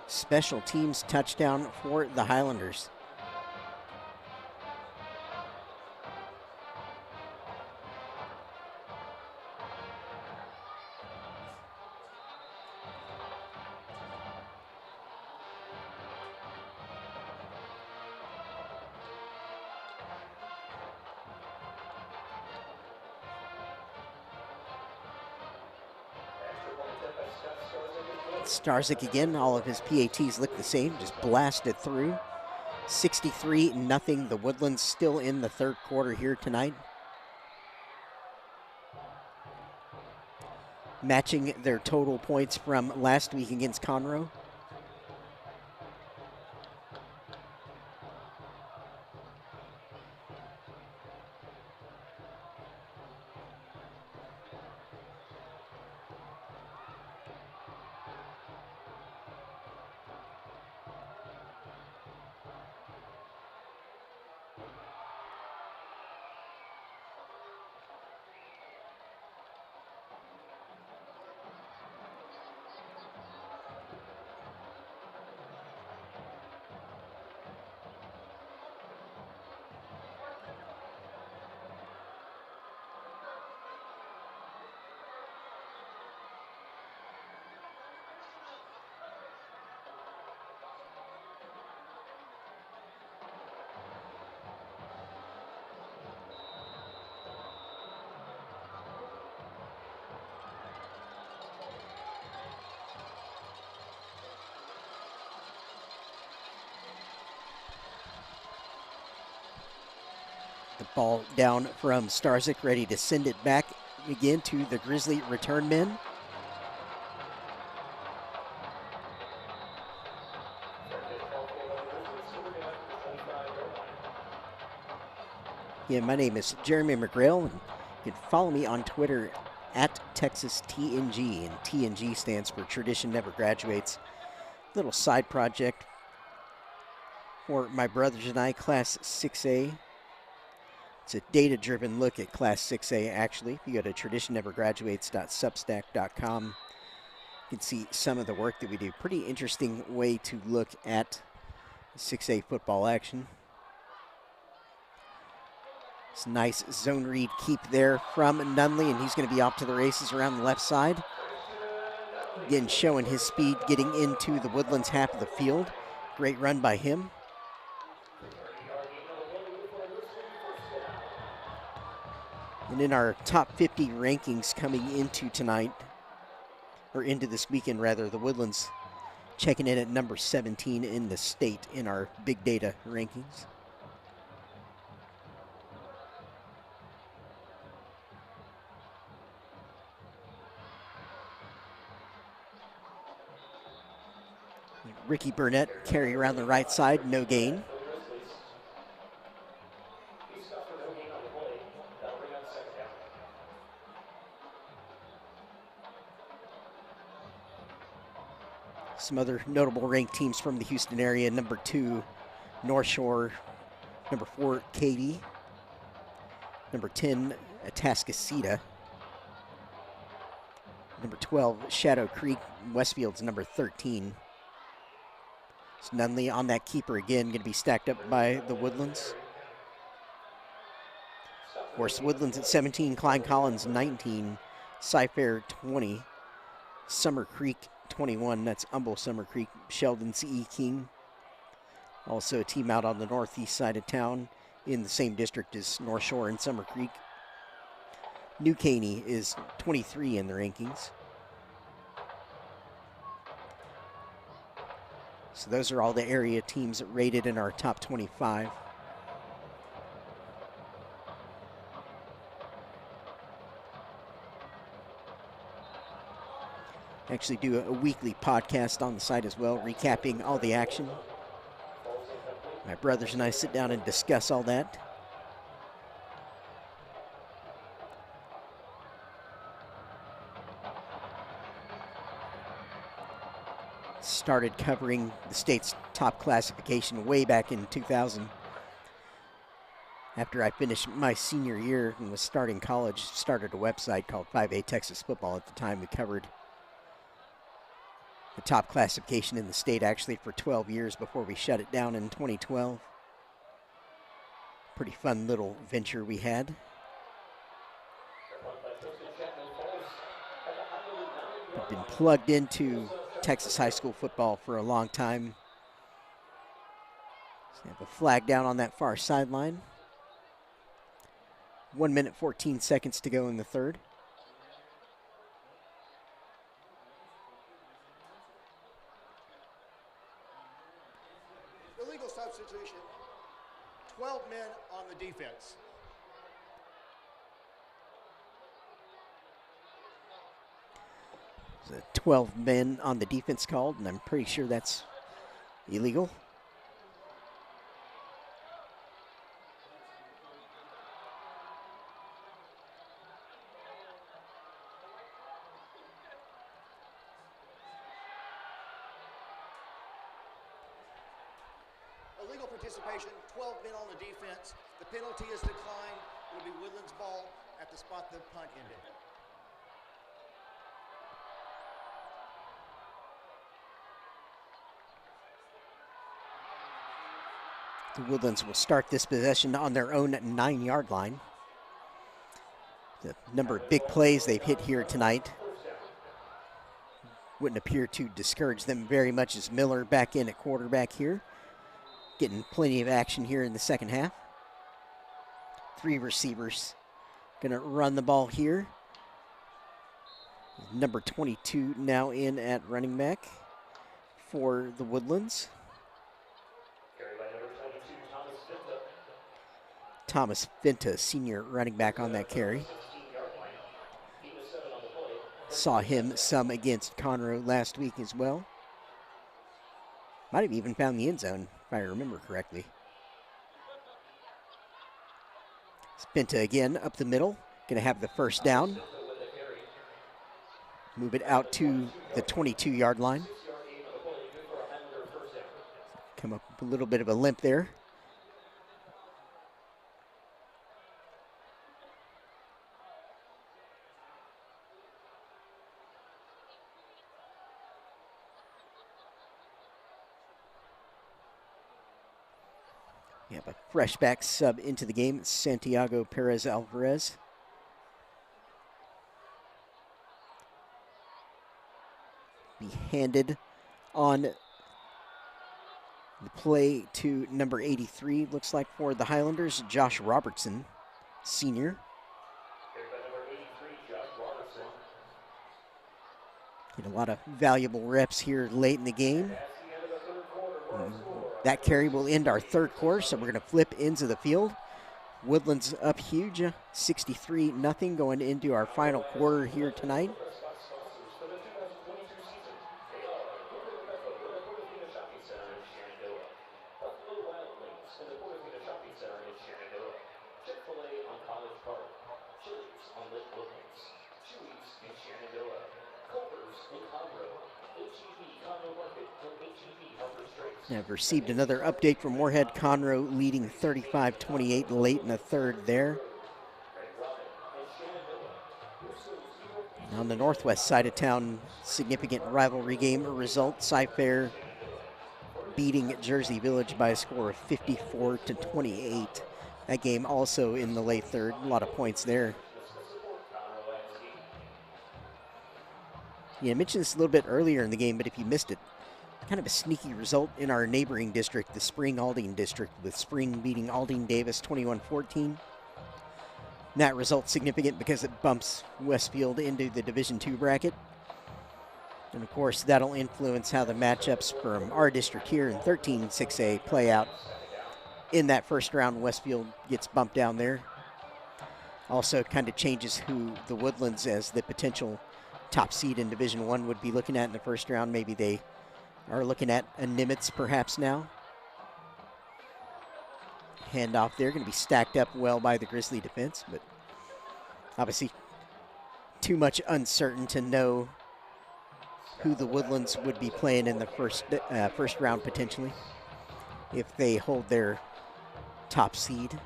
Special teams touchdown for the Highlanders. Starzik again, all of his PATs look the same, just blasted through. 63-0, the Woodlands still in the third quarter here tonight. Matching their total points from last week against Conroe. Ball down from Starzyk, ready to send it back again to the Grizzly return men. Yeah, my name is Jeremy McGrail, and you can follow me on Twitter at TexasTNG, and TNG stands for Tradition Never Graduates. Little side project for my brothers and I, Class 6A. It's a data-driven look at Class 6A, actually. If you go to traditionnevergraduates.substack.com, you can see some of the work that we do. Pretty interesting way to look at 6A football action. It's a nice zone read keep there from Nunley, and he's going to be off to the races around the left side. Again, showing his speed, getting into the Woodlands half of the field. Great run by him. And in our top 50 rankings coming into tonight, or into this weekend rather, the Woodlands checking in at number 17 in the state in our big data rankings. Ricky Burnett carry around the right side, no gain. Some other notable ranked teams from the Houston area: number 2, North Shore; number 4, Katy; number 10, Atascocita; number 12, Shadow Creek; Westfield's number 13. It's Nunley on that keeper again, going to be stacked up by the Woodlands. Of course, Woodlands at 17, Klein Collins 19, Cy-Fair 20, Summer Creek 21, that's Humble Summer Creek; Sheldon C.E. King, also a team out on the northeast side of town in the same district as North Shore and Summer Creek. New Caney is 23 in the rankings. So those are all the area teams rated in our top 25. Actually do a weekly podcast on the site as well, recapping all the action. My brothers and I sit down and discuss all that. Started covering the state's top classification way back in 2000. After I finished my senior year and was starting college, started a website called 5A Texas Football. At the time, we covered the top classification in the state actually for 12 years before we shut it down in 2012. Pretty fun little venture we had. I've been plugged into Texas high school football for a long time. So we have a flag down on that far sideline. 1 minute, 14 seconds to go in the third. Illegal substitution, 12 men on the defense. So 12 men on the defense called, and I'm pretty sure that's illegal. Illegal participation, 12 men on the defense. The penalty is declined. It'll be Woodlands ball at the spot the punt ended. The Woodlands will start this possession on their own 9-yard line. The number of big plays they've hit here tonight wouldn't appear to discourage them very much, as Miller back in at quarterback here, getting plenty of action here in the second half. 3 receivers going to run the ball here. Number 22 now in at running back for the Woodlands. Thomas Finta, senior running back, on that carry. Saw him some against Conroe last week as well. Might have even found the end zone, if I remember correctly. Finta again up the middle, going to have the first down. Move it out to the 22-yard line. Come up with a little bit of a limp there. Yeah, but fresh back sub into the game, Santiago Perez Alvarez. Be handed on the play to number 83, looks like for the Highlanders, Josh Robertson, senior. Get a lot of valuable reps here late in the game. That carry will end our third quarter, so we're going to flip ends of the field. Woodlands up huge, 63-0 going into our final quarter here tonight. I've received another update from Moorhead. Conroe leading 35-28 late in the third there. On the northwest side of town, significant rivalry game result. Cy-Fair beating Jersey Village by a score of 54-28. That game also in the late third. A lot of points there. Yeah, I mentioned this a little bit earlier in the game, but if you missed it, kind of a sneaky result in our neighboring district, the Spring-Aldine district, with Spring beating Aldine Davis 21-14. That result significant because it bumps Westfield into the Division II bracket. And of course, that'll influence how the matchups from our district here in 13-6A play out. In that first round, Westfield gets bumped down there. Also kind of changes who the Woodlands as the potential top seed in Division I would be looking at in the first round. Maybe they are looking at a Nimitz perhaps now. Handoff there, going to be stacked up well by the Grizzly defense, but obviously too much uncertain to know who the Woodlands would be playing in the first round potentially if they hold their top seed.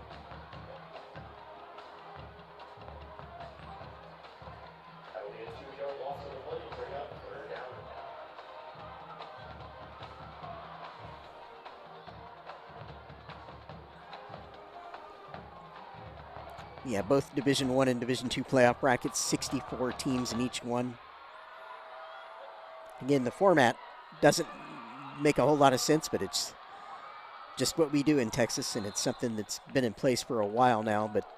Yeah, both Division I and Division II playoff brackets, 64 teams in each one. Again, the format doesn't make a whole lot of sense, but it's just what we do in Texas, and it's something that's been in place for a while now, but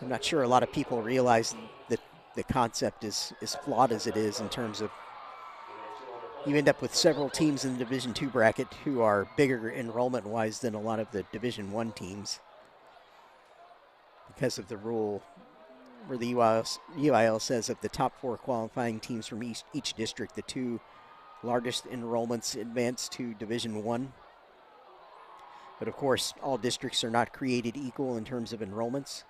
I'm not sure a lot of people realize that the concept is flawed as it is in terms of you end up with several teams in the Division II bracket who are bigger enrollment-wise than a lot of the Division I teams, because of the rule where the UIL says of the top 4 qualifying teams from each district, the 2 largest enrollments advance to Division I. But of course, all districts are not created equal in terms of enrollments.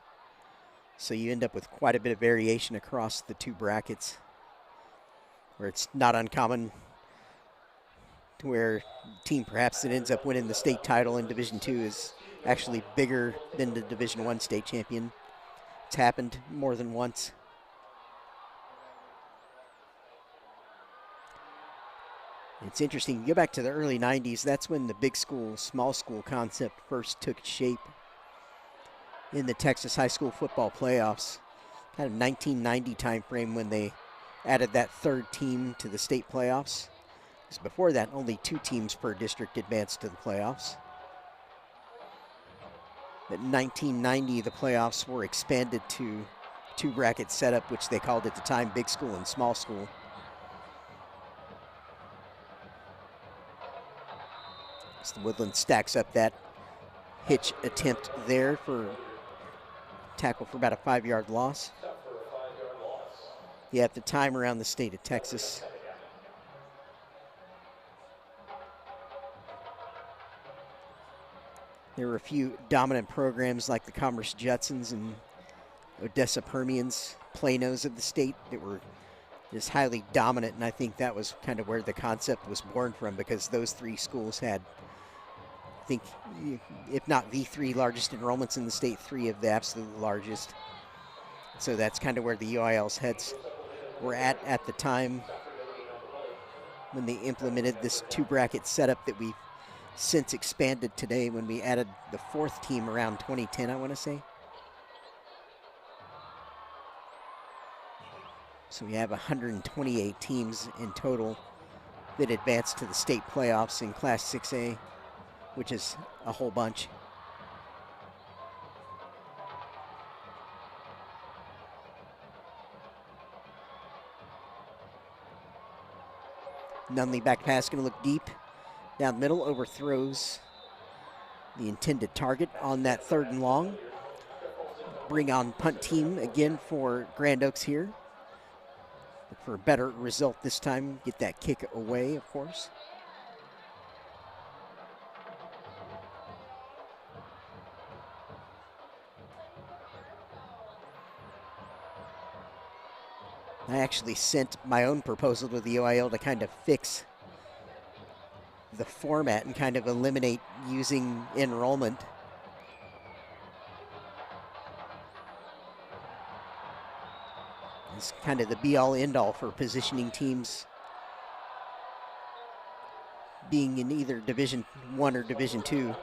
So you end up with quite a bit of variation across the 2 brackets, where it's not uncommon to where a team perhaps that ends up winning the state title in Division II is actually bigger than the Division I state champion. It's happened more than once. It's interesting, you go back to the early 90s, that's when the big school, small school concept first took shape in the Texas high school football playoffs. Kind of 1990 time frame when they added that 3rd team to the state playoffs. Because before that, only 2 teams per district advanced to the playoffs. But in 1990, the playoffs were expanded to 2 bracket setup, which they called at the time big school and small school. So the Woodlands stacks up that hitch attempt there for tackle for about a 5-yard loss. Yeah, at the time around the state of Texas. There were a few dominant programs like the Commerce Judsons and Odessa Permians, Planos of the state that were just highly dominant, and I think that was kind of where the concept was born from, because those 3 schools had, I think, if not the 3 largest enrollments in the state, 3 of the absolute largest. So that's kind of where the UIL's heads were at the time when they implemented this 2-bracket setup that we've since expanded today when we added the 4th team around 2010, I want to say. So we have 128 teams in total that advanced to the state playoffs in Class 6A, which is a whole bunch. Nunley back pass going to look deep. Down the middle, overthrows the intended target on that 3rd and long. Bring on punt team again for Grand Oaks here. Look for a better result this time. Get that kick away, of course. I actually sent my own proposal to the UIL to kind of fix the format and kind of eliminate using enrollment. It's kind of the be-all, end-all for positioning teams being in either Division I or Division II.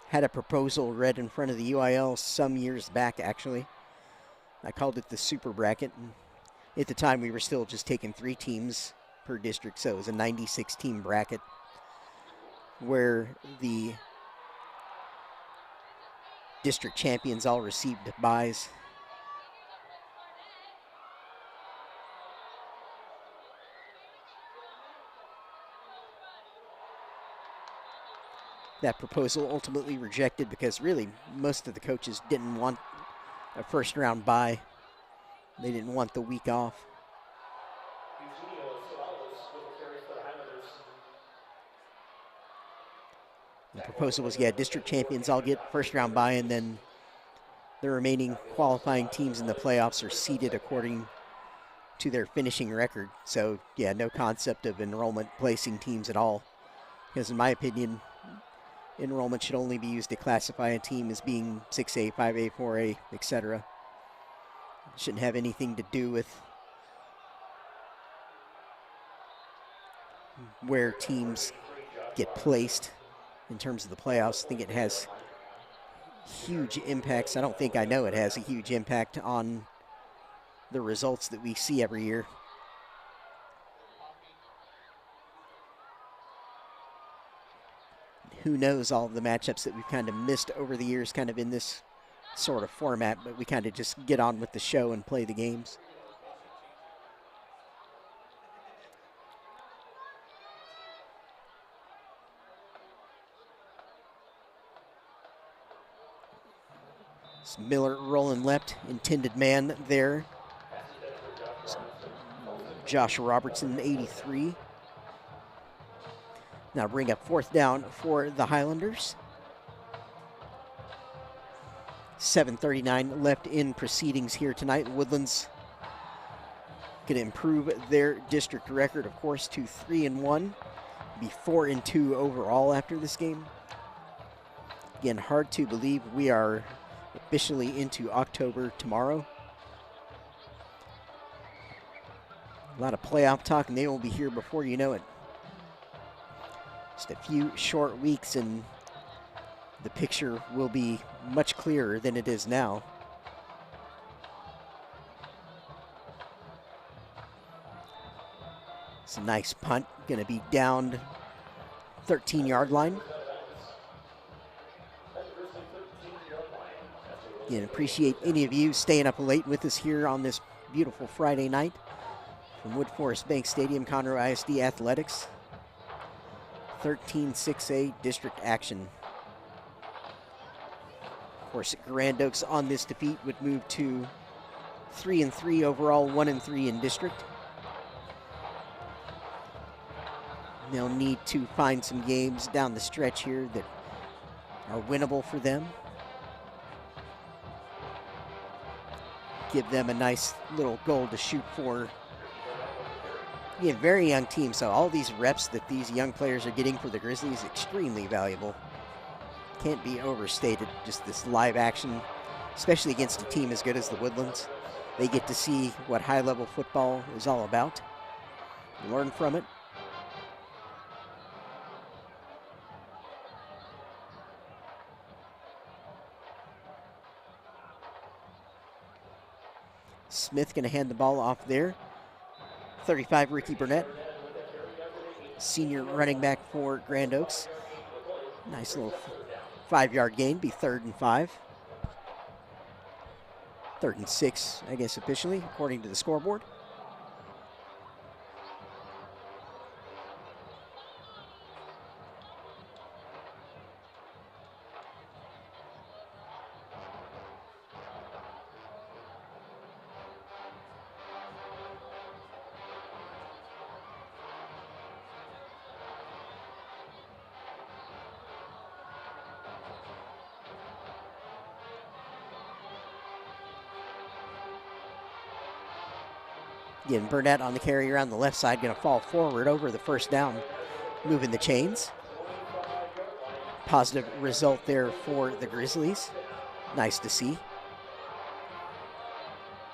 Had a proposal read in front of the UIL some years back, actually. I called it the Super Bracket. And at the time, we were still just taking 3 teams per district, so it was a 96-team bracket where the district champions all received byes. That proposal ultimately rejected because really most of the coaches didn't want a first-round bye. They didn't want the week off. The proposal was, yeah, district champions all get first-round bye, and then the remaining qualifying teams in the playoffs are seeded according to their finishing record. So, yeah, no concept of enrollment placing teams at all. Because in my opinion, enrollment should only be used to classify a team as being 6A, 5A, 4A, etc. It shouldn't have anything to do with where teams get placed in terms of the playoffs. I think it has huge impacts. I know it has a huge impact on the results that we see every year. Who knows all of the matchups that we've kind of missed over the years kind of in this sort of format, but we kind of just get on with the show and play the games. It's Miller rolling left, intended man there. Josh Robertson, 83. Now bring up 4th down for the Highlanders. 7:39 left in proceedings here tonight. Woodlands going to improve their district record, of course, to 3-1. Be 4-2 overall after this game. Again, hard to believe we are officially into October tomorrow. A lot of playoff talk, and they will be here before you know it. Just a few short weeks, and the picture will be much clearer than it is now. It's a nice punt, going to be down 13-yard line. Again, appreciate any of you staying up late with us here on this beautiful Friday night from Wood Forest Bank Stadium, Conroe ISD Athletics. 13 6A district action. course, Grand Oaks on this defeat would move to 3-3 overall, 1-3 in district. They'll need to find some games down the stretch here that are winnable for them. Give them a nice little goal to shoot for. Again, very young team, so all these reps that these young players are getting for the Grizzlies, extremely valuable. Can't be overstated, just this live action, especially against a team as good as the Woodlands. They get to see what high-level football is all about, learn from it. Smith going to hand the ball off there. 35, Ricky Burnett, senior running back for Grand Oaks. Nice little 5-yard gain, be 3rd and 5. 3rd and 6, I guess, officially, according to the scoreboard. Again, Burnett on the carry around the left side, going to fall forward over the first down, moving the chains. Positive result there for the Grizzlies. Nice to see.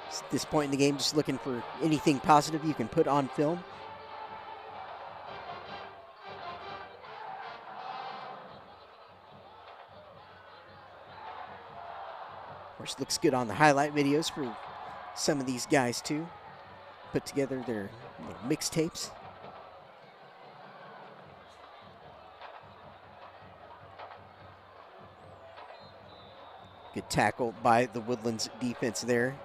At this point in the game, just looking for anything positive you can put on film. Of course, looks good on the highlight videos for some of these guys too. Put together their little mixtapes. Good tackle by the Woodlands defense there.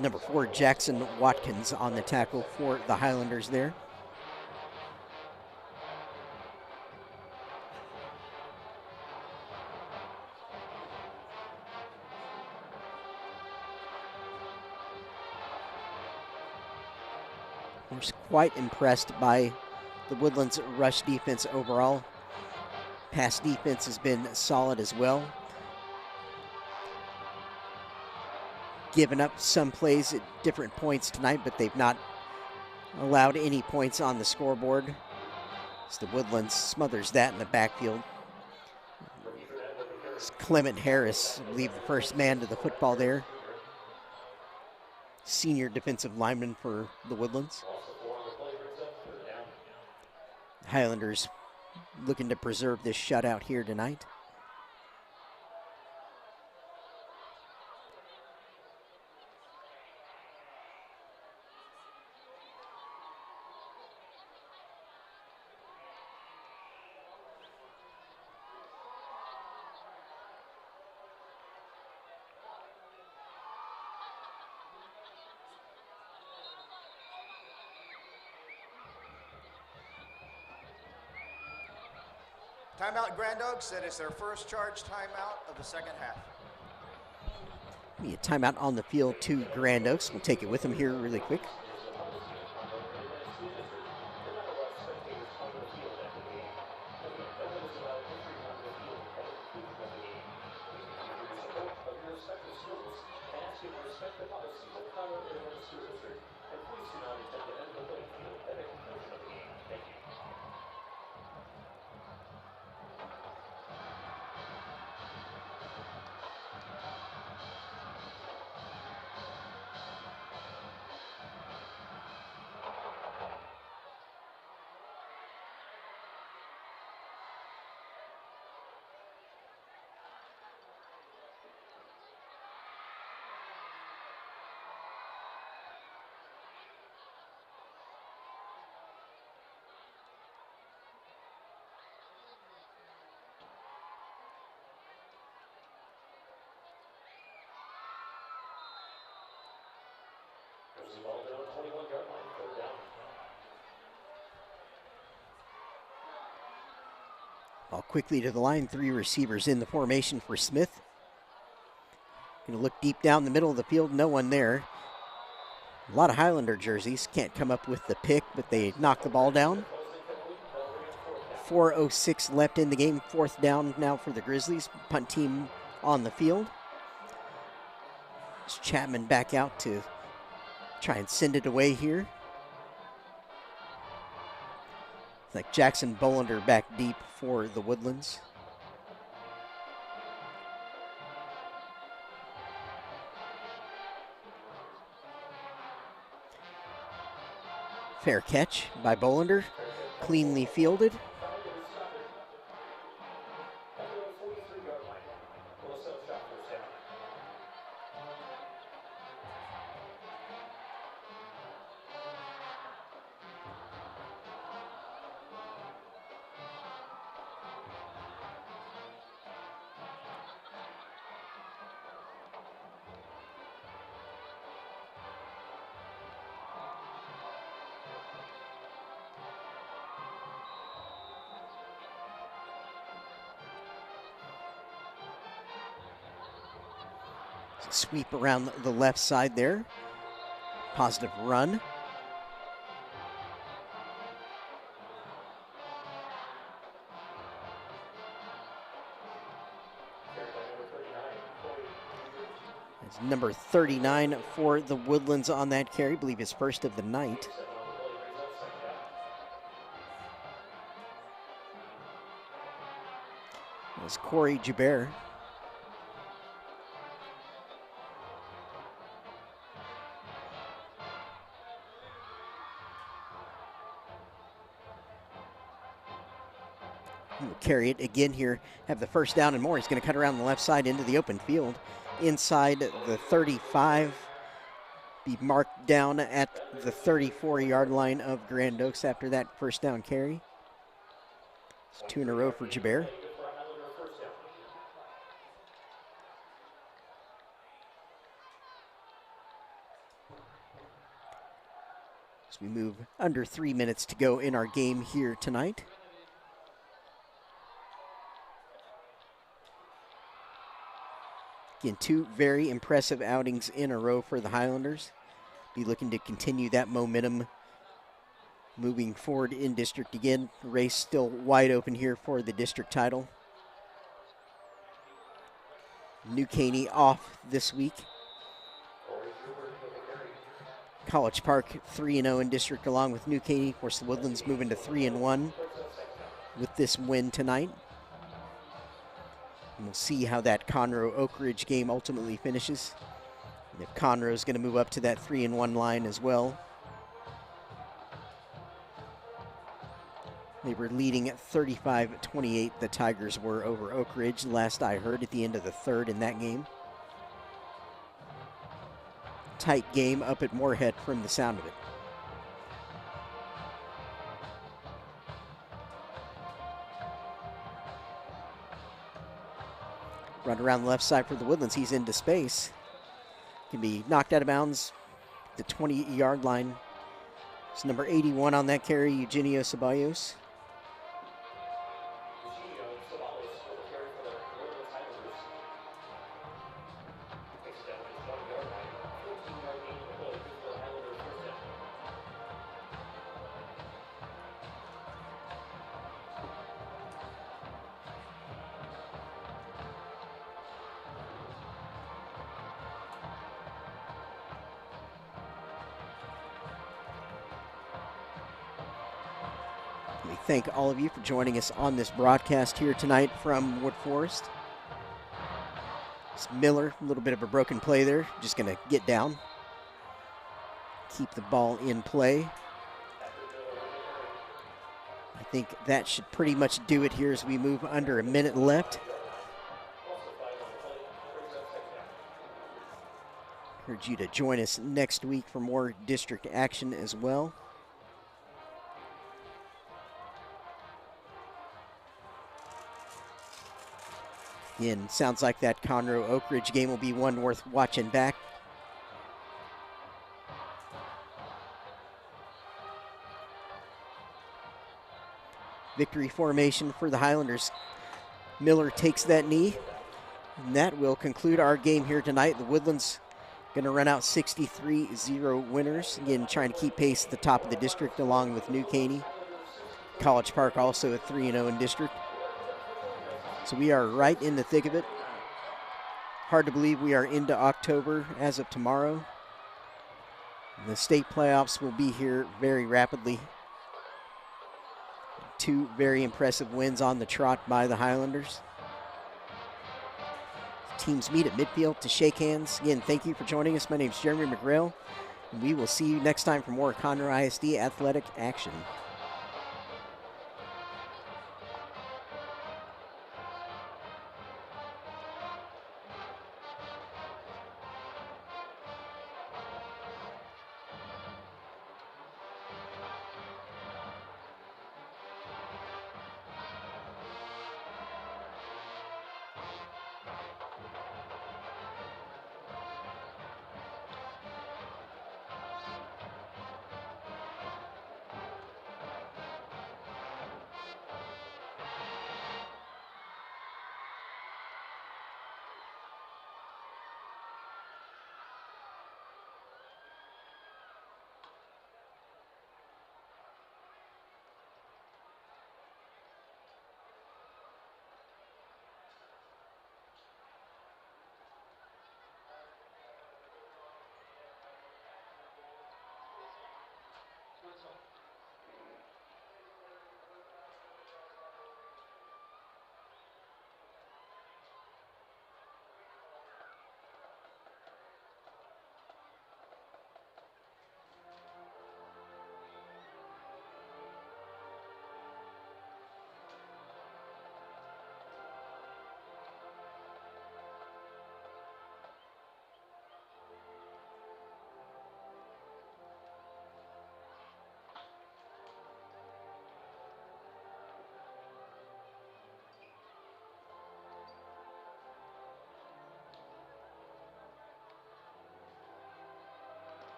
Number 4, Jackson Watkins on the tackle for the Highlanders there. I was quite impressed by the Woodlands rush defense overall. Pass defense has been solid as well. Given up some plays at different points tonight, but they've not allowed any points on the scoreboard. As the Woodlands smothers that in the backfield. It's Clement Harris, I believe, the first man to the football there. Senior defensive lineman for the Woodlands. Highlanders looking to preserve this shutout here tonight. Timeout Grand Oaks, that is their first charge timeout of the second half. Be a timeout on the field to Grand Oaks. We'll take it with them here really quick. Ball quickly to the line, 3 receivers in the formation for Smith. Gonna look deep down the middle of the field, no one there. A lot of Highlander jerseys, can't come up with the pick, but they knock the ball down. 4:06 left in the game, 4th down now for the Grizzlies. Punt team on the field. It's Chapman back out to try and send it away here. It's like Jackson Bolander back deep for the Woodlands. Fair catch by Bolander, cleanly fielded. Sweep around the left side there. Positive run. It's number 39 for the Woodlands on that carry. I believe his first of the night. It's Corey Jabert. Carry it again here, have the first down and more. He's going to cut around the left side into the open field. Inside the 35, be marked down at the 34-yard line of Grand Oaks after that first down carry. It's 2 in a row for Jabert. As we move under 3 minutes to go in our game here tonight. Again, 2 very impressive outings in a row for the Highlanders. Be looking to continue that momentum moving forward in district again. Race still wide open here for the district title. New Caney off this week. College Park 3-0 in district along with New Caney. Of course, the Woodlands moving to 3-1 with this win tonight. And we'll see how that Conroe Oak Ridge game ultimately finishes. And if Conroe is going to move up to that 3-1 line as well. They were leading at 35-28. The Tigers were over Oak Ridge, last I heard, at the end of the 3rd in that game. Tight game up at Moorhead from the sound of it. Run around the left side for the Woodlands. He's into space. Can be knocked out of bounds. The 20-yard line. It's number 81 on that carry, Eugenio Ceballos. We thank all of you for joining us on this broadcast here tonight from Wood Forest. It's Miller, a little bit of a broken play there. Just going to get down. Keep the ball in play. I think that should pretty much do it here as we move under a minute left. Urge you to join us next week for more district action as well. Again, sounds like that Conroe Oak Ridge game will be one worth watching back. Victory formation for the Highlanders. Miller takes that knee, and that will conclude our game here tonight. The Woodlands going to run out 63-0 winners. Again, trying to keep pace at the top of the district along with New Caney. College Park also at 3-0 in district. So we are right in the thick of it. Hard to believe we are into October as of tomorrow. And the state playoffs will be here very rapidly. 2 very impressive wins on the trot by the Highlanders. Teams meet at midfield to shake hands. Again, thank you for joining us. My name is Jeremy McGrail, and we will see you next time for more Conroe ISD athletic action.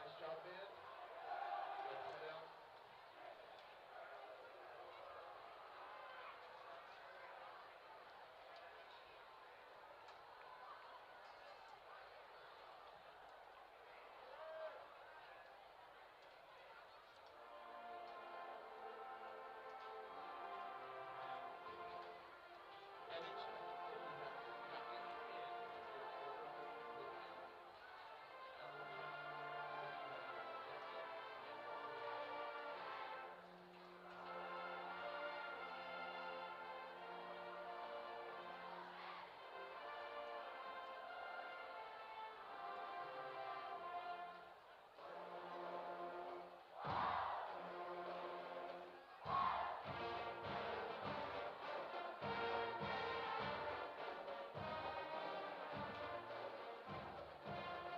Nice job, man.